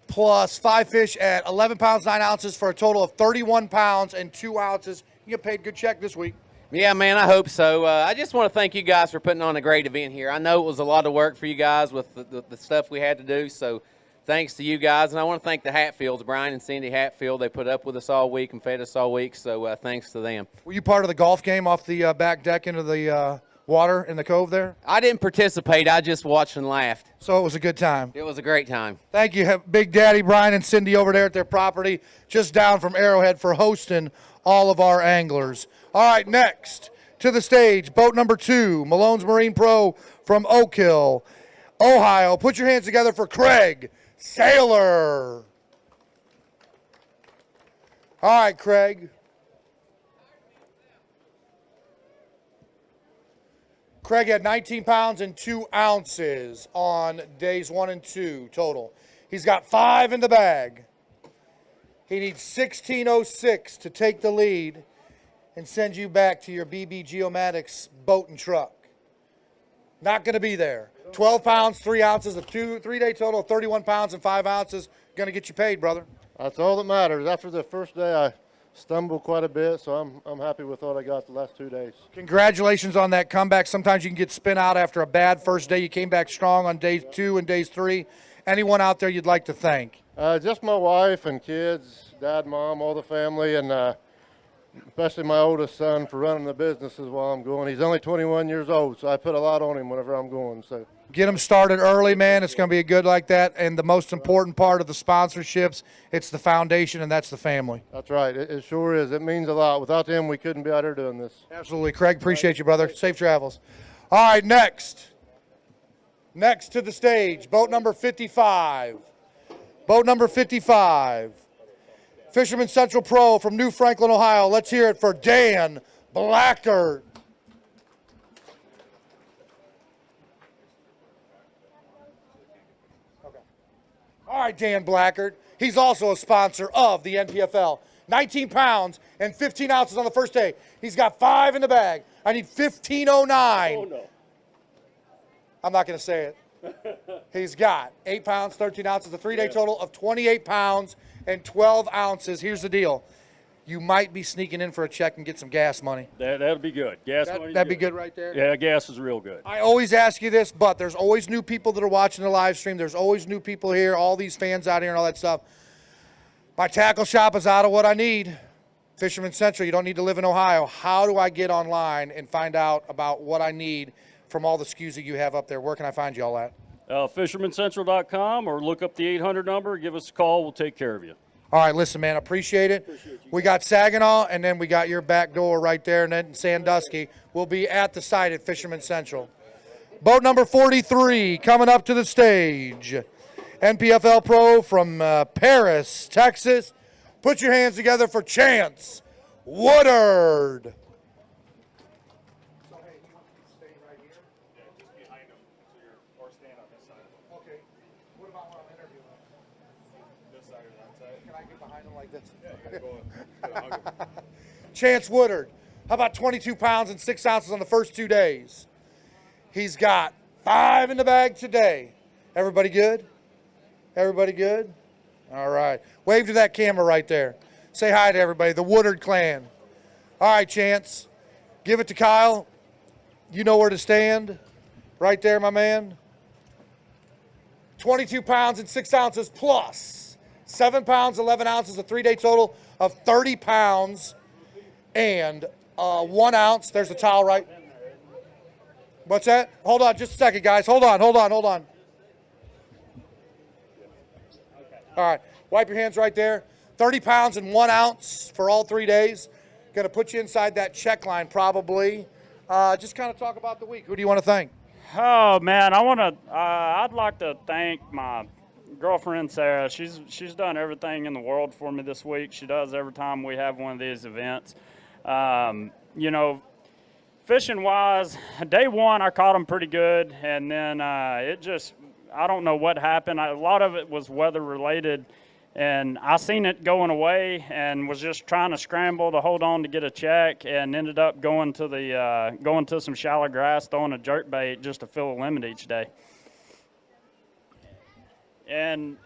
plus 5 fish at 11 pounds, 9 ounces for a total of 31 pounds and 2 ounces. You get paid good check this week. Yeah, man, I hope so. I just want to thank you guys for putting on a great event here. I know it was a lot of work for you guys with the stuff we had to do, so thanks to you guys. And I want to thank the Hatfields, Brian and Cindy Hatfield. They put up with us all week and fed us all week, so thanks to them. Were you part of the golf game off the back deck into the water in the cove there? I didn't participate. I just watched and laughed. So it was a good time. It was a great time. Thank you, Big Daddy, Brian, and Cindy over there at their property just down from Arrowhead for hosting all of our anglers. All right, next to the stage, boat number 2, Malone's Marine Pro from Oak Hill, Ohio. Put your hands together for Craig Sailor. All right, Craig. Craig had 19 pounds and 2 ounces on days 1 and 2 total. He's got 5 in the bag. He needs 16:06 to take the lead and send you back to your BB Geomatics boat and truck. Not going to be there. 12 pounds, 3 ounces, a 3-day total of 31 pounds and 5 ounces. Going to get you paid, brother. That's all that matters. After the first day, I stumbled quite a bit, so I'm happy with what I got the last 2 days. Congratulations on that comeback. Sometimes you can get spin out after a bad first day. You came back strong on days 2 and days 3. Anyone out there you'd like to thank? Just my wife and kids, dad, mom, all the family, and especially my oldest son, for running the businesses while I'm going. He's only 21 years old, so I put a lot on him whenever I'm going. So Get them started early, man. It's going to be good like that. And the most important part of the sponsorships, it's the foundation, and that's the family. that's right. It sure is. It means a lot. Without them, we couldn't be out here doing this. Absolutely. Craig, appreciate you, brother. Safe travels. All right, next. Next to the stage, boat number 55. Boat number 55. Fisherman Central Pro from New Franklin, Ohio. Let's hear it for Dan Blackard. All right, Dan Blackard. He's also a sponsor of the NPFL. 19 pounds and 15 ounces on the first day. He's got 5 in the bag. I need 1509. Oh, no. I'm not going to say it. He's got 8 pounds, 13 ounces, a 3-day total of 28 pounds and 12 ounces. Here's the deal. You might be sneaking in for a check and get some gas money. That'll be good. Gas money. That'd be good right there. Yeah, gas is real good. I always ask you this, but there's always new people that are watching the live stream. There's always new people here, all these fans out here and all that stuff. My tackle shop is out of what I need. Fisherman Central, you don't need to live in Ohio. How do I get online and find out about what I need from all the SKUs that you have up there? Where can I find you all at? FishermanCentral.com, or look up the 800 number. Give us a call. We'll take care of you. All right, listen, man, appreciate it. We got Saginaw, and then we got your back door right there, and then Sandusky. We'll be at the site at Fisherman Central. Boat number 43 coming up to the stage. NPFL Pro from Paris, Texas. Put your hands together for Chance Woodard. Chance Woodard, how about 22 pounds and 6 ounces on the first 2 days? He's got 5 in the bag today. Everybody good? Everybody good? All right. Wave to that camera right there. Say hi to everybody, the Woodard clan. All right, Chance. Give it to Kyle. You know where to stand. Right there, my man. 22 pounds and 6 ounces plus 7 pounds, 11 ounces, a 3-day total of 30 pounds and 1 ounce. There's the towel, right? What's that? Hold on just a second, guys. Hold on. All right. Wipe your hands right there. 30 pounds and 1 ounce for all 3 days. Going to put you inside that check line probably. Just kind of talk about the week. Who do you want to thank? Oh, man, I'd like to thank my girlfriend, Sarah. She's done everything in the world for me this week. She does every time we have one of these events. You know, fishing-wise, day one, I caught them pretty good, and then I don't know what happened. A lot of it was weather-related, and I seen it going away and was just trying to scramble to hold on to get a check, and ended up going to some shallow grass, throwing a jerk bait just to fill a limit each day. And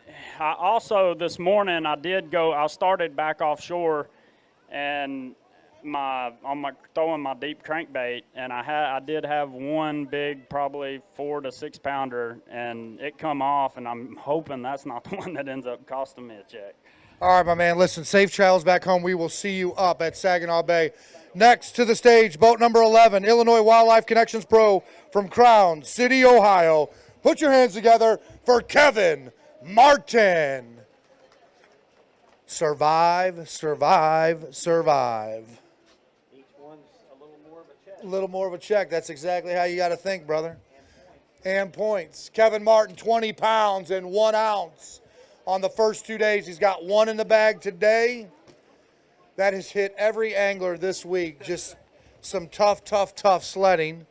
I also, this morning, I started back offshore, and throwing my deep crankbait, and I did have one big, probably 4 to 6 pounder, and it come off, and I'm hoping that's not the one that ends up costing me a check. All right, my man. Listen, safe travels back home. We will see you up at Saginaw Bay. Next to the stage, boat number 11, Illinois Wildlife Connections Pro from Crown City, Ohio. Put your hands together for Kevin Martin. Survive, survive, survive. Each one's a little more of a check. A little more of a check. That's exactly how you got to think, brother. And points. Kevin Martin, 20 pounds and 1 ounce on the first 2 days. He's got 1 in the bag today. That has hit every angler this week. Just some tough sledding.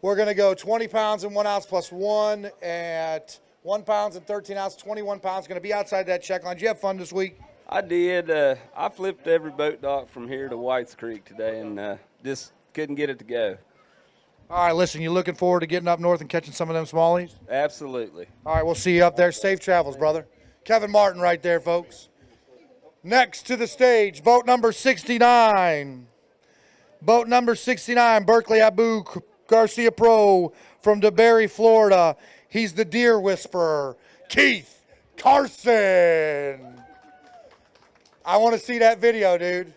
We're going to go 20 pounds and 1 ounce plus 1 at 1 pound and 13 ounces, 21 pounds. Going to be outside that check line. Did you have fun this week? I did. I flipped every boat dock from here to Whites Creek today, and just couldn't get it to go. All right, listen, you looking forward to getting up north and catching some of them smallies? Absolutely. All right, we'll see you up there. Safe travels, brother. Kevin Martin right there, folks. Next to the stage, boat number 69. Boat number 69, Berkeley Abu Garcia Pro from DeBerry, Florida. He's the deer whisperer, Keith Carson. I want to see that video, dude.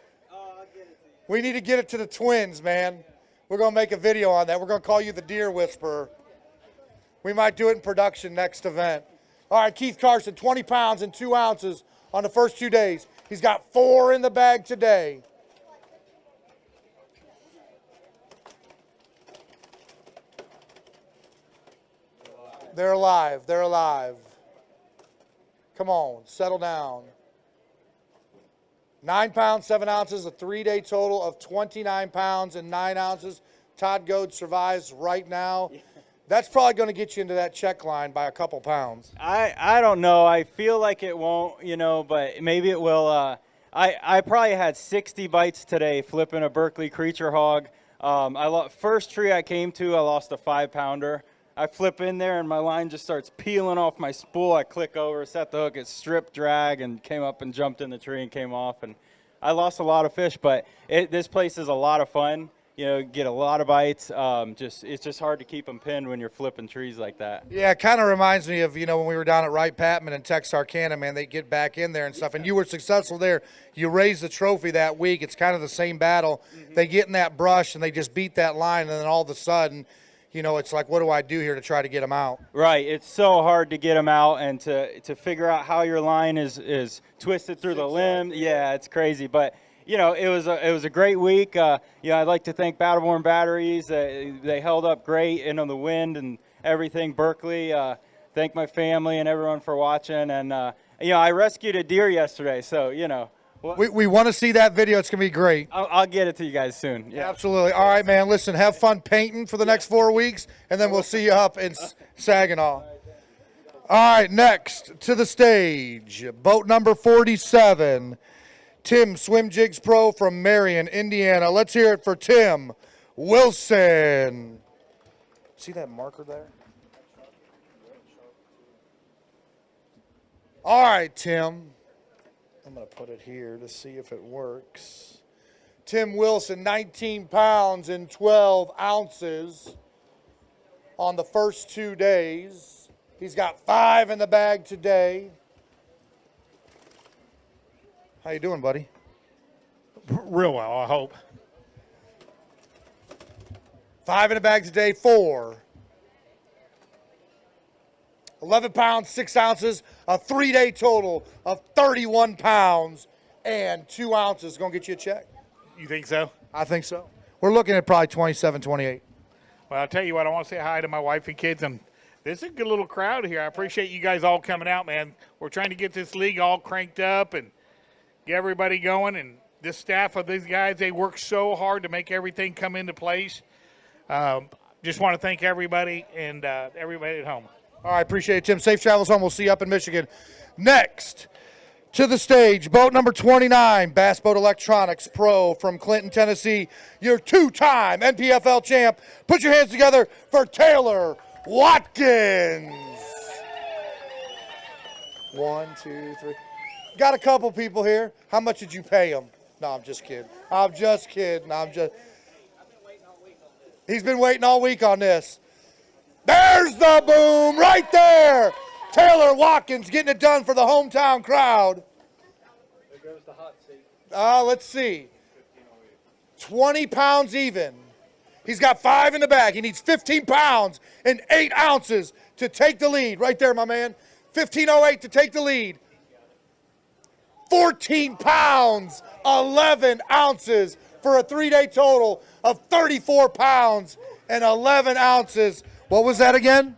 We need to get it to the twins, man. We're going to make a video on that. We're going to call you the Deer Whisperer. We might do it in production next event. All right, Keith Carson, 20 pounds and 2 ounces on the first 2 days. He's got 4 in the bag today. They're alive. They're alive. Come on, settle down. 9 pounds, 7 ounces, a 3-day total of 29 pounds and 9 ounces. Todd Goad survives right now. That's probably going to get you into that check line by a couple pounds. I don't know. I feel like it won't, you know, but maybe it will. I probably had 60 bites today flipping a Berkeley creature hog. First tree I came to, I lost a 5-pounder. I flip in there and my line just starts peeling off my spool. I click over, set the hook, it stripped, drag, and came up and jumped in the tree and came off. And I lost a lot of fish, but this place is a lot of fun. You know, get a lot of bites. It's just hard to keep them pinned when you're flipping trees like that. Yeah, it kind of reminds me of, you know, when we were down at Wright Patman and Texarkana, man, they get back in there and stuff. And you were successful there. You raised the trophy that week. It's kind of the same battle. They get in that brush and they just beat that line, and then all of a sudden, you know, it's like, what do I do here to try to get them out? Right. It's so hard to get them out and to figure out how your line is twisted through the limb. Yeah, it's crazy. But you know, it was a great week. You know, I'd like to thank Battleborn Batteries. They held up great in on the wind and everything. Berkeley, thank my family and everyone for watching. And you know, I rescued a deer yesterday, so you know. We want to see that video. It's going to be great. I'll get it to you guys soon. Yeah, absolutely. All right, man. Listen, have fun painting for the next 4 weeks, and then we'll see you up in Saginaw. All right, next to the stage, boat number 47, Tim Swim Jigs Pro from Marion, Indiana. Let's hear it for Tim Wilson. See that marker there? All right, Tim. I'm going to put it here to see if it works. Tim Wilson, 19 pounds and 12 ounces on the first 2 days. He's got 5 in the bag today. How you doing, buddy? Real well, I hope. 5 in the bag today, 4. 11 pounds, 6 ounces, a 3-day total of 31 pounds and 2 ounces. Going to get you a check. You think so? I think so. We're looking at probably 27, 28. Well, I'll tell you what, I want to say hi to my wife and kids, and this is a good little crowd here. I appreciate you guys all coming out, man. We're trying to get this league all cranked up and get everybody going, and this staff of these guys, they work so hard to make everything come into place. Just want to thank everybody and everybody at home. All right, appreciate it, Tim. Safe travels home. We'll see you up in Michigan. Next to the stage, boat number 29, Bass Boat Electronics Pro from Clinton, Tennessee, your 2-time NPFL champ. Put your hands together for Taylor Watkins. 1, 2, 3. Got a couple people here. How much did you pay him? No, I'm just kidding. I'm just kidding. He's been waiting all week on this. There's the boom right there. Taylor Watkins getting it done for the hometown crowd. There goes the hot seat. Let's see. 20 pounds even. He's got 5 in the bag. He needs 15 pounds and 8 ounces to take the lead. Right there, my man. 15:08 to take the lead. 14 pounds, 11 ounces for a 3-day total of 34 pounds and 11 ounces. What was that again?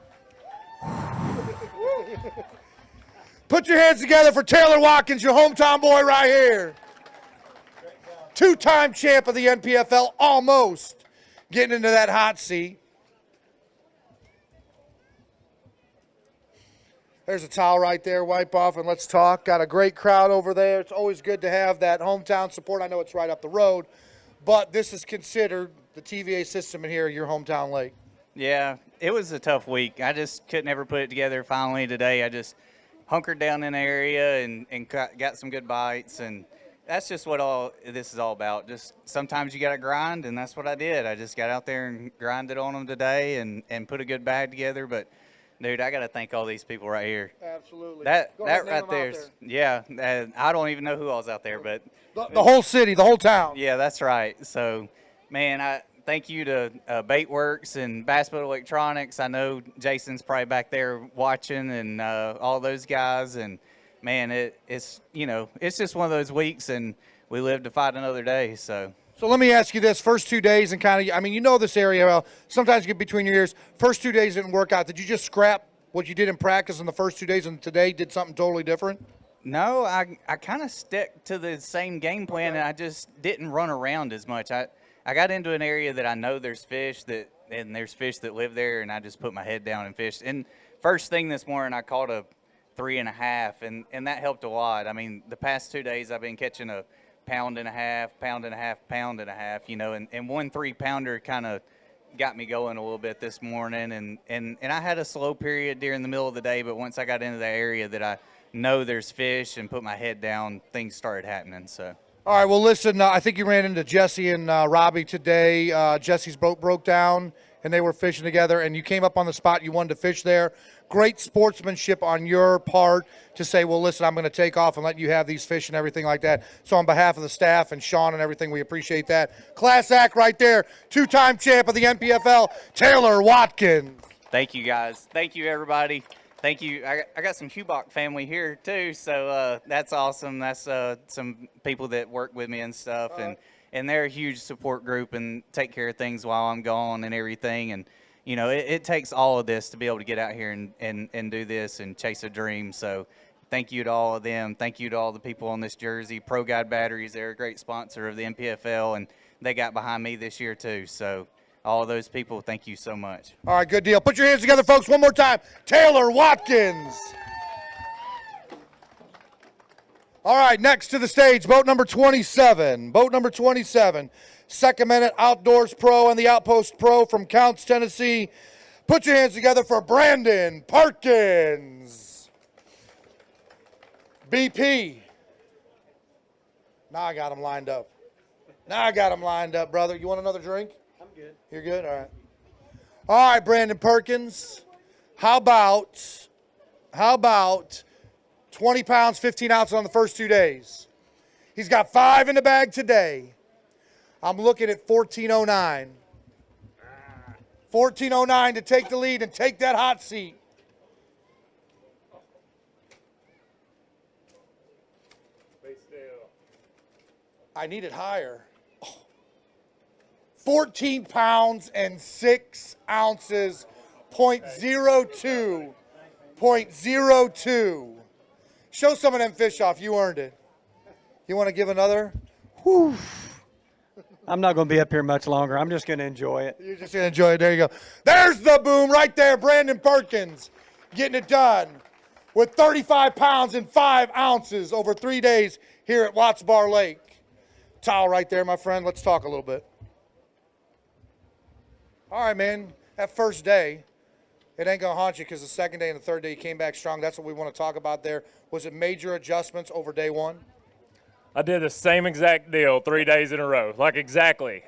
Put your hands together for Taylor Watkins, your hometown boy right here. 2-time champ of the NPFL, almost getting into that hot seat. There's a towel right there, wipe off, and let's talk. Got a great crowd over there. It's always good to have that hometown support. I know it's right up the road, but this is considered the TVA system in here, your hometown lake. Yeah, it was a tough week. I just couldn't ever put it together. Finally today, I just hunkered down in the area and got some good bites, and that's just what all this is all about. Just sometimes you got to grind, and that's what I did. I just got out there and grinded on them today and put a good bag together. But Dude, I got to thank all these people right here. Absolutely. That Go ahead, that name right them out there's yeah. I don't even know who all's out there, but The whole city, the whole town. Yeah, that's right. So, man, I thank you to Baitworks and Bassboat Electronics. I know Jason's probably back there watching, and all those guys. And man, it's it's just one of those weeks, and we live to fight another day. So. So let me ask you this: first 2 days, and kind of, I mean, you know this area well. Sometimes you get between your ears. First 2 days didn't work out. Did you just scrap what you did in practice in the first 2 days, and today did something totally different? No, I kind of stuck to the same game plan, and I just didn't run around as much. I got into an area that I know there's fish and there's fish that live there, and I just put my head down and fished. And first thing this morning, I caught a 3.5, and that helped a lot. I mean, the past 2 days I've been catching a pound and a half, pound and a half, and one 3-pounder kind of got me going a little bit this morning. And I had a slow period during the middle of the day, but once I got into the area that I know there's fish and put my head down, things started happening. So. All right, well, listen, I think you ran into Jesse and Robbie today. Jesse's boat broke down, and they were fishing together, and you came up on the spot. You wanted to fish there. Great sportsmanship on your part to say, well, listen, I'm going to take off and let you have these fish and everything like that. So on behalf of the staff and Sean and everything, we appreciate that. Class act right there, 2-time champ of the NPFL, Taylor Watkins. Thank you, guys. Thank you, everybody. Thank you. I got some Hubach family here, too, so that's awesome. That's some people that work with me and stuff, and they're a huge support group and take care of things while I'm gone and everything. And, it takes all of this to be able to get out here and do this and chase a dream. So thank you to all of them. Thank you to all the people on this jersey. Pro Guide Batteries, they're a great sponsor of the NPFL, and they got behind me this year, too. So all of those people, thank you so much. All right, good deal. Put your hands together, folks, one more time. Taylor Watkins. All right, next to the stage, boat number 27. Boat number 27, Second Minute Outdoors Pro and the Outpost Pro from Counts, Tennessee. Put your hands together for Brandon Perkins. BP. Now I got him lined up. Brother. You want another drink? I'm good. You're good? All right. All right, Brandon Perkins. How about 20 pounds, 15 ounces on the first 2 days? He's got 5 in the bag today. I'm looking at 1409. 1409 to take the lead and take that hot seat. I need it higher. 14 pounds and 6 ounces, 0.02. 0.02. Show some of them fish off. You earned it. You want to give another? Whew. I'm not going to be up here much longer. I'm just going to enjoy it. You're just going to enjoy it. There you go. There's the boom right there. Brandon Perkins getting it done with 35 pounds and 5 ounces over 3 days here at Watts Bar Lake. Towel right there, my friend. Let's talk a little bit. All right, man. That first day, it ain't going to haunt you because the second day and the third day you came back strong. That's what we want to talk about there. Was it major adjustments over day one? I did the same exact deal 3 days in a row, like exactly.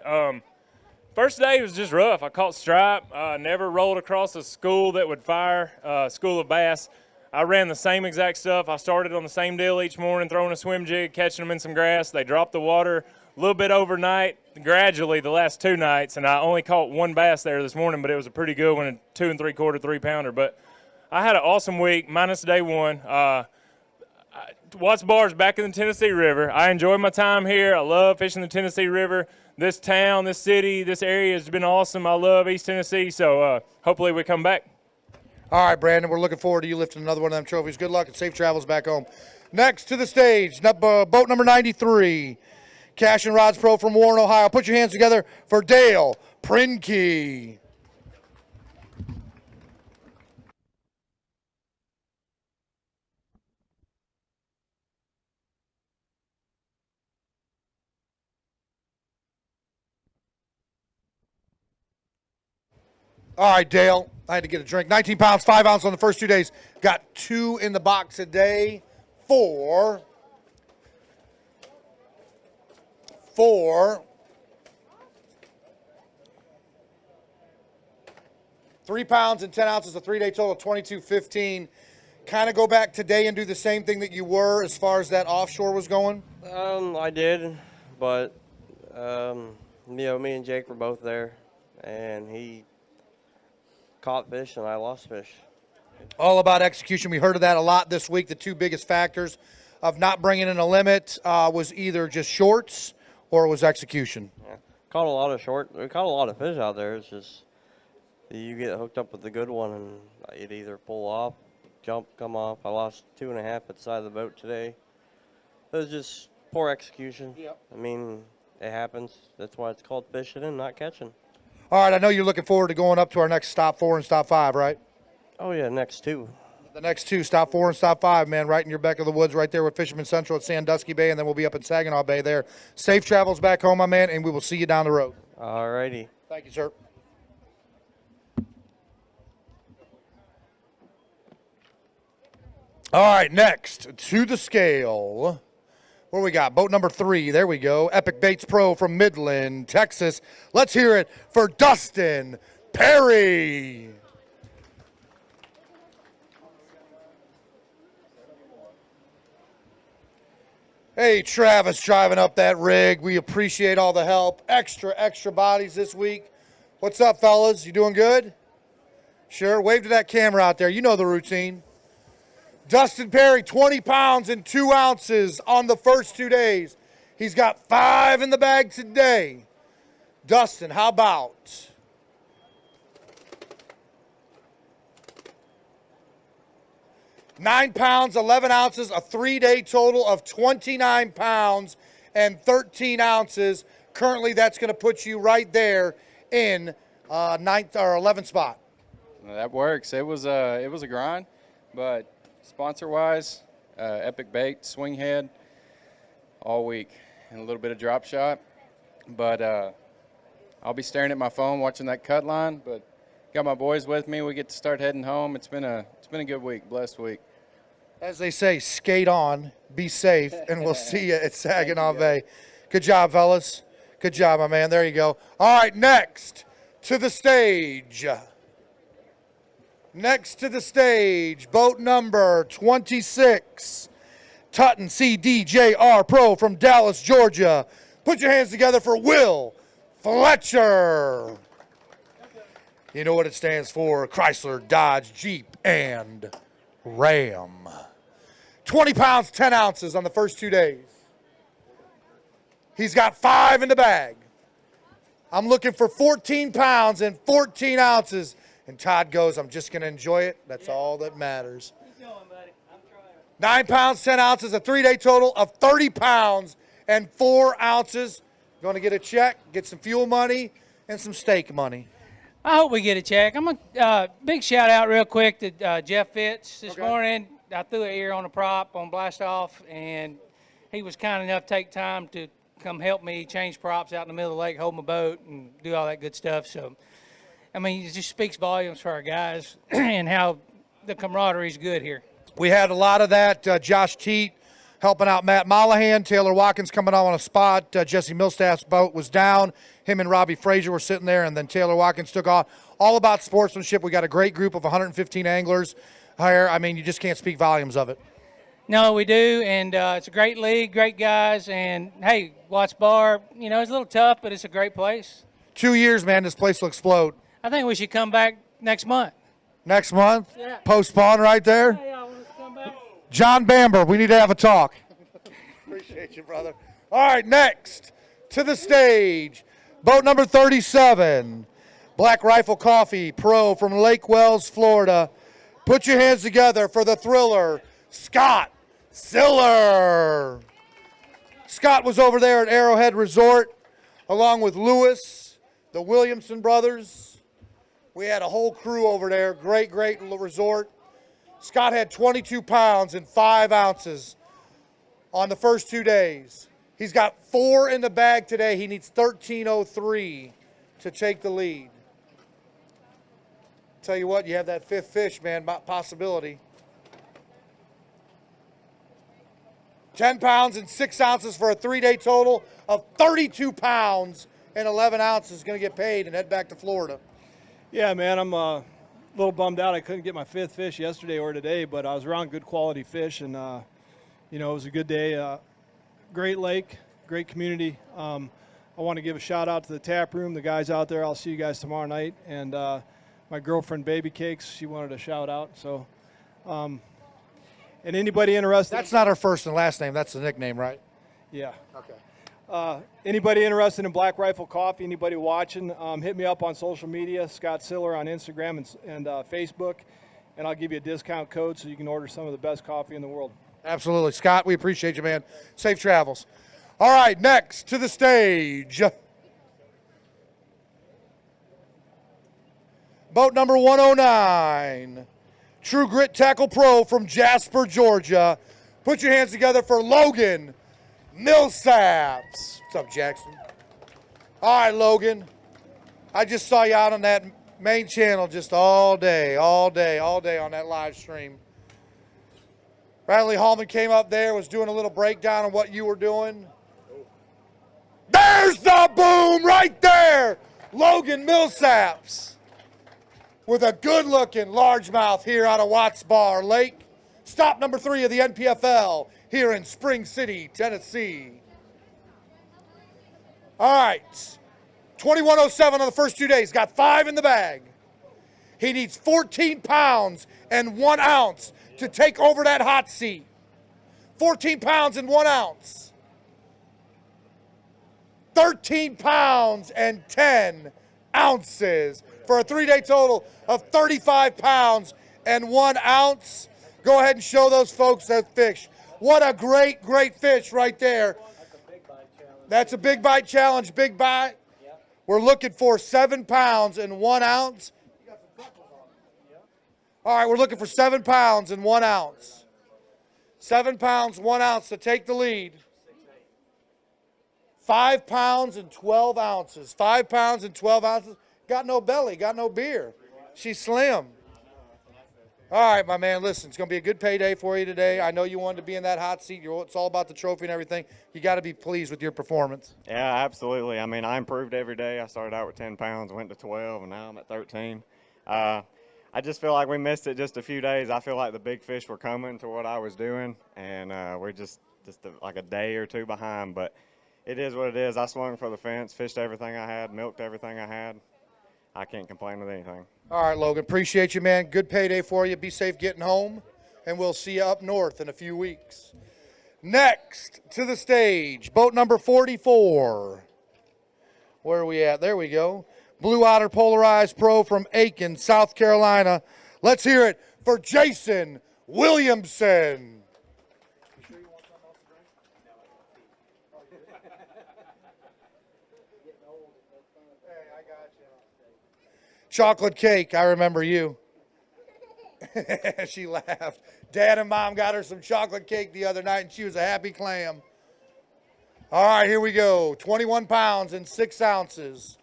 First day was just rough. I caught stripe, never rolled across a school that would fire, school of bass. I ran the same exact stuff. I started on the same deal each morning, throwing a swim jig, catching them in some grass. They dropped the water a little bit overnight, gradually the last 2 nights, and I only caught 1 bass there this morning, but it was a pretty good one, a 2 3/4, 3-pounder. But I had an awesome week, minus day one. Watts Bar's back in the Tennessee River. I enjoy my time here. I love fishing the Tennessee River. This town, this city, this area has been awesome. I love East Tennessee, so hopefully we come back. All right, Brandon, we're looking forward to you lifting another one of them trophies. Good luck and safe travels back home. Next to the stage, boat number 93, Cash and Rods Pro from Warren, Ohio. Put your hands together for Dale Prinke. All right, Dale, I had to get a drink. 19 pounds, 5 ounces on the first 2 days. Got 2 in the box a day for 3 pounds and 10 ounces, a 3-day total of 22.15. Kind of go back today and do the same thing that you were as far as that offshore was going? I did, but me and Jake were both there, and he caught fish and I lost fish. All about execution. We heard of that a lot this week. The two biggest factors of not bringing in a limit was either just shorts or it was execution. Yeah. Caught a lot of we caught a lot of fish out there. It's just you get hooked up with the good one and it either pull off, jump, come off. I lost 2.5 at the side of the boat today. It was just poor execution. Yep. I mean, it happens. That's why it's called fishing and not catching. All right, I know you're looking forward to going up to our next stop 4 and stop 5, right? Oh, yeah, next 2. The next 2, stop 4 and stop 5, man, right in your back of the woods, right there with Fisherman Central at Sandusky Bay, and then we'll be up in Saginaw Bay there. Safe travels back home, my man, and we will see you down the road. All righty. Thank you, sir. All right, next to the scale. What do we got? Boat number 3. There we go. Epic Baits Pro from Midland, Texas. Let's hear it for Dustin Perry. Hey, Travis, driving up that rig. We appreciate all the help. Extra bodies this week. What's up, fellas? You doing good? Sure. Wave to that camera out there. You know the routine. Dustin Perry, 20 pounds and 2 ounces on the first 2 days. He's got 5 in the bag today. Dustin, how about? $9 pounds, 11 ounces, a 3-day total of 29 pounds and 13 ounces. Currently, that's going to put you right there in 9th or 11th spot. That works. It was a grind, but sponsor-wise, Epic Bait, Swing Head, all week, and a little bit of drop shot. But I'll be staring at my phone watching that cut line. But got my boys with me. We get to start heading home. It's been a good week, blessed week. As they say, skate on, be safe, and we'll see you at Saginaw Bay. Good job, fellas. Good job, my man. There you go. All right, next to the stage. Next to the stage, boat number 26, Tutton CDJR Pro from Dallas, Georgia. Put your hands together for Will Fletcher. You know what it stands for, Chrysler, Dodge, Jeep, and Ram. 20 pounds, 10 ounces on the first 2 days. He's got 5 in the bag. I'm looking for 14 pounds and 14 ounces. And Todd goes, I'm just going to enjoy it. That's all that matters. Keep going, buddy. I'm trying. 9 pounds, 10 ounces, a 3-day total of 30 pounds and 4 ounces. Going to get a check, get some fuel money, and some steak money. I hope we get a check. I'm a big shout out real quick to Jeff Fitz this morning. I threw an ear on a prop on blast off, and he was kind enough to take time to come help me change props out in the middle of the lake, hold my boat, and do all that good stuff. So, I mean, it just speaks volumes for our guys and how the camaraderie is good here. We had a lot of that. Josh Teat helping out Matt Mollahan. Taylor Watkins coming on a spot. Jesse Millstaff's boat was down. Him and Robbie Frazier were sitting there, and then Taylor Watkins took off. All about sportsmanship. We got a great group of 115 anglers here. I mean, you just can't speak volumes of it. No, we do, and it's a great league, great guys, and, hey, Watts Bar, you know, it's a little tough, but it's a great place. 2 years, man, this place will explode. I think we should come back next month. Next month? Yeah. Postpone right there? Hey, I want to come back. John Bamber, we need to have a talk. Appreciate you, brother. All right, next to the stage, boat number 37, Black Rifle Coffee Pro from Lake Wells, Florida. Put your hands together for the thriller, Scott Siller. Scott was over there at Arrowhead Resort along with Lewis, the Williamson brothers. We had a whole crew over there. Great resort. Scott had 22 pounds and 5 ounces on the first 2 days. He's got 4 in the bag today. He needs 13.03 to take the lead. Tell you what, you have that 5th fish, man, possibility. 10 pounds and 6 ounces for a 3-day total of 32 pounds and 11 ounces. Going to get paid and head back to Florida. Yeah, man, I'm little bummed out I couldn't get my 5th fish yesterday or today, but I was around good quality fish, and it was a good day. Great lake, great community. I want to give a shout out to the tap room, the guys out there. I'll see you guys tomorrow night. And my girlfriend, Baby Cakes, she wanted a shout out. So, and anybody interested? That's not her first and last name. That's the nickname, right? Yeah. Okay. Anybody interested in Black Rifle Coffee, anybody watching, hit me up on social media, Scott Siller on Instagram and Facebook, and I'll give you a discount code so you can order some of the best coffee in the world. Absolutely. Scott, we appreciate you, man. Safe travels. All right, next to the stage. Boat number 109. True Grit Tackle Pro from Jasper, Georgia. Put your hands together for Logan Millsaps. What's up, Jackson? All right, Logan. I just saw you out on that main channel just all day on that live stream. Bradley Hallman came up there, was doing a little breakdown on what you were doing. There's the boom right there. Logan Millsaps with a good-looking largemouth here out of Watts Bar Lake. Stop number 3 of the NPFL here in Spring City, Tennessee. All right, 2107 on the first 2 days. Got 5 in the bag. He needs 14 pounds and 1 ounce to take over that hot seat. 14 pounds and 1 ounce. 13 pounds and 10 ounces for a 3-day total of 35 pounds and 1 ounce. Go ahead and show those folks that fish. What a great, great fish right there. That's a big bite challenge, big bite. We're looking for 7 pounds and 1 ounce. All right, we're looking for 7 pounds and 1 ounce. 7 pounds, 1 ounce to take the lead. 5 pounds and 12 ounces. 5 pounds and 12 ounces. Got no belly, got no beer. She's slim. All right, my man, listen, it's going to be a good payday for you today. I know you wanted to be in that hot seat. It's all about the trophy and everything. You got to be pleased with your performance. Yeah, absolutely. I mean, I improved every day. I started out with 10 pounds, went to 12, and now I'm at 13. I just feel like we missed it just a few days. I feel like the big fish were coming to what I was doing, and we're just like a day or two behind. But it is what it is. I swung for the fence, fished everything I had, milked everything I had. I can't complain with anything. All right, Logan, appreciate you, man. Good payday for you. Be safe getting home, and we'll see you up north in a few weeks. Next to the stage, boat number 44. Where are we at? There we go. Blue Otter Polarized Pro from Aiken, South Carolina. Let's hear it for Jason Williamson. Chocolate cake, I remember you. She laughed. Dad and Mom got her some chocolate cake the other night, and she was a happy clam. All right, here we go. 21 pounds and 6 ounces.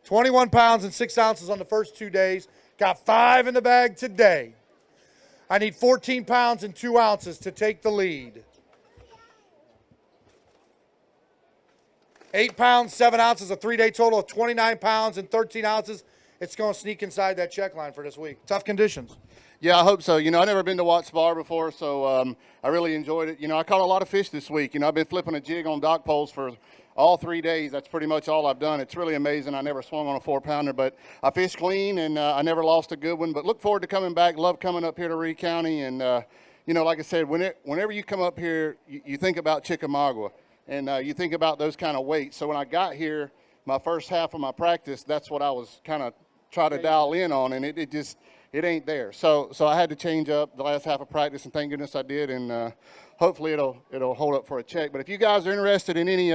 21 pounds and 6 ounces on the first 2 days. Got 5 in the bag today. I need 14 pounds and 2 ounces to take the lead. 8 pounds, 7 ounces, a 3-day total of 29 pounds and 13 ounces. It's going to sneak inside that check line for this week. Tough conditions. Yeah, I hope so. I've never been to Watts Bar before, so I really enjoyed it. I caught a lot of fish this week. I've been flipping a jig on dock poles for all 3 days. That's pretty much all I've done. It's really amazing. I never swung on a 4-pounder, but I fished clean, and I never lost a good one. But look forward to coming back. Love coming up here to Reed County. And, like I said, whenever you come up here, you think about Chickamauga, and you think about those kind of weights. So when I got here, my first half of my practice, that's what I was kind of trying to dial in on, and it ain't there. So I had to change up the last half of practice, and thank goodness I did, and hopefully it'll hold up for a check. But if you guys are interested in any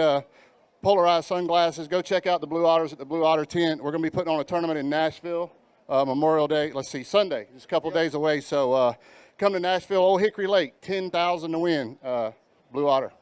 polarized sunglasses, go check out the Blue Otters at the Blue Otter tent. We're going to be putting on a tournament in Nashville, Memorial Day, Sunday, just a couple days away. So come to Nashville, Old Hickory Lake, 10,000 to win, Blue Otter.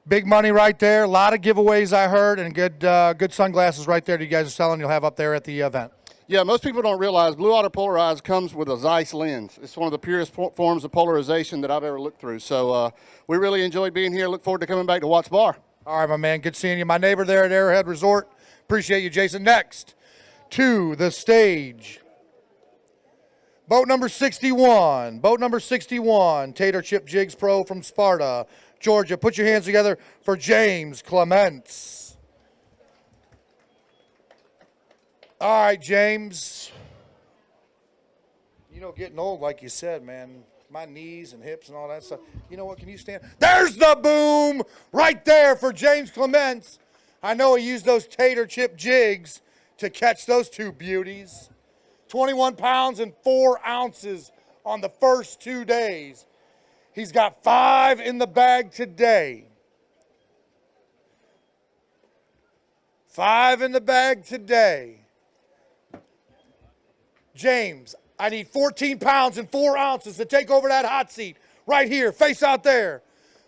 Big money right there. A lot of giveaways I heard, and good sunglasses right there that you guys are selling. You'll have up there at the event. Yeah, most people don't realize Blue Otter Polarized comes with a Zeiss lens. It's one of the purest forms of polarization that I've ever looked through. So we really enjoyed being here. Look forward to coming back to Watts Bar. All right, my man. Good seeing you. My neighbor there at Arrowhead Resort. Appreciate you, Jason. Next to the stage, Boat number 61. Boat number 61. Tater Chip Jigs Pro from Sparta, Georgia. Put your hands together for James Clements. All right, James. You know, getting old, like you said, man. My knees and hips and all that stuff. You know what? Can you stand? There's the boom right there for James Clements. I know he used those tater chip jigs to catch those two beauties. 21 pounds and 4 ounces on the first 2 days. He's got 5 in the bag today. 5 in the bag today. James, I need 14 pounds and 4 ounces to take over that hot seat right here, face out there.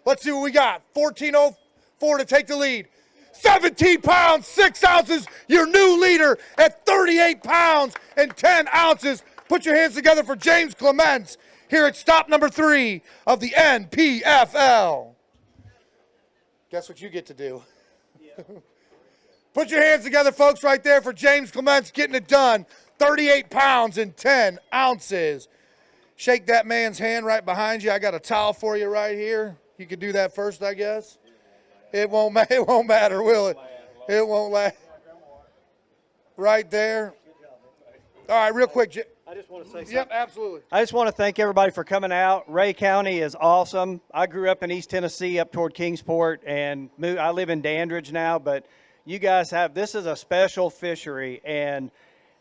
Let's see what we got. 14.04 to take the lead. 17 pounds, 6 ounces, your new leader at 38 pounds and 10 ounces. Put your hands together for James Clements here at stop number 3 of the NPFL. Guess what you get to do? Yeah. Put your hands together, folks, right there for James Clements getting it done. 38 pounds and 10 ounces. Shake that man's hand right behind you. I got a towel for you right here. You could do that first, I guess. It won't matter, will it? It won't last. Right there. All right, real quick. I just want to say something. Yep, absolutely. I just want to thank everybody for coming out. Ray County is awesome. I grew up in East Tennessee up toward Kingsport, and I live in Dandridge now, but you guys this is a special fishery, and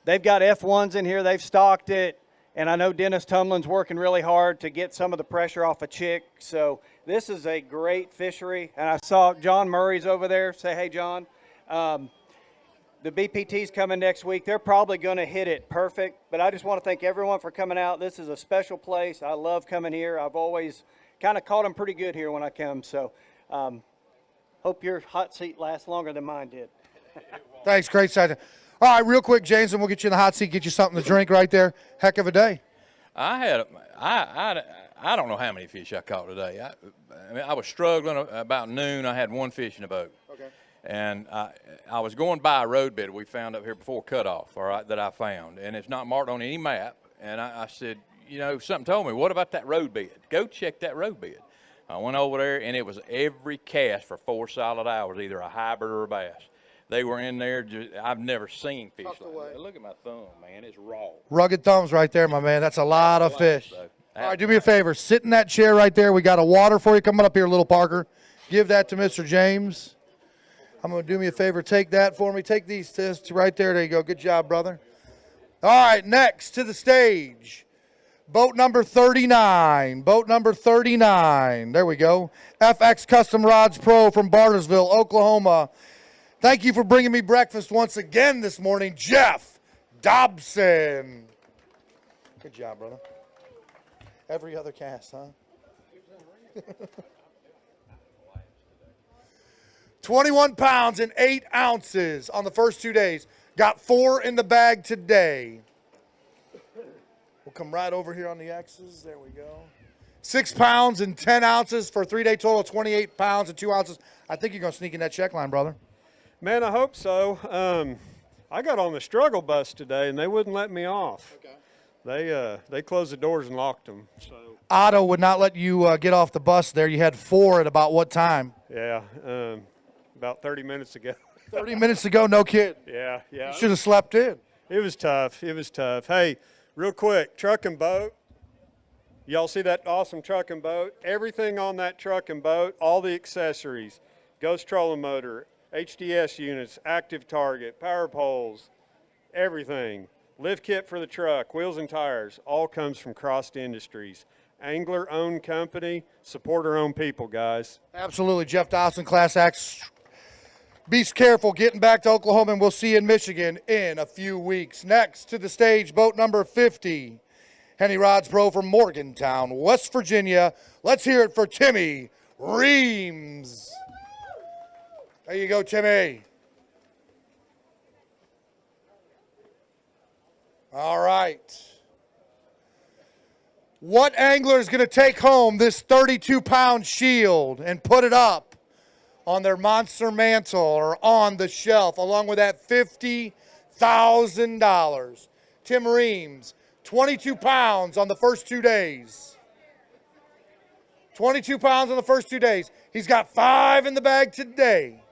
they've got F1s in here. They've stocked it. And I know Dennis Tumlin's working really hard to get some of the pressure off a chick. So this is a great fishery. And I saw John Murray's over there. Say, hey, John. The BPT's coming next week. They're probably going to hit it perfect. But I just want to thank everyone for coming out. This is a special place. I love coming here. I've always kind of caught them pretty good here when I come. So hope your hot seat lasts longer than mine did. Thanks, great sight. All right, real quick, James, and we'll get you in the hot seat, get you something to drink right there. Heck of a day. I don't know how many fish I caught today. I was struggling about noon. I had 1 fish in the boat. Okay. And I was going by a road bed we found up here before cutoff, all right, that I found. And it's not marked on any map. And I said, you know, something told me, what about that road bed? Go check that road bed. I went over there, and it was every cast for 4 solid hours, either a hybrid or a bass. They were in there. I've never seen fish like that. Look at my thumb, man. It's raw. Rugged thumbs right there, my man. That's a lot of fish. All right, do me a favor. Sit in that chair right there. We got a water for you. Come up here, little Parker. Give that to Mr. James. I'm going to do me a favor. Take that for me. Take these tests right there. There you go. Good job, brother. All right, next to the stage. Boat number 39. Boat number 39. There we go. FX Custom Rods Pro from Bartersville, Oklahoma. Thank you for bringing me breakfast once again this morning, Jeff Dobson. Good job, brother. Every other cast, huh? 21 pounds and 8 ounces on the first 2 days. Got 4 in the bag today. We'll come right over here on the X's. There we go. 6 pounds and 10 ounces for a 3-day total of 28 pounds and 2 ounces. I think you're going to sneak in that check line, brother. Man, I hope so. I got on the struggle bus today, and they wouldn't let me off. Okay. They closed the doors and locked them. So. Otto would not let you get off the bus there. You had 4 at about what time? Yeah, about 30 minutes ago. 30 minutes ago, no kid. Yeah. You should have slept in. It was tough. Hey, real quick, truck and boat. Y'all see that awesome truck and boat? Everything on that truck and boat, all the accessories, ghost trolling motor, HDS units, active target, power poles, everything. Lift kit for the truck, wheels and tires, all comes from Crossed Industries. Angler-owned company, support our own people, guys. Absolutely, Jeff Dawson, Class X. Be careful getting back to Oklahoma, and we'll see you in Michigan in a few weeks. Next to the stage, boat number 50. Henny Rods Pro from Morgantown, West Virginia. Let's hear it for Timmy Reams. There you go, Timmy. All right. What angler is going to take home this 32-pound shield and put it up on their monster mantle or on the shelf along with that $50,000? Tim Reams, 22 pounds on the first 2 days. 22 pounds on the first 2 days. He's got 5 in the bag today.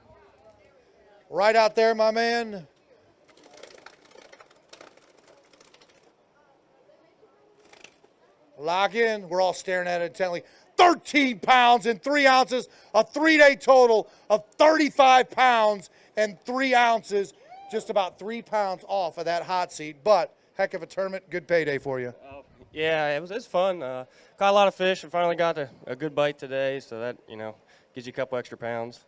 Right out there, my man. Lock in. We're all staring at it intently. 13 pounds and 3 ounces. A 3-day total of 35 pounds and 3 ounces. Just about 3 pounds off of that hot seat. But heck of a tournament. Good payday for you. Yeah, it was fun. Caught a lot of fish and finally got a good bite today, so that, gives you a couple extra pounds.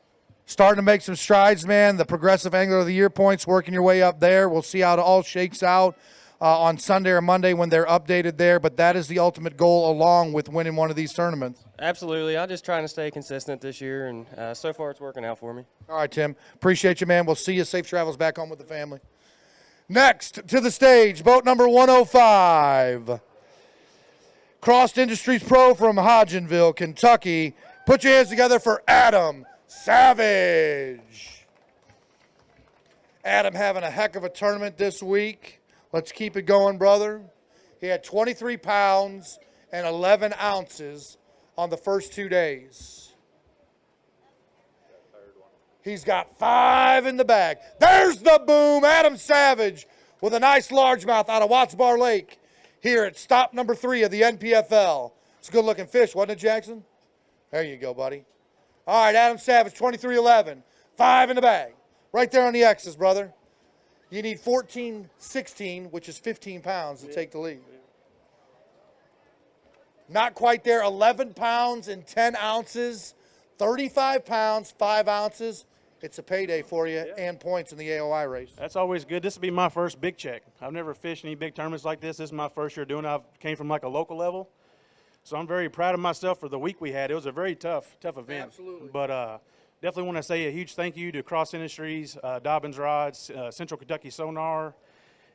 Starting to make some strides, man. The Progressive Angler of the Year points working your way up there. We'll see how it all shakes out on Sunday or Monday when they're updated there, but that is the ultimate goal along with winning one of these tournaments. Absolutely. I'm just trying to stay consistent this year, and so far it's working out for me. All right, Tim. Appreciate you, man. We'll see you. Safe travels back home with the family. Next to the stage, boat number 105. Crossed Industries Pro from Hodgenville, Kentucky. Put your hands together for Adam Savage. Adam having a heck of a tournament this week. Let's keep it going, brother. He had 23 pounds and 11 ounces on the first 2 days. He's got 5 in the bag. There's the boom. Adam Savage with a nice largemouth out of Watts Bar Lake here at stop number 3 of the NPFL. It's a good-looking fish, wasn't it, Jackson? There you go, buddy. All right, Adam Savage, 23-11. 5 in the bag. Right there on the X's, brother. You need 14-16, which is 15 pounds to take the lead. Not quite there. 11 pounds and 10 ounces. 35 pounds, 5 ounces. It's a payday for you and points in the AOI race. That's always good. This will be my first big check. I've never fished any big tournaments like this. This is my first year doing it. I came from like a local level. So I'm very proud of myself for the week we had. It was a very tough event. Absolutely. But definitely want to say a huge thank you to Cross Industries, Dobbins Rods, Central Kentucky Sonar,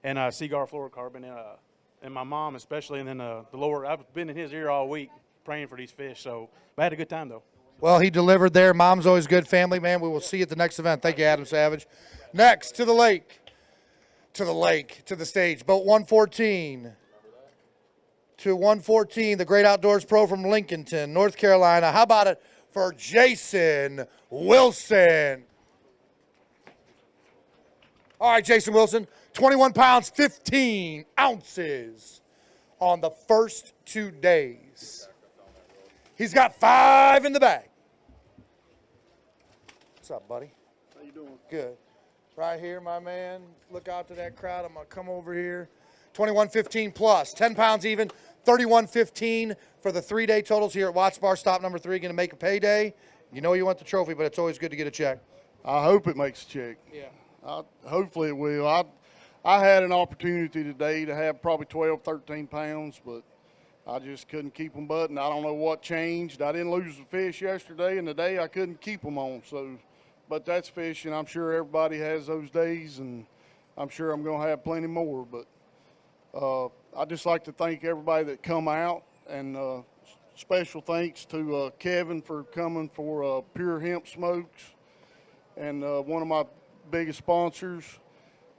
and Seagar Fluorocarbon, and my mom especially, and then the lower. I've been in his ear all week praying for these fish. So I had a good time, though. Well, he delivered there. Mom's always good. Family, man. We will see you at the next event. Thank you, Adam Savage. Next, to the lake. To the stage. Boat 114. To 114, the Great Outdoors Pro from Lincolnton, North Carolina. How about it for Jason Wilson? All right, Jason Wilson, 21 pounds, 15 ounces on the first 2 days. He's got 5 in the bag. What's up, buddy? How you doing? Good. Right here, my man. Look out to that crowd. I'm going to come over here. 21.15 plus, 10 pounds even, 31.15 for the 3-day totals here at Watts Bar, stop number 3. Going to make a payday. You know you want the trophy, but it's always good to get a check. I hope it makes a check. Yeah. Hopefully it will. I had an opportunity today to have probably 12, 13 pounds, but I just couldn't keep them buttoned. I don't know what changed. I didn't lose the fish yesterday, and today I couldn't keep them on. So, but that's fishing. I'm sure everybody has those days, and I'm sure I'm going to have plenty more. But I'd just like to thank everybody that come out, and special thanks to Kevin for coming for Pure Hemp Smokes, and one of my biggest sponsors,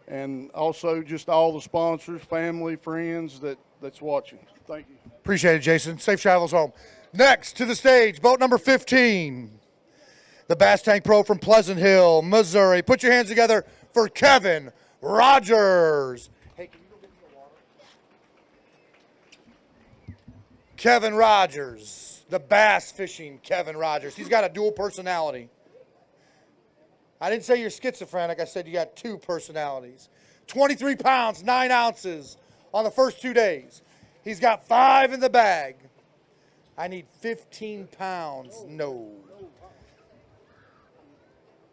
and also just all the sponsors, family, friends that's watching. Thank you. Appreciate it, Jason. Safe travels home. Next to the stage, boat number 15, the Bass Tank Pro from Pleasant Hill, Missouri. Put your hands together for Kevin Rogers. Hey, can you go get me the water? Kevin Rogers, the bass fishing Kevin Rogers. He's got a dual personality. I didn't say you're schizophrenic. I said you got 2 personalities. 23 pounds, 9 ounces on the first 2 days. He's got 5 in the bag. I need 15 pounds. No.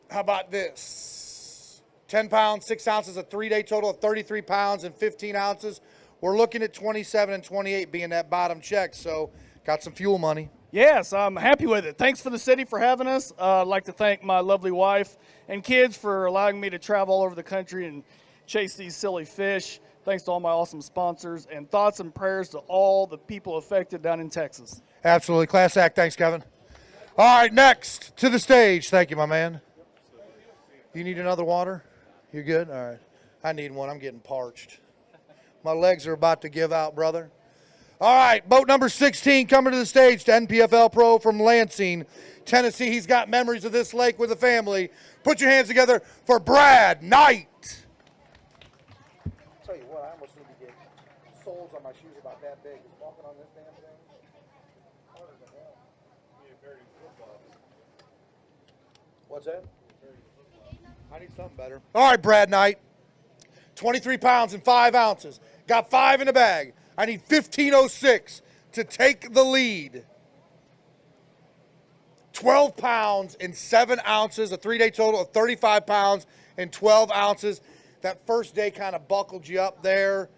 How about this? 10 pounds, 6 ounces, a 3-day total of 33 pounds and 15 ounces. We're looking at 27 and 28 being that bottom check, so got some fuel money. Yes, I'm happy with it. Thanks for the city for having us. I'd like to thank my lovely wife and kids for allowing me to travel all over the country and chase these silly fish. Thanks to all my awesome sponsors, and thoughts and prayers to all the people affected down in Texas. Absolutely. Class act. Thanks, Kevin. All right, next to the stage. Thank you, my man. You need another water? You good? All right. I need one. I'm getting parched. My legs are about to give out, brother. All right, boat number 16 coming to the stage to NPFL Pro from Lansing, Tennessee. He's got memories of this lake with the family. Put your hands together for Brad Knight. I'll tell you what, I almost need to get soles on my shoes about that big. Is walking on this damn thing harder than hell. What's that? I need something better. All right, Brad Knight. 23 pounds and 5 ounces. Got 5 in the bag. I need 15.06 to take the lead. 12 pounds and 7 ounces, a 3-day total of 35 pounds and 12 ounces. That first day kind of buckled you up there.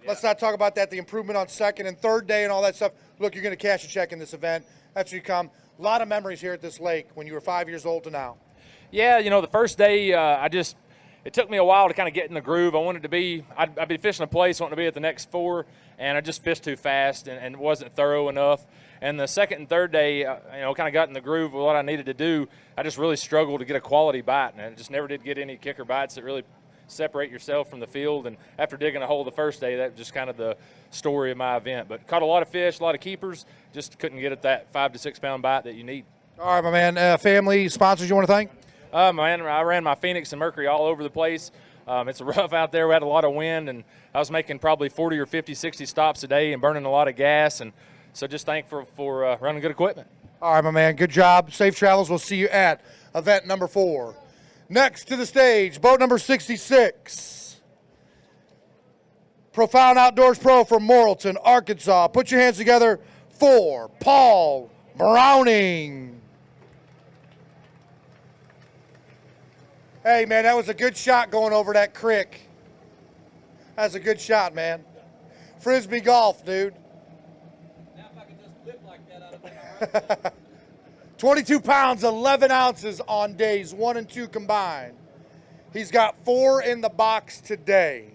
Yeah. Let's not talk about that, the improvement on second and third day and all that stuff. Look, you're going to cash a check in this event. That's where you come. A lot of memories here at this lake when you were 5 years old to now. Yeah, you know, the first day, it took me a while to kind of get in the groove. I'd be fishing a place, wanting to be at the next 4, and I just fished too fast and wasn't thorough enough. And the second and third day, kind of got in the groove of what I needed to do. I just really struggled to get a quality bite, and I just never did get any kicker bites that really separate yourself from the field. And after digging a hole the first day, that was just kind of the story of my event. But caught a lot of fish, a lot of keepers, just couldn't get at that 5 to 6 pound bite that you need. All right, my man. Family, sponsors you want to thank? Man, I ran my Phoenix and Mercury all over the place. It's rough out there. We had a lot of wind, and I was making probably 40 or 50, 60 stops a day and burning a lot of gas. And so just thankful for running good equipment. All right, my man. Good job. Safe travels. We'll see you at event number 4. Next to the stage, boat number 66. Profound Outdoors Pro from Morrilton, Arkansas. Put your hands together for Paul Browning. Hey, man, that was a good shot going over that creek. That's a good shot, man. Frisbee golf, dude. Now if I could just flip like that out of there. 22 pounds, 11 ounces on days 1 and 2 combined. He's got 4 in the box today.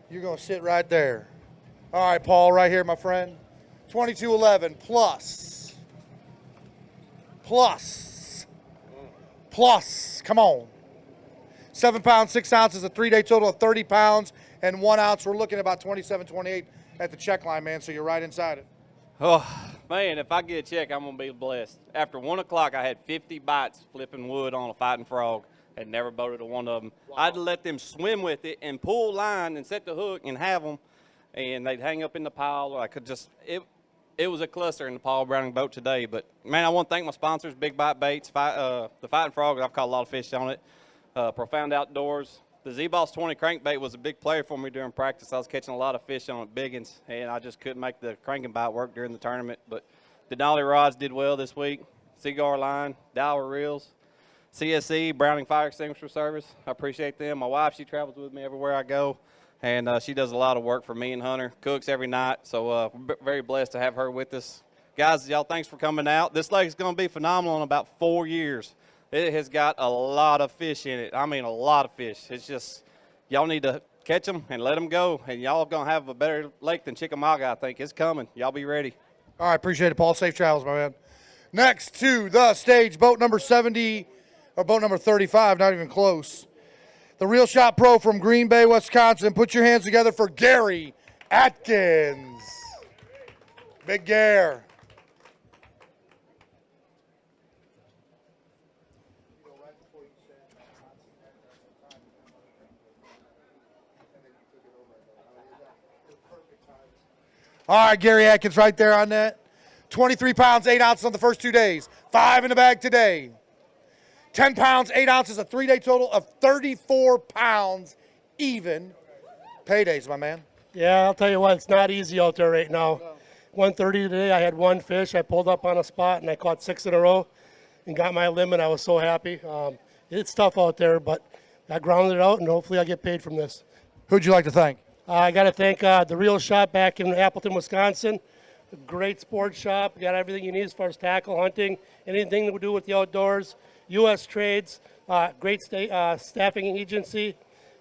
You're going to sit right there. All right, Paul, right here, my friend. 22.11 plus. Come on. 7 pounds, 6 ounces, a 3-day total of 30 pounds and 1 ounce. We're looking at about 27.28 at the check line, man, so you're right inside it. Oh, man, if I get a check, I'm going to be blessed. After 1 o'clock, I had 50 bites flipping wood on a fighting frog. Had never boated to one of them. Wow. I had to let them swim with it and pull line and set the hook and have them, and they'd hang up in the pile. I could just, it was a cluster in the Paul Browning boat today. But, man, I want to thank my sponsors, Big Bite Baits, the Fighting Frog. I've caught a lot of fish on it. Profound Outdoors. The Z-Boss 20 crankbait was a big player for me during practice. I was catching a lot of fish on it, biggins, and I just couldn't make the cranking bite work during the tournament. But the Denali rods did well this week. Cigar line, Dower reels, CSE, Browning Fire Extinguisher Service. I appreciate them. My wife, she travels with me everywhere I go, and she does a lot of work for me and Hunter. Cooks every night, so we're very blessed to have her with us. Guys, y'all, thanks for coming out. This lake is going to be phenomenal in about 4 years. It has got a lot of fish in it. I mean, a lot of fish. It's just, y'all need to catch them and let them go, and y'all going to have a better lake than Chickamauga, I think. It's coming. Y'all be ready. All right, appreciate it, Paul. Safe travels, my man. Next to the stage, boat number 70, or boat number 35, not even close. The Real Shot Pro from Green Bay, Wisconsin. Put your hands together for Gary Atkins. Big Gare. All right, Gary Atkins right there on that. 23 pounds, 8 ounces on the first 2 days. 5 in the bag today. 10 pounds, 8 ounces, a 3-day total of 34 pounds even. Paydays, my man. Yeah, I'll tell you what, it's not easy out there right now. 1:30 today, I had 1 fish. I pulled up on a spot, and I caught 6 in a row and got my limit. I was so happy. It's tough out there, but I grounded it out, and hopefully I'll get paid from this. Who'd you like to thank? I got to thank the Real Shot back in Appleton, Wisconsin. A great sports shop. Got everything you need as far as tackle, hunting, anything to do with the outdoors. U.S. Trades, great staffing agency.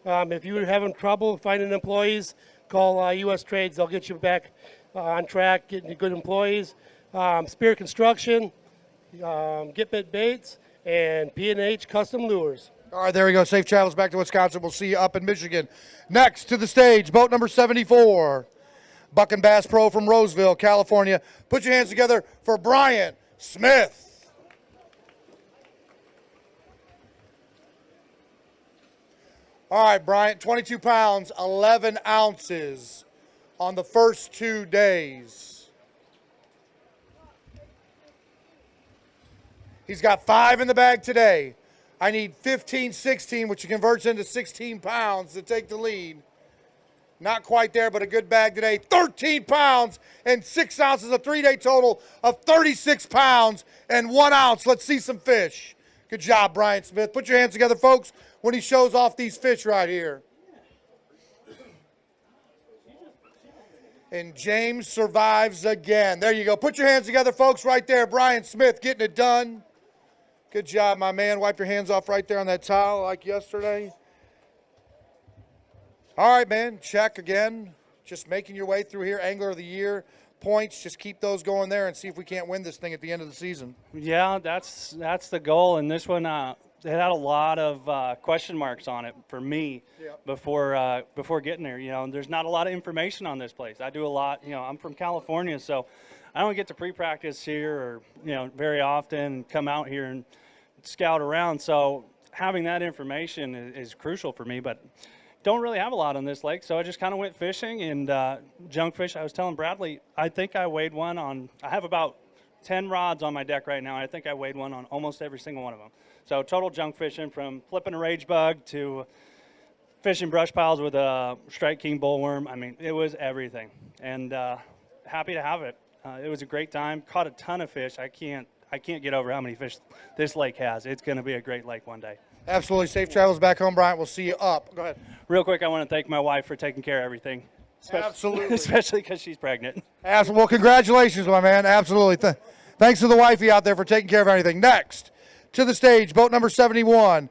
If you're having trouble finding employees, call U.S. Trades. They'll get you back on track, getting good employees. Spear Construction, Get Bit Baits, and P&H Custom Lures. All right, there we go. Safe travels back to Wisconsin. We'll see you up in Michigan. Next to the stage, boat number 74, Buck and Bass Pro from Roseville, California. Put your hands together for Bryant Smith. All right, Bryant, 22 pounds, 11 ounces on the first 2 days. He's got 5 in the bag today. I need 15, 16, which converts into 16 pounds to take the lead. Not quite there, but a good bag today. 13 pounds and 6 ounces, a 3-day total of 36 pounds and 1 ounce. Let's see some fish. Good job, Bryant Smith. Put your hands together, folks, when he shows off these fish right here. And James survives again. There you go. Put your hands together, folks, right there. Bryant Smith getting it done. Good job, my man. Wipe your hands off right there on that towel like yesterday. All right, man. Check again. Just making your way through here. Angler of the Year points. Just keep those going there and see if we can't win this thing at the end of the season. Yeah, that's the goal. And this one, it had a lot of question marks on it for me before getting there. You know, there's not a lot of information on this place. I do a lot. You know, I'm from California, so I don't get to pre-practice here or, you know, very often, come out here and scout around. So having that information is crucial for me, but don't really have a lot on this lake. So I just kind of went fishing and junk fish. I was telling Bradley, I think I weighed one on, I have about 10 rods on my deck right now. I think I weighed one on almost every single one of them. So total junk fishing, from flipping a rage bug to fishing brush piles with a Strike King bullworm. I mean, it was everything, and happy to have it. It was a great time. Caught a ton of fish. I can't get over how many fish this lake has. It's going to be a great lake one day. Absolutely. Safe travels back home, Bryant. We'll see you up. Go ahead. Real quick, I want to thank my wife for taking care of everything. Absolutely. Especially because she's pregnant. Well, congratulations, my man. Absolutely. Thanks to the wifey out there for taking care of everything. Next to the stage, boat number 71.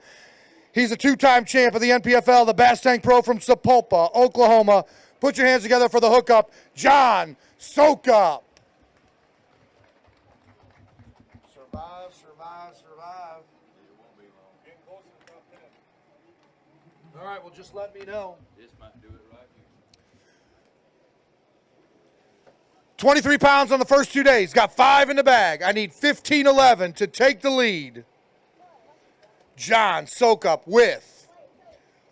He's a 2-time champ of the NPFL, the Bass Tank Pro from Sapulpa, Oklahoma. Put your hands together for the hookup, John Sokup. Survive, survive, survive. All right, well, just let me know. This might do it right here. 23 pounds on the first 2 days. Got 5 in the bag. I need 15, 11 to take the lead. John Sokup with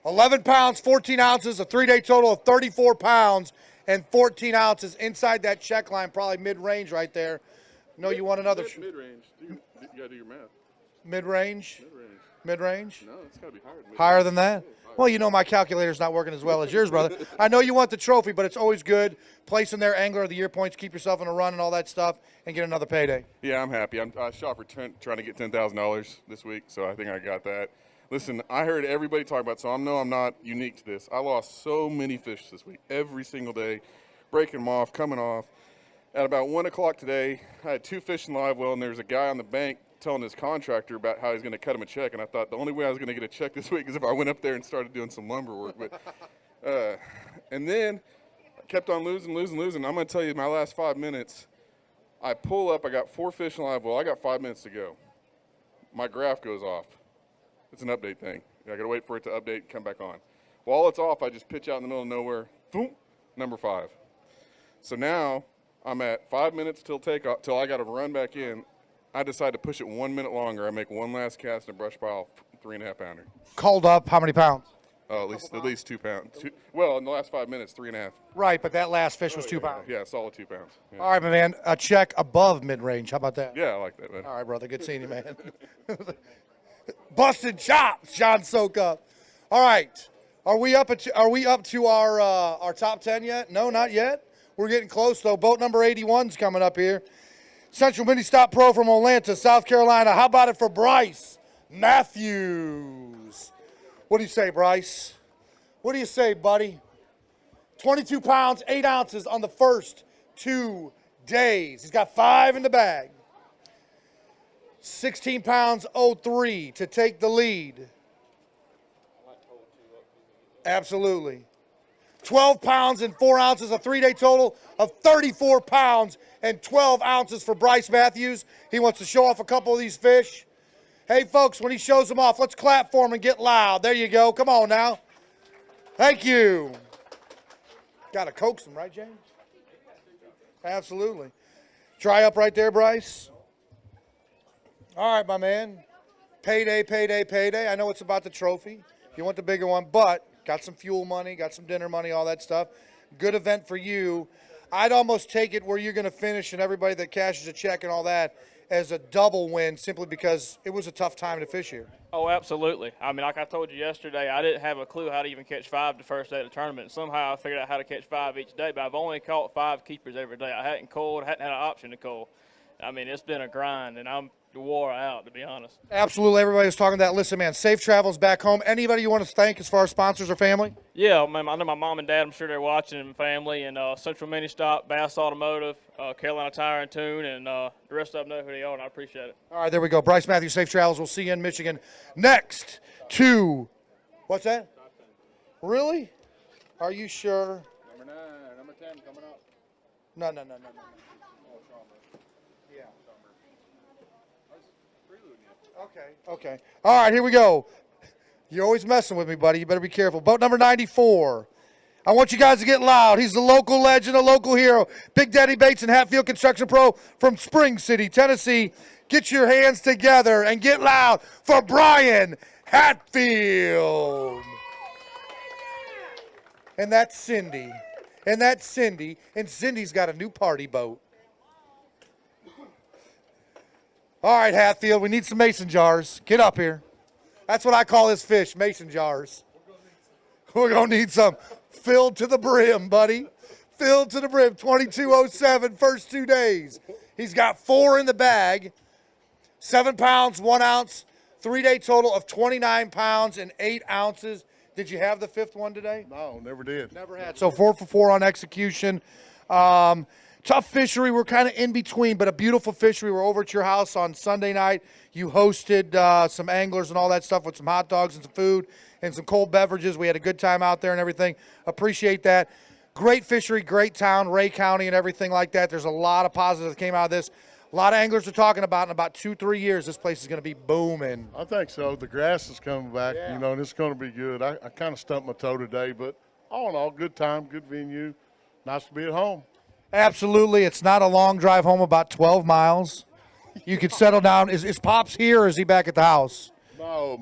11 pounds, 14 ounces, a 3-day total of 34 pounds and 14 ounces inside that check line, probably mid-range right there. No, you want another. Mid-range. You got to do your math. Mid-range? Mid-range? No, it's got to be higher than mid-range. Higher than that? Well, you know my calculator's not working as well as yours, brother. I know you want the trophy, but it's always good placing their Angler of the Year points, keep yourself in a run and all that stuff, and get another payday. Yeah, I'm happy. I shot for trying to get $10,000 this week, so I think I got that. Listen, I heard everybody talk about it, so I know I'm not unique to this. I lost so many fish this week, every single day, breaking them off, coming off. At about 1 o'clock today, I had 2 fish in live well, and there was a guy on the bank telling his contractor about how he's going to cut him a check, and I thought the only way I was going to get a check this week is if I went up there and started doing some lumber work. But and then I kept on losing. I'm going to tell you, my last 5 minutes, I pull up. I got 4 fish in live well. I got 5 minutes to go. My graph goes off. It's an update thing. I got to wait for it to update and come back on. While it's off, I just pitch out in the middle of nowhere. Boom, number 5. So now I'm at 5 minutes till takeoff, till I got to run back in. I decide to push it 1 minute longer. I make one last cast in a brush pile, 3.5 pounder. Called up, how many pounds? At least 2 pounds. Well, in the last 5 minutes, 3.5. Right, but that last fish was 2 pounds. Yeah, solid 2 pounds. Yeah. All right, my man, a check above mid-range. How about that? Yeah, I like that, man. All right, brother, good seeing you, man. Busted chops, John Sokup. All right, are we up to our top 10 yet? No, not yet. We're getting close, though. Boat number 81's coming up here. Central Mini Stop Pro from Atlanta, South Carolina. How about it for Bryce Matthews? What do you say, Bryce? What do you say, buddy? 22 pounds, 8 ounces on the first 2 days. He's got 5 in the bag. 16 pounds, 03 to take the lead. Absolutely. 12 pounds and 4 ounces, a 3-day total of 34 pounds and 12 ounces for Bryce Matthews. He wants to show off a couple of these fish. Hey, folks, when he shows them off, let's clap for him and get loud. There you go. Come on now. Thank you. Got to coax them, right, James? Absolutely. Dry up right there, Bryce. All right, my man. Payday, payday, payday. I know it's about the trophy. You want the bigger one, but got some fuel money, got some dinner money, all that stuff. Good event for you. I'd almost take it where you're going to finish and everybody that cashes a check and all that as a double win simply because it was a tough time to fish here. Oh, absolutely. I mean, like I told you yesterday, I didn't have a clue how to even catch 5 the first day of the tournament. Somehow I figured out how to catch 5 each day, but I've only caught 5 keepers every day. I hadn't culled, hadn't had an option to cull. I mean, it's been a grind, and I'm wore out, to be honest. Absolutely. Everybody was talking that. Listen, man, safe travels back home. Anybody you want to thank as far as sponsors or family? Yeah, I know my mom and dad, I'm sure they're watching, and family, and Central Mini Stop, Bass Automotive, Carolina Tire and Tune, and the rest of them know who they are, and I appreciate it. All right, there we go. Bryce Matthews, safe travels. We'll see you in Michigan. Next to, what's that? Really? Are you sure? Number 9, number 10 coming up. No. Okay. All right, here we go. You're always messing with me, buddy. You better be careful. Boat number 94. I want you guys to get loud. He's the local legend, a local hero. Big Daddy Bates and Hatfield Construction Pro from Spring City, Tennessee. Get your hands together and get loud for Brian Hatfield. And that's Cindy. And Cindy's got a new party boat. All right, Hatfield, we need some mason jars. Get up here. That's what I call his fish, mason jars. We're going to need some. Filled to the brim, buddy. Filled to the brim. 2207, first 2 days. He's got 4 in the bag. 7 pounds, 1 ounce. 3-day total of 29 pounds and 8 ounces. Did you have the 5th one today? No, never did. Never had. So 4 for 4 on execution. Tough fishery. We're kind of in between, but a beautiful fishery. We're over at your house on Sunday night. You hosted some anglers and all that stuff with some hot dogs and some food and some cold beverages. We had a good time out there and everything. Appreciate that. Great fishery, great town, Ray County and everything like that. There's a lot of positives that came out of this. A lot of anglers are talking about in about 2-3 years this place is going to be booming. I think so. The grass is coming back, and it's going to be good. I kind of stumped my toe today, but all in all, good time, good venue. Nice to be at home. Absolutely. It's not a long drive home, about 12 miles. You could settle down. Is Pops here or is he back at the house? No,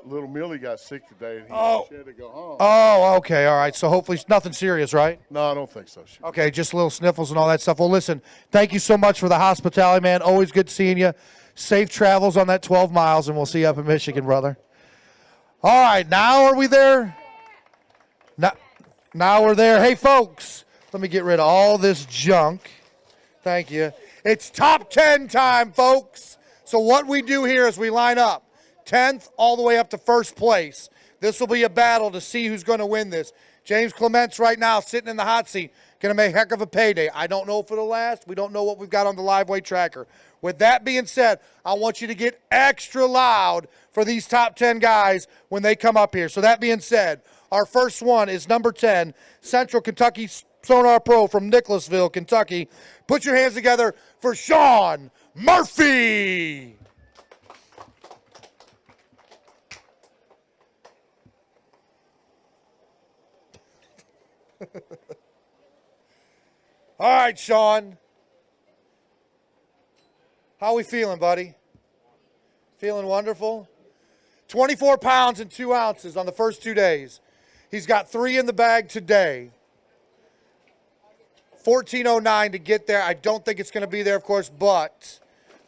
little Millie got sick today, and she had to go home. Oh, okay. All right. So hopefully nothing serious, right? No, I don't think so. Okay, just little sniffles and all that stuff. Well, listen, thank you so much for the hospitality, man. Always good seeing you. Safe travels on that 12 miles, and we'll see you up in Michigan, brother. All right, now are we there? Now we're there. Hey, folks, let me get rid of all this junk. Thank you. It's top 10 time, folks. So what we do here is we line up 10th all the way up to first place. This will be a battle to see who's going to win this. James Clements right now sitting in the hot seat, going to make a heck of a payday. I don't know if it'll last. We don't know what we've got on the live weight tracker. With that being said, I want you to get extra loud for these top 10 guys when they come up here. So that being said, our first one is number 10, Central Kentucky Sonar Pro from Nicholasville, Kentucky. Put your hands together for Sean Murphy. All right, Sean. How we feeling, buddy? Feeling wonderful? 24 pounds and 2 ounces on the first 2 days. He's got 3 in the bag today. 1409 to get there. I don't think it's going to be there, of course, but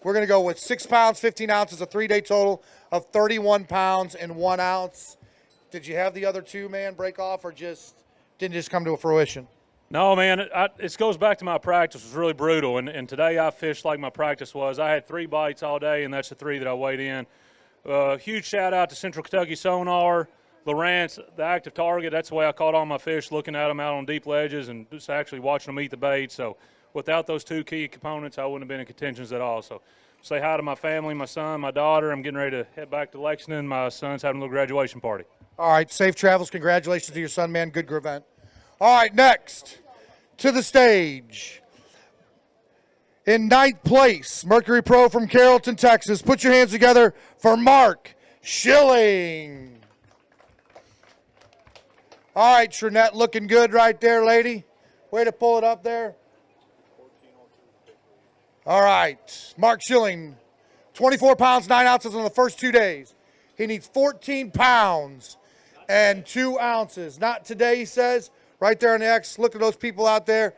we're going to go with 6 pounds, 15 ounces, a 3-day total of 31 pounds and 1 ounce. Did you have the other 2, man, break off, or didn't just come to a fruition? No, man, it goes back to my practice. It was really brutal, and today I fished like my practice was. I had 3 bites all day, and that's the 3 that I weighed in. Huge shout-out to Central Kentucky Sonar, Lawrence, the active target. That's the way I caught all my fish, looking at them out on deep ledges and just actually watching them eat the bait. So without those 2 key components, I wouldn't have been in contentions at all. So say hi to my family, my son, my daughter. I'm getting ready to head back to Lexington. My son's having a little graduation party. All right, safe travels. Congratulations to your son, man. Good event. All right, next to the stage. In 9th place, Mercury Pro from Carrollton, Texas. Put your hands together for Mark Schilling. All right, Trinette, looking good right there, lady. Way to pull it up there. All right, Mark Schilling, 24 pounds, 9 ounces on the first 2 days. He needs 14 pounds and 2 ounces. Not today, he says. Right there on the X. Look at those people out there.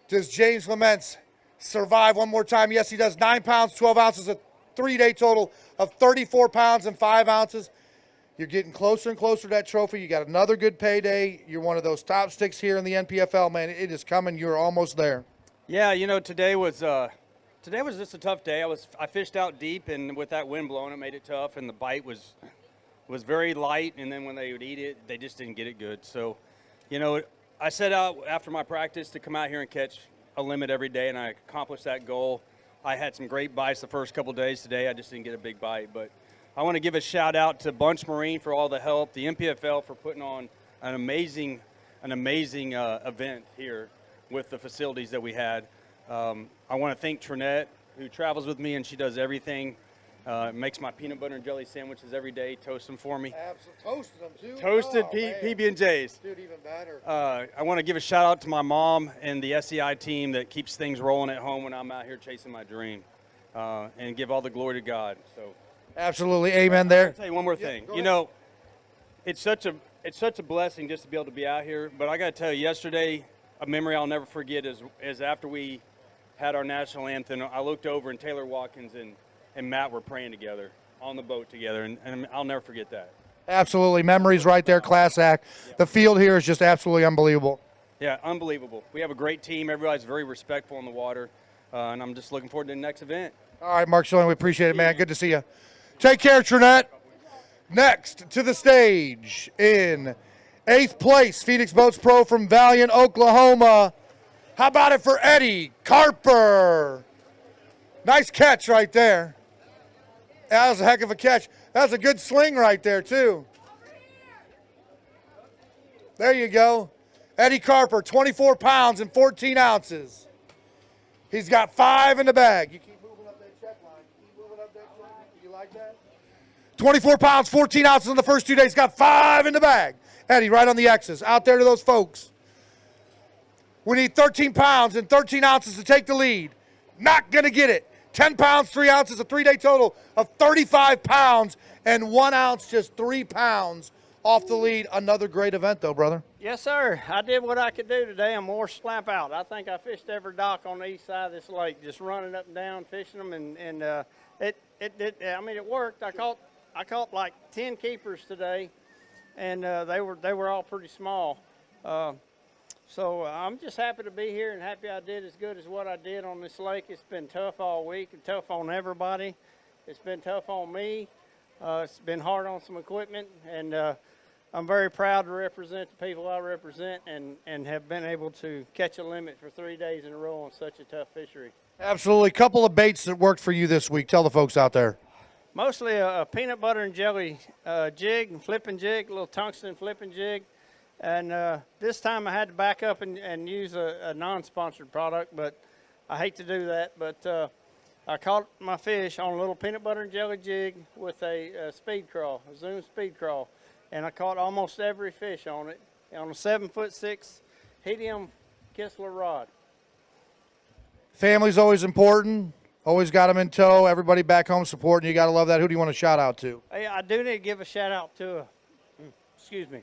Does James Clements survive one more time? Yes, he does. 9 pounds, 12 ounces, a 3-day total of 34 pounds and 5 ounces. You're getting closer and closer to that trophy. You got another good payday. You're one of those top sticks here in the NPFL, man. It is coming. You're almost there. Yeah, you know, today was just a tough day. I fished out deep, and with that wind blowing, it made it tough. And the bite was very light. And then when they would eat it, they just didn't get it good. So, you know, I set out after my practice to come out here and catch a limit every day, and I accomplished that goal. I had some great bites the first couple days. Today, I just didn't get a big bite, but I want to give a shout out to Bunch Marine for all the help, the NPFL for putting on an amazing event here with the facilities that we had. I want to thank Trinette, who travels with me, and she does everything. Makes my peanut butter and jelly sandwiches every day, toast them for me. Toasted them too? Toasted PB&Js. Dude, even better. I want to give a shout out to my mom and the SEI team that keeps things rolling at home when I'm out here chasing my dream, and give all the glory to God. So. Absolutely, amen there. I'll tell you one more thing. You know, it's such a blessing just to be able to be out here. But I got to tell you, yesterday, a memory I'll never forget is after we had our national anthem. I looked over and Taylor Watkins and Matt were praying together on the boat together, and I'll never forget that. Absolutely, memories right there, class act. The field here is just absolutely unbelievable. Yeah, unbelievable. We have a great team. Everybody's very respectful in the water, and I'm just looking forward to the next event. All right, Mark Schilling, we appreciate it, man. Good to see you. Take care, Trinette. Next to the stage in 8th place, Phoenix Boats Pro from Valiant, Oklahoma. How about it for Eddie Carper? Nice catch right there. That was a heck of a catch. That was a good sling right there, too. There you go. Eddie Carper, 24 pounds and 14 ounces. He's got 5 in the bag. You keep moving up that check line. Keep moving up that check line. You like that? 24 pounds, 14 ounces in the first 2 days. Got 5 in the bag. Eddie, right on the X's. Out there to those folks. We need 13 pounds and 13 ounces to take the lead. Not going to get it. 10 pounds, 3 ounces, a 3-day total of 35 pounds and 1 ounce, just 3 pounds off the lead. Another great event, though, brother. Yes, sir. I did what I could do today. I'm more slap out. I think I fished every dock on the east side of this lake, just running up and down, fishing them, and it worked. I caught like 10 keepers today, and they were all pretty small. So I'm just happy to be here and happy I did as good as what I did on this lake. It's been tough all week and tough on everybody. It's been tough on me. It's been hard on some equipment, and I'm very proud to represent the people I represent and have been able to catch a limit for 3 days in a row on such a tough fishery. Absolutely. Couple of baits that worked for you this week. Tell the folks out there. Mostly a peanut butter and jelly jig and flipping jig, a little tungsten flipping jig. And this time I had to back up and use a non-sponsored product, but I hate to do that. But I caught my fish on a little peanut butter and jelly jig with a speed crawl, a Zoom speed crawl. And I caught almost every fish on it on a 7'6" helium Kistler rod. Family's always important. Always got them in tow. Everybody back home supporting you. Got to love that. Who do you want to shout out to? Hey, I do need to give a shout out to excuse me.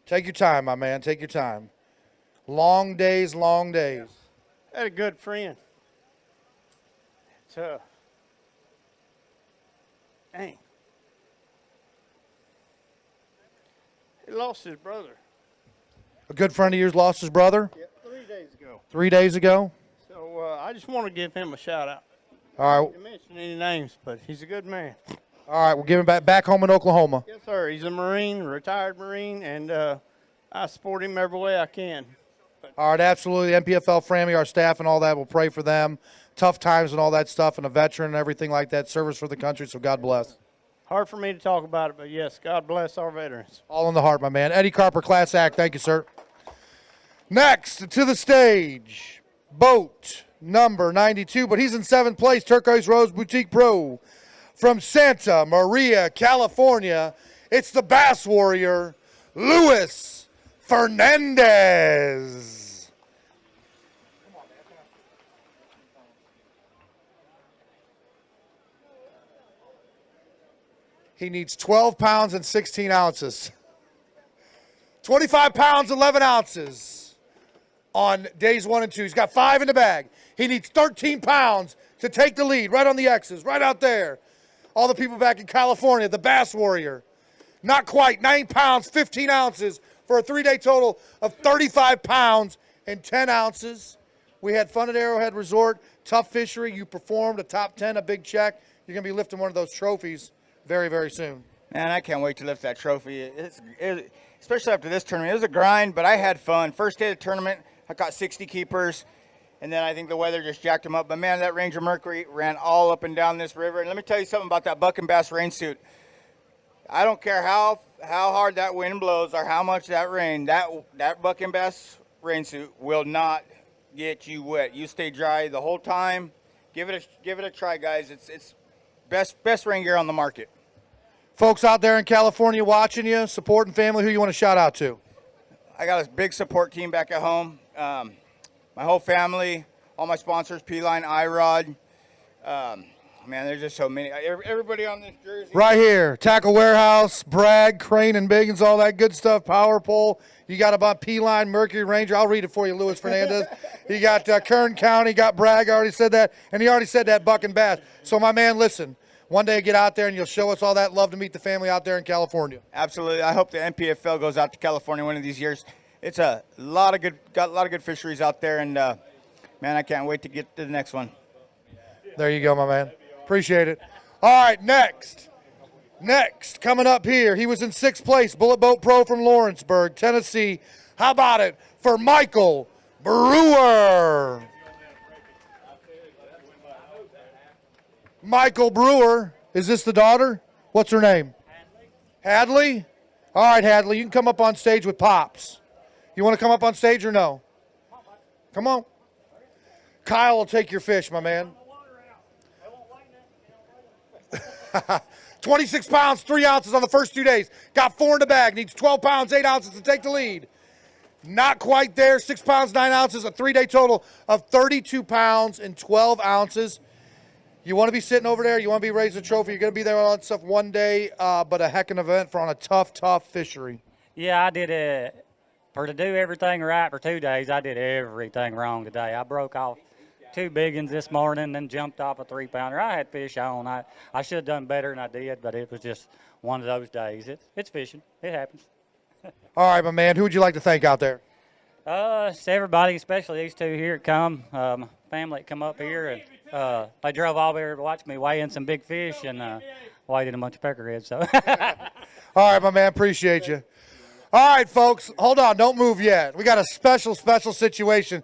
Take your time, my man. Take your time. Long days, long days. I had a good friend. Dang. He lost his brother. A good friend of yours lost his brother? Yeah, 3 days ago. 3 days ago? So I just want to give him a shout out. All right. I didn't mention any names, but he's a good man. All right, we'll give him back home in Oklahoma. Yes, sir. He's a Marine, retired Marine, and I support him every way I can. All right, absolutely. NPFL family, our staff and all that, we'll pray for them. Tough times and all that stuff, and a veteran and everything like that, service for the country, so God bless. hard for me to talk about it, but yes, God bless our veterans. All in the heart, my man. Eddie Carper, Class Act. Thank you, sir. Next to the stage, boat number 92, but he's in 7th place, Turquoise Rose Boutique Pro. From Santa Maria, California, it's the Bass Warrior, Luis Fernandez. He needs 12 pounds and 16 ounces. 25 pounds, 11 ounces on days 1 and 2. He's got 5 in the bag. He needs 13 pounds to take the lead right on the X's, right out there. All the people back in California, the Bass Warrior. Not quite, 9 pounds, 15 ounces for a 3-day total of 35 pounds and 10 ounces. We had fun at Arrowhead Resort, tough fishery. You performed a top 10, a big check. You're going to be lifting one of those trophies very, very soon. Man, I can't wait to lift that trophy. Especially after this tournament. It was a grind, but I had fun. First day of the tournament, I caught 60 keepers, and then I think the weather just jacked them up. But, man, that Ranger Mercury ran all up and down this river. And let me tell you something about that buck and bass rain suit. I don't care how hard that wind blows or how much that rain, that buck and bass rain suit will not get you wet. You stay dry the whole time. Give it a try, guys. It's best rain gear on the market. Folks out there in California watching you, supporting family, who you want to shout out to? I got a big support team back at home. My whole family, all my sponsors, P-Line, iRod. Man, there's just so many. Everybody on this jersey. Right here, Tackle Warehouse, Bragg, Crane and Biggins, all that good stuff, Power Pole. You got about P-Line, Mercury Ranger. I'll read it for you, Luis Fernandez. You got Kern County, got Bragg, I already said that. And he already said that, Buck and Bass. So, my man, listen. One day get out there and you'll show us all that love to meet the family out there in California. Absolutely. I hope the NPFL goes out to California one of these years. It's got a lot of good fisheries out there, and man, I can't wait to get to the next one. There you go, my man. Appreciate it. All right, next, coming up here, he was in 6th place, Bullet Boat Pro from Lawrenceburg, Tennessee. How about it for Michael Brewer? Michael Brewer, is this the daughter? What's her name? Hadley. All right, Hadley, you can come up on stage with Pops. You want to come up on stage or no? Come on. Kyle will take your fish, my man. 26 pounds, 3 ounces on the first 2 days. Got 4 in the bag. Needs 12 pounds, 8 ounces to take the lead. Not quite there. 6 pounds, 9 ounces. A 3-day total of 32 pounds and 12 ounces. You want to be sitting over there. You want to be raising a trophy. You're going to be there on all that stuff one day, but a heck of an event on a tough fishery. Yeah, I did it. For to do everything right for 2 days, I did everything wrong today. I broke off 2 big ones this morning, then jumped off a 3-pounder. I had fish on. I should have done better than I did, but it was just one of those days. It's fishing. It happens. All right, my man. Who would you like to thank out there? It's everybody, especially these 2 here that come. My family that come up here, and they drove all over to watch me weigh in some big fish and weighed in a bunch of peckerheads. So. All right, my man. Appreciate you. All right, folks. Hold on. Don't move yet. We got a special situation.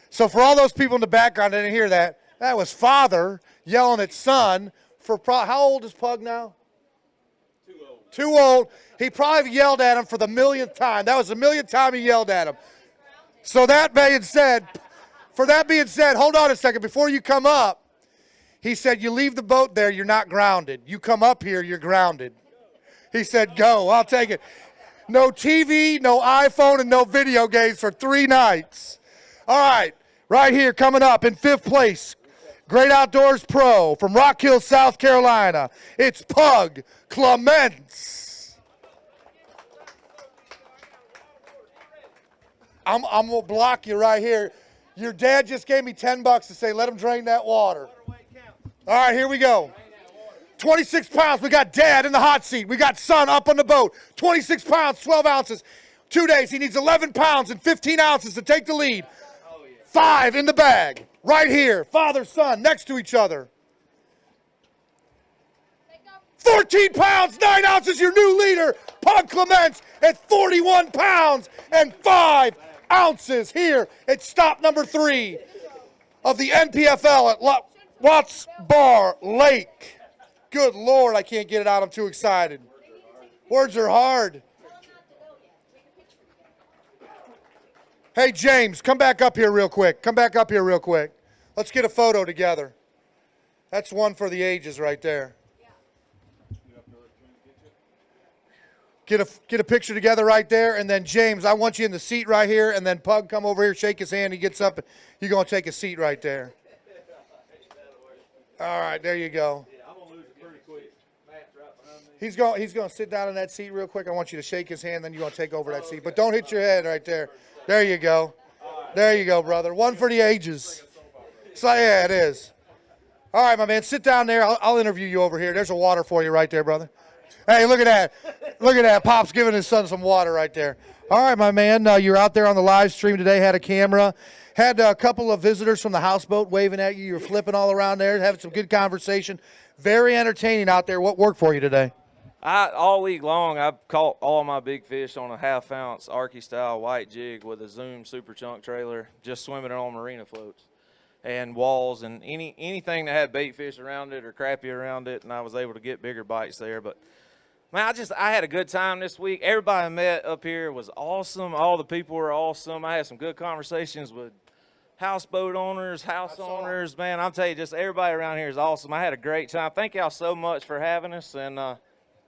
So for all those people in the background that didn't hear that, that was father yelling at son for how old is Pug now? Too old. He probably yelled at him for the millionth time. That was the millionth time he yelled at him. So that being said, hold on a second. Before you come up, he said, you leave the boat there, you're not grounded. You come up here, you're grounded. He said, go. I'll take it. No TV, no iPhone, and no video games for 3 nights. All right, right here coming up in 5th place, Great Outdoors Pro from Rock Hill, South Carolina. It's Pug Clements. I'm going to block you right here. Your dad just gave me $10 to say let him drain that water. All right, here we go. 26 pounds. We got dad in the hot seat. We got son up on the boat. 26 pounds, 12 ounces. 2 days. He needs 11 pounds and 15 ounces to take the lead. 5 in the bag. Right here. Father, son, next to each other. 14 pounds, 9 ounces, your new leader, Pug Clements, at 41 pounds and 5 ounces here at stop number 3 of the NPFL at Watts Bar Lake. Good Lord, I can't get it out. I'm too excited. Words are hard. Hey, James, come back up here real quick. Come back up here real quick. Let's get a photo together. That's one for the ages right there. Get a picture together right there, and then James, I want you in the seat right here, and then Pug, come over here, shake his hand. He gets up. You're going to take a seat right there. All right, there you go. He's going to sit down in that seat real quick. I want you to shake his hand, then you're going to take over that seat. But don't hit your head right there. There you go. There you go, brother. One for the ages. So, yeah, it is. All right, my man, sit down there. I'll interview you over here. There's a water for you right there, brother. Hey, look at that. Look at that. Pop's giving his son some water right there. All right, my man, you're out there on the live stream today, had a camera. Had a couple of visitors from the houseboat waving at you. You were flipping all around there, having some good conversation. Very entertaining out there. What worked for you today? All week long, I've caught all my big fish on a half-ounce Arky-style white jig with a Zoom super chunk trailer, just swimming it on marina floats and walls and anything that had bait fish around it or crappie around it, and I was able to get bigger bites there. But, man, I had a good time this week. Everybody I met up here was awesome. All the people were awesome. I had some good conversations with houseboat owners, house owners. Man, I'm telling you, just everybody around here is awesome. I had a great time. Thank y'all so much for having us, and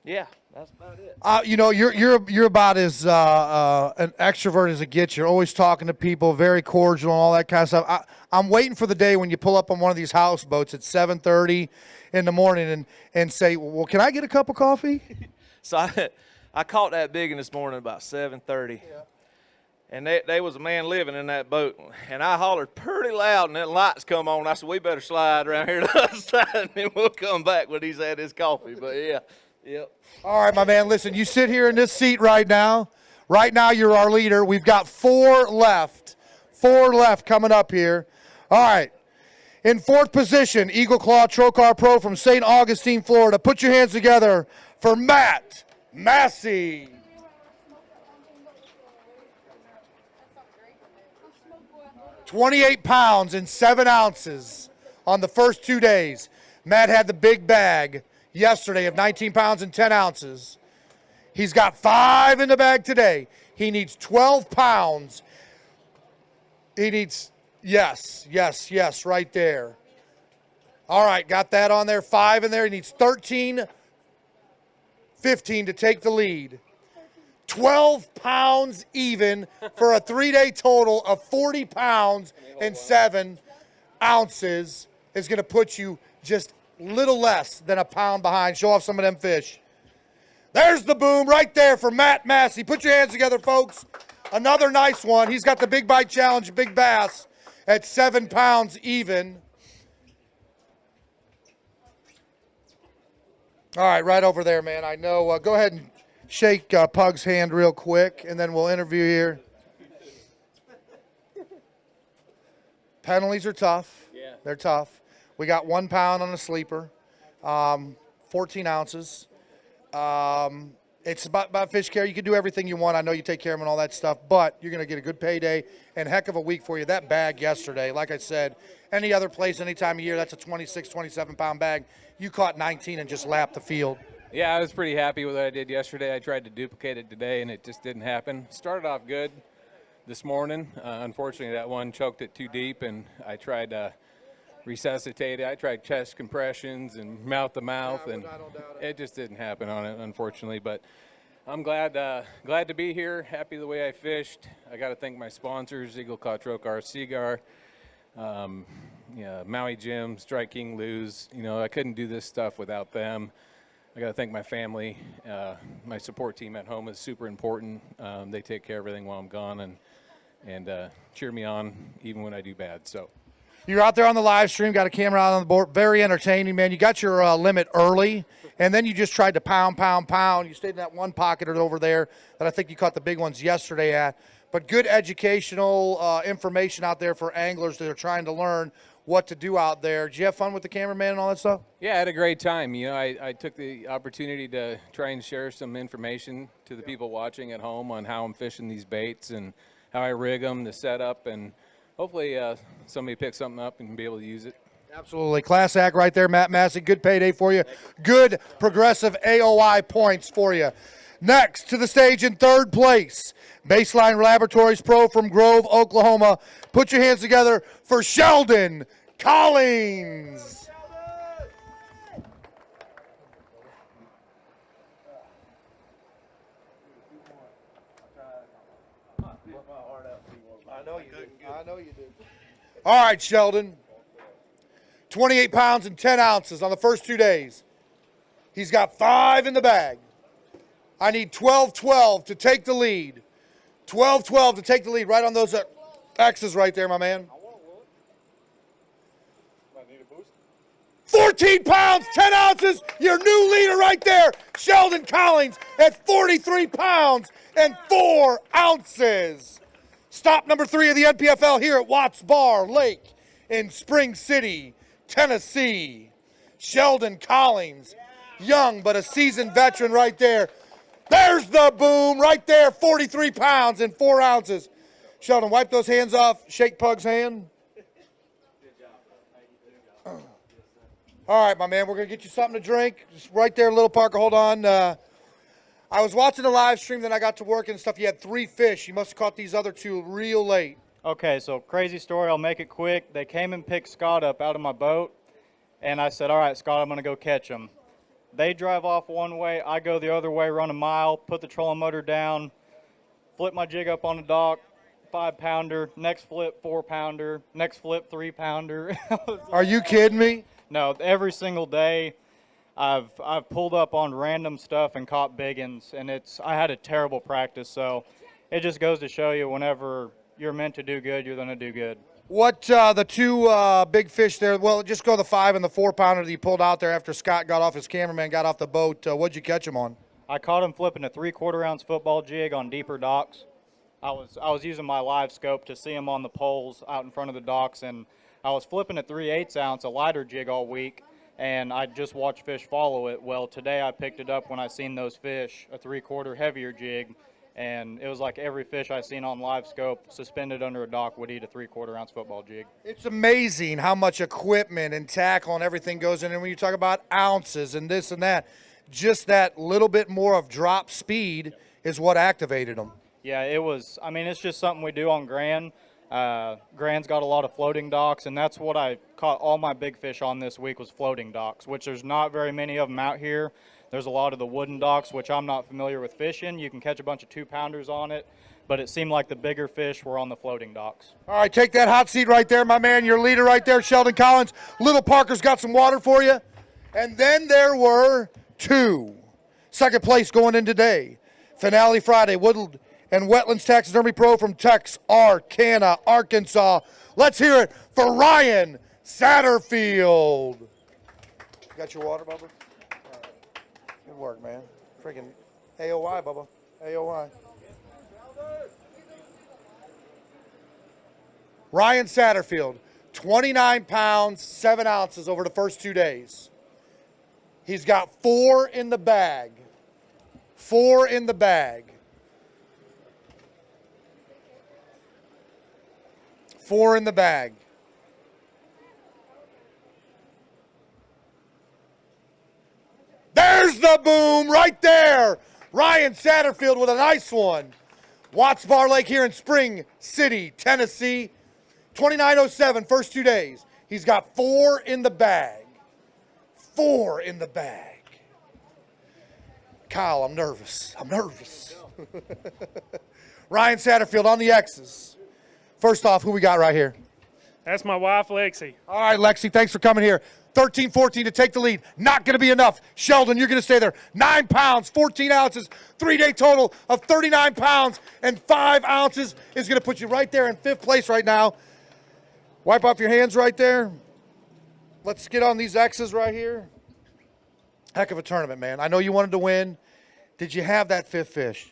yeah, that's about it. You know, you're about as an extrovert as it gets. You're always talking to people, very cordial and all that kind of stuff. I'm waiting for the day when you pull up on one of these houseboats at 7:30 in the morning and say, well, can I get a cup of coffee? So I caught that big one this morning about 7:30. Yeah. And there was a man living in that boat, and I hollered pretty loud, and then lights come on. I said, we better slide around here to the other side, and then we'll come back when he's had his coffee. But, yeah, yep. All right, my man, listen, you sit here in this seat right now. Right now, you're our leader. We've got 4 left. 4 left coming up here. All right. In 4th position, Eagle Claw Trocar Pro from St. Augustine, Florida. Put your hands together for Matt Massey. 28 pounds and 7 ounces on the first 2 days. Matt had the big bag yesterday of 19 pounds and 10 ounces. He's got 5 in the bag today. He needs 12 pounds. He needs, yes, right there. All right, got that on there. 5 in there. He needs 13, 15 to take the lead. 12 pounds even for a 3-day total of 40 pounds and 7 ounces is going to put you just little less than a pound behind. Show off some of them fish. There's the boom right there for Matt Massey. Put your hands together, folks. Another nice one. He's got the Big Bite Challenge Big Bass at 7 pounds even. All right, right over there, man. I know. Go ahead and shake Pug's hand real quick, and then we'll interview here. Penalties are tough. Yeah. They're tough. We got 1 pound on a sleeper, 14 ounces. It's about fish care. You can do everything you want. I know you take care of them and all that stuff, but you're going to get a good payday and heck of a week for you. That bag yesterday, like I said, any other place, any time of year, that's a 26, 27-pound bag. You caught 19 and just lapped the field. Yeah, I was pretty happy with what I did yesterday. I tried to duplicate it today, and it just didn't happen. Started off good this morning. Unfortunately, that one choked it too deep, and I tried to resuscitate it. I tried chest compressions and mouth-to-mouth, and it just didn't happen on it, unfortunately. But I'm glad to be here, happy the way I fished. I got to thank my sponsors, Eagle Claw Trocar, Seagar, Maui Jim, Strike King Lose. You know, I couldn't do this stuff without them. I got to thank my family. My support team at home is super important. They take care of everything while I'm gone and cheer me on even when I do bad. So you're out there on the live stream, got a camera out on the board. Very entertaining, man. You got your limit early, and then you just tried to pound. You stayed in that one pocket over there that I think you caught the big ones yesterday at. But good educational information out there for anglers that are trying to learn what to do out there. Did you have fun with the cameraman and all that stuff? Yeah, I had a great time. You know, I took the opportunity to try and share some information to the people watching at home on how I'm fishing these baits and how I rig them, the setup, and hopefully somebody picks something up and be able to use it. Absolutely. Class act right there, Matt Massey. Good payday for you. Good progressive AOI points for you. Next to the stage in third place, Baseline Laboratories Pro from Grove, Oklahoma. Put your hands together for Sheldon Collins. I know you do. All right, Sheldon. 28 pounds and 10 ounces on the first 2 days. He's got 5 in the bag. I need 12-12 to take the lead. 12-12 to take the lead right on those X's right there, my man. 14 pounds, 10 ounces, your new leader right there, Sheldon Collins at 43 pounds and 4 ounces. Stop number 3 of the NPFL here at Watts Bar Lake in Spring City, Tennessee. Sheldon Collins, young but a seasoned veteran right there. There's the boom right there, 43 pounds and 4 ounces. Sheldon, wipe those hands off. Shake Pug's hand. All right, my man, we're going to get you something to drink. Just right there, Little Parker, hold on. I was watching the live stream, then I got to work and stuff. You had 3 fish. You must have caught these other 2 real late. Okay, so crazy story. I'll make it quick. They came and picked Scott up out of my boat, and I said, all right, Scott, I'm going to go catch him. They drive off one way. I go the other way, run a mile, put the trolling motor down, flip my jig up on the dock, 5-pounder, next flip, 4-pounder, next flip, 3-pounder. Are you kidding me? No, every single day I've pulled up on random stuff and caught big ones, and I had a terrible practice, so it just goes to show you whenever you're meant to do good, you're going to do good. What the 2 big fish there, well, just go the 5 and the 4-pounder that you pulled out there after Scott got off, his cameraman got off the boat. What'd you catch him on? I caught him flipping a 3/4 ounce football jig on deeper docks. I was using my live scope to see him on the poles out in front of the docks, and I was flipping a 3/8 ounce, a lighter jig all week, and I just watched fish follow it. Well, today I picked it up when I seen those fish, a 3/4 heavier jig, and it was like every fish I seen on live scope suspended under a dock would eat a 3/4 ounce football jig. It's amazing how much equipment and tackle and everything goes in. And when you talk about ounces and this and that, just that little bit more of drop speed is what activated them. Yeah, it was. I mean, it's just something we do on Grand. Grand's got a lot of floating docks, and that's what I caught all my big fish on this week was floating docks, which there's not very many of them out here. There's a lot of the wooden docks, which I'm not familiar with fishing. You can catch a bunch of 2-pounders on it, but it seemed like the bigger fish were on the floating docks. All right, take that hot seat right there, my man. Your leader right there, Sheldon Collins. Little Parker's got some water for you. And then there were 2. Second place going in today. Finale Friday, Woodland and Wetlands Taxidermy Pro from Texarkana, Arkansas. Let's hear it for Ryan Satterfield. Got your water, Bubba? Good work, man. Freaking AOI, Bubba. AOI. Ryan Satterfield, 29 pounds, 7 ounces over the first 2 days. He's got 4 in the bag. 4 in the bag. 4 in the bag. There's the boom right there. Ryan Satterfield with a nice one. Watts Bar Lake here in Spring City, Tennessee. 29.07 first 2 days. He's got 4 in the bag. 4 in the bag. Kyle, I'm nervous. I'm nervous. Ryan Satterfield on the X's. First off, who we got right here? That's my wife, Lexi. All right, Lexi, thanks for coming here. 13-14 to take the lead. Not going to be enough. Sheldon, you're going to stay there. 9 pounds, 14 ounces, 3-day total of 39 pounds and 5 ounces is going to put you right there in 5th place right now. Wipe off your hands right there. Let's get on these X's right here. Heck of a tournament, man. I know you wanted to win. Did you have that 5th fish?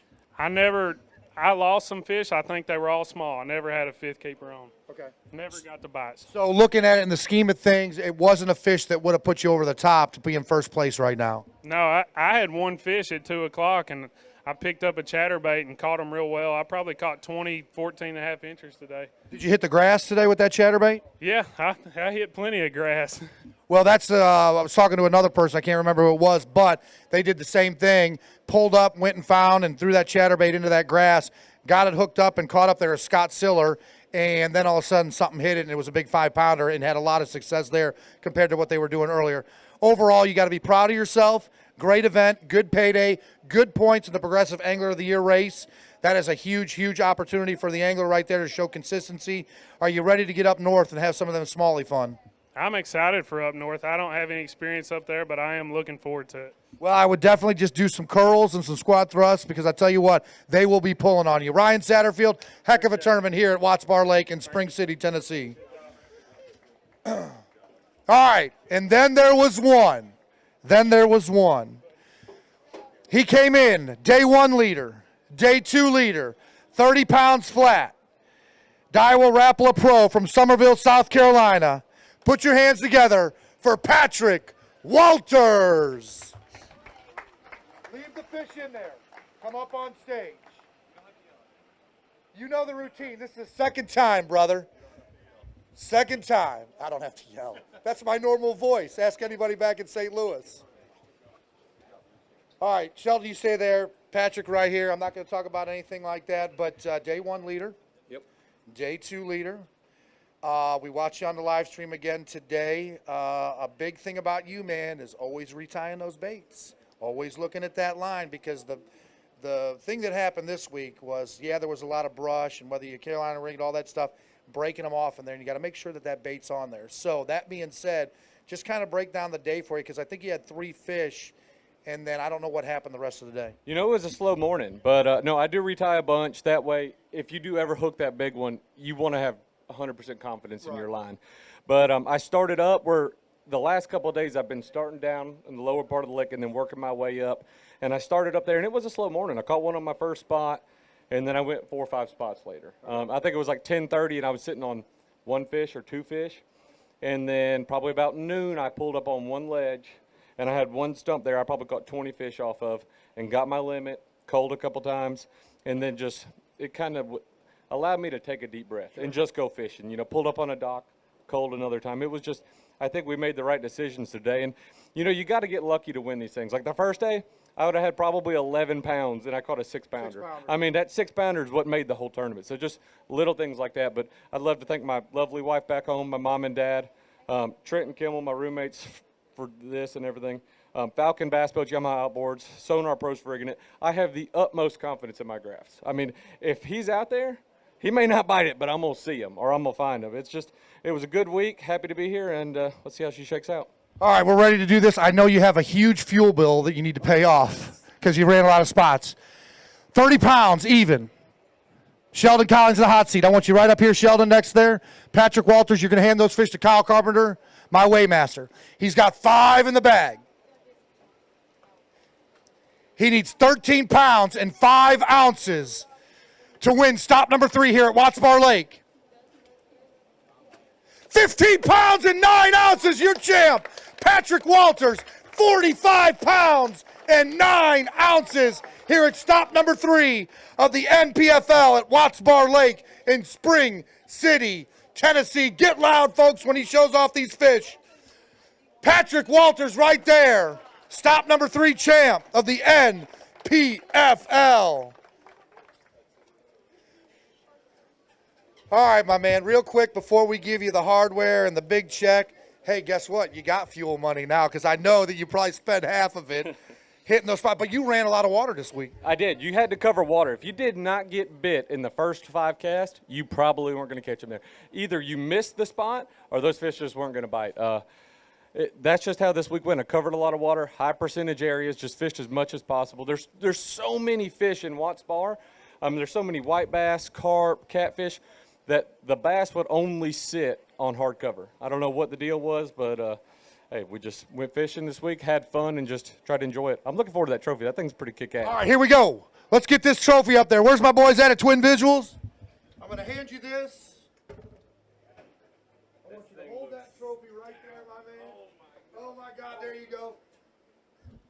I lost some fish. I think they were all small. I never had a 5th keeper on. Okay. Never got the bites. So looking at it in the scheme of things, it wasn't a fish that would have put you over the top to be in 1st place right now. No, I had 1 fish at 2 o'clock, and I picked up a chatterbait and caught them real well. I probably caught 14 and a half inches today. Did you hit the grass today with that chatterbait? Yeah, I hit plenty of grass. Well, that's I was talking to another person. I can't remember who it was, but they did the same thing. Pulled up, went and found, and threw that chatterbait into that grass. Got it hooked up and caught up there as Scott Siller. And then all of a sudden something hit it, and it was a big 5-pounder, and had a lot of success there compared to what they were doing earlier. Overall, you got to be proud of yourself. Great event, good payday, good points in the Progressive Angler of the Year race. That is a huge, huge opportunity for the angler right there to show consistency. Are you ready to get up north and have some of them smalley fun? I'm excited for up north. I don't have any experience up there, but I am looking forward to it. Well, I would definitely just do some curls and some squat thrusts, because I tell you what, they will be pulling on you. Ryan Satterfield, heck of a tournament here at Watts Bar Lake in Spring City, Tennessee. All right, and then there was one. He came in, day 1 leader, day 2 leader, 30 pounds flat. Daiwa Rapala Pro from Summerville, South Carolina. Put your hands together for Patrick Walters. Leave the fish in there. Come up on stage. You know the routine. This is the second time, brother. Second time. I don't have to yell. That's my normal voice. Ask anybody back in St. Louis. All right, Sheldon, you stay there. Patrick right here. I'm not going to talk about anything like that, but day 1 leader. Yep. Day 2 leader. We watched you on the live stream again today. A big thing about you, man, is always retying those baits. Always looking at that line, because the thing that happened this week was, yeah, there was a lot of brush, and whether you Carolina rigged, all that stuff, breaking them off in there, and you got to make sure that bait's on there. So that being said, just kind of break down the day for you, because I think you had 3 fish, and then I don't know what happened the rest of the day. You know, it was a slow morning, but no, I do retie a bunch. That way, if you do ever hook that big one, you want to have 100% confidence in your line. But I started up where the last couple of days I've been starting down in the lower part of the lake and then working my way up. And I started up there, and it was a slow morning. I caught one on my first spot, and then I went 4 or 5 spots later. I think it was like 10:30, and I was sitting on 1 fish or 2 fish. And then probably about noon, I pulled up on 1 ledge, and I had 1 stump there I probably caught 20 fish off of, and got my limit, culled a couple times, and then just it kind of allowed me to take a deep breath and just go fishing. You know, pulled up on a dock, culled another time. It was just, I think we made the right decisions today. And, you know, you got to get lucky to win these things. Like the first day, I would have had probably 11 pounds, and I caught a 6-pounder. I mean, that 6-pounder is what made the whole tournament. So just little things like that. But I'd love to thank my lovely wife back home, my mom and dad, Trent and Kimmel, my roommates, for this and everything. Falcon Bass Boats, Yamaha Outboards, Sonar Pros for rigging it. I have the utmost confidence in my graphs. I mean, if he's out there, he may not bite it, but I'm going to see him, or I'm going to find him. It's just, it was a good week. Happy to be here, and let's see how she shakes out. All right, we're ready to do this. I know you have a huge fuel bill that you need to pay off because you ran a lot of spots. 30 pounds even. Sheldon Collins in the hot seat. I want you right up here, Sheldon, next there. Patrick Walters, you're going to hand those fish to Kyle Carpenter, my weighmaster. He's got 5 in the bag. He needs 13 pounds and 5 ounces to win stop number 3 here at Watts Bar Lake. 15 pounds and 9 ounces, your champ, Patrick Walters. 45 pounds and 9 ounces here at stop number 3 of the NPFL at Watts Bar Lake in Spring City, Tennessee. Get loud, folks, when he shows off these fish. Patrick Walters right there, stop number 3 champ of the NPFL. All right, my man, real quick before we give you the hardware and the big check, hey, guess what? You got fuel money now, because I know that you probably spent half of it hitting those spots, but you ran a lot of water this week. I did. You had to cover water. If you did not get bit in the first 5 casts, you probably weren't going to catch them there. Either you missed the spot or those fish just weren't going to bite. That's just how this week went. I covered a lot of water, high percentage areas, just fished as much as possible. There's so many fish in Watts Bar. There's so many white bass, carp, catfish, that the bass would only sit on hard cover. I don't know what the deal was, but hey, we just went fishing this week, had fun, and just tried to enjoy it. I'm looking forward to that trophy. That thing's pretty kick-ass. All right, here we go. Let's get this trophy up there. Where's my boys at Twin Visuals? I'm going to hand you this. I want you to hold that trophy right there, my man. Oh, my God, there you go.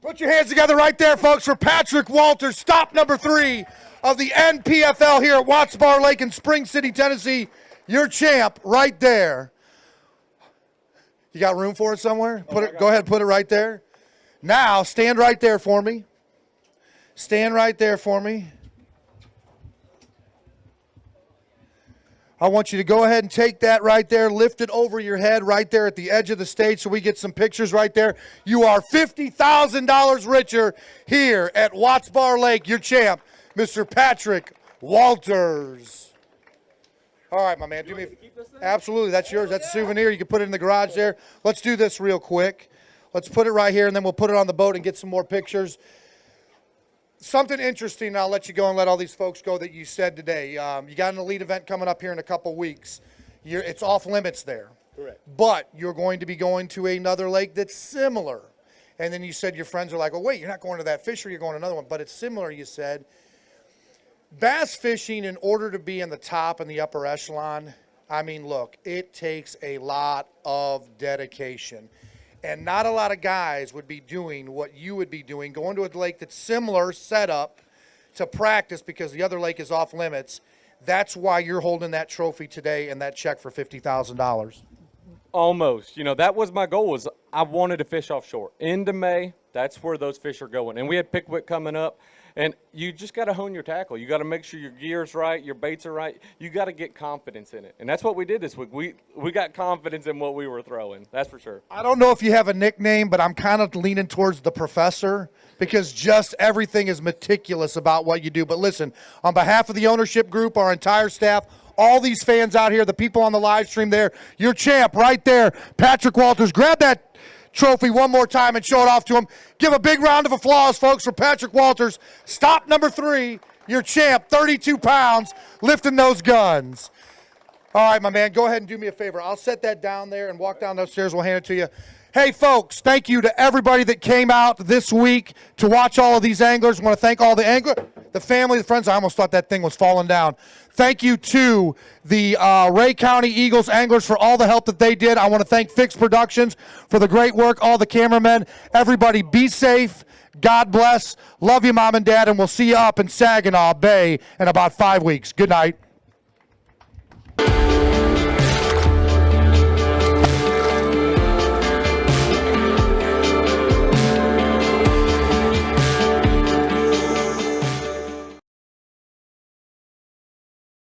Put your hands together right there, folks, for Patrick Walters, stop number 3 of the NPFL here at Watts Bar Lake in Spring City, Tennessee. Your champ right there. You got room for it somewhere? Go ahead, put it right there. Now, stand right there for me. Stand right there for me. I want you to go ahead and take that right there, lift it over your head right there at the edge of the stage so we get some pictures right there. You are $50,000 richer here at Watts Bar Lake. Your champ, Mr. Patrick Walters. All right, my man. Do me. Absolutely, that's yours. That's a souvenir. You can put it in the garage there. Let's do this real quick. Let's put it right here, and then we'll put it on the boat and get some more pictures. Something interesting, and I'll let you go and let all these folks go that you said today. You got an elite event coming up here in a couple weeks. It's off limits there. Correct. But you're going to be going to another lake that's similar. And then you said your friends are like, oh, wait, you're not going to that fishery, you're going to another one. But it's similar, you said. Bass fishing, in order to be in the top and the upper echelon, I mean, look, it takes a lot of dedication. And not a lot of guys would be doing what you would be doing, going to a lake that's similar setup to practice because the other lake is off limits. That's why you're holding that trophy today and that check for $50,000. Almost. You know, that was my goal, was I wanted to fish offshore. Into May, that's where those fish are going. And we had Pickwick coming up. And you just got to hone your tackle. You got to make sure your gear's right, your baits are right. You got to get confidence in it. And that's what we did this week. We got confidence in what we were throwing. That's for sure. I don't know if you have a nickname, but I'm kind of leaning towards the professor because just everything is meticulous about what you do. But listen, on behalf of the ownership group, our entire staff, all these fans out here, the people on the live stream there, your champ right there, Patrick Walters. Grab that trophy one more time and show it off to him. Give a big round of applause, folks, for Patrick Walters. Stop number 3, your champ, 32 pounds, lifting those guns. All right, my man, go ahead and do me a favor. I'll set that down there and walk down those stairs. We'll hand it to you. Hey, folks, thank you to everybody that came out this week to watch all of these anglers. I want to thank all the anglers, the family, the friends. I almost thought that thing was falling down. Thank you to the Ray County Eagles anglers for all the help that they did. I want to thank Fix Productions for the great work, all the cameramen. Everybody be safe. God bless. Love you, Mom and Dad, and we'll see you up in Saginaw Bay in about 5 weeks. Good night.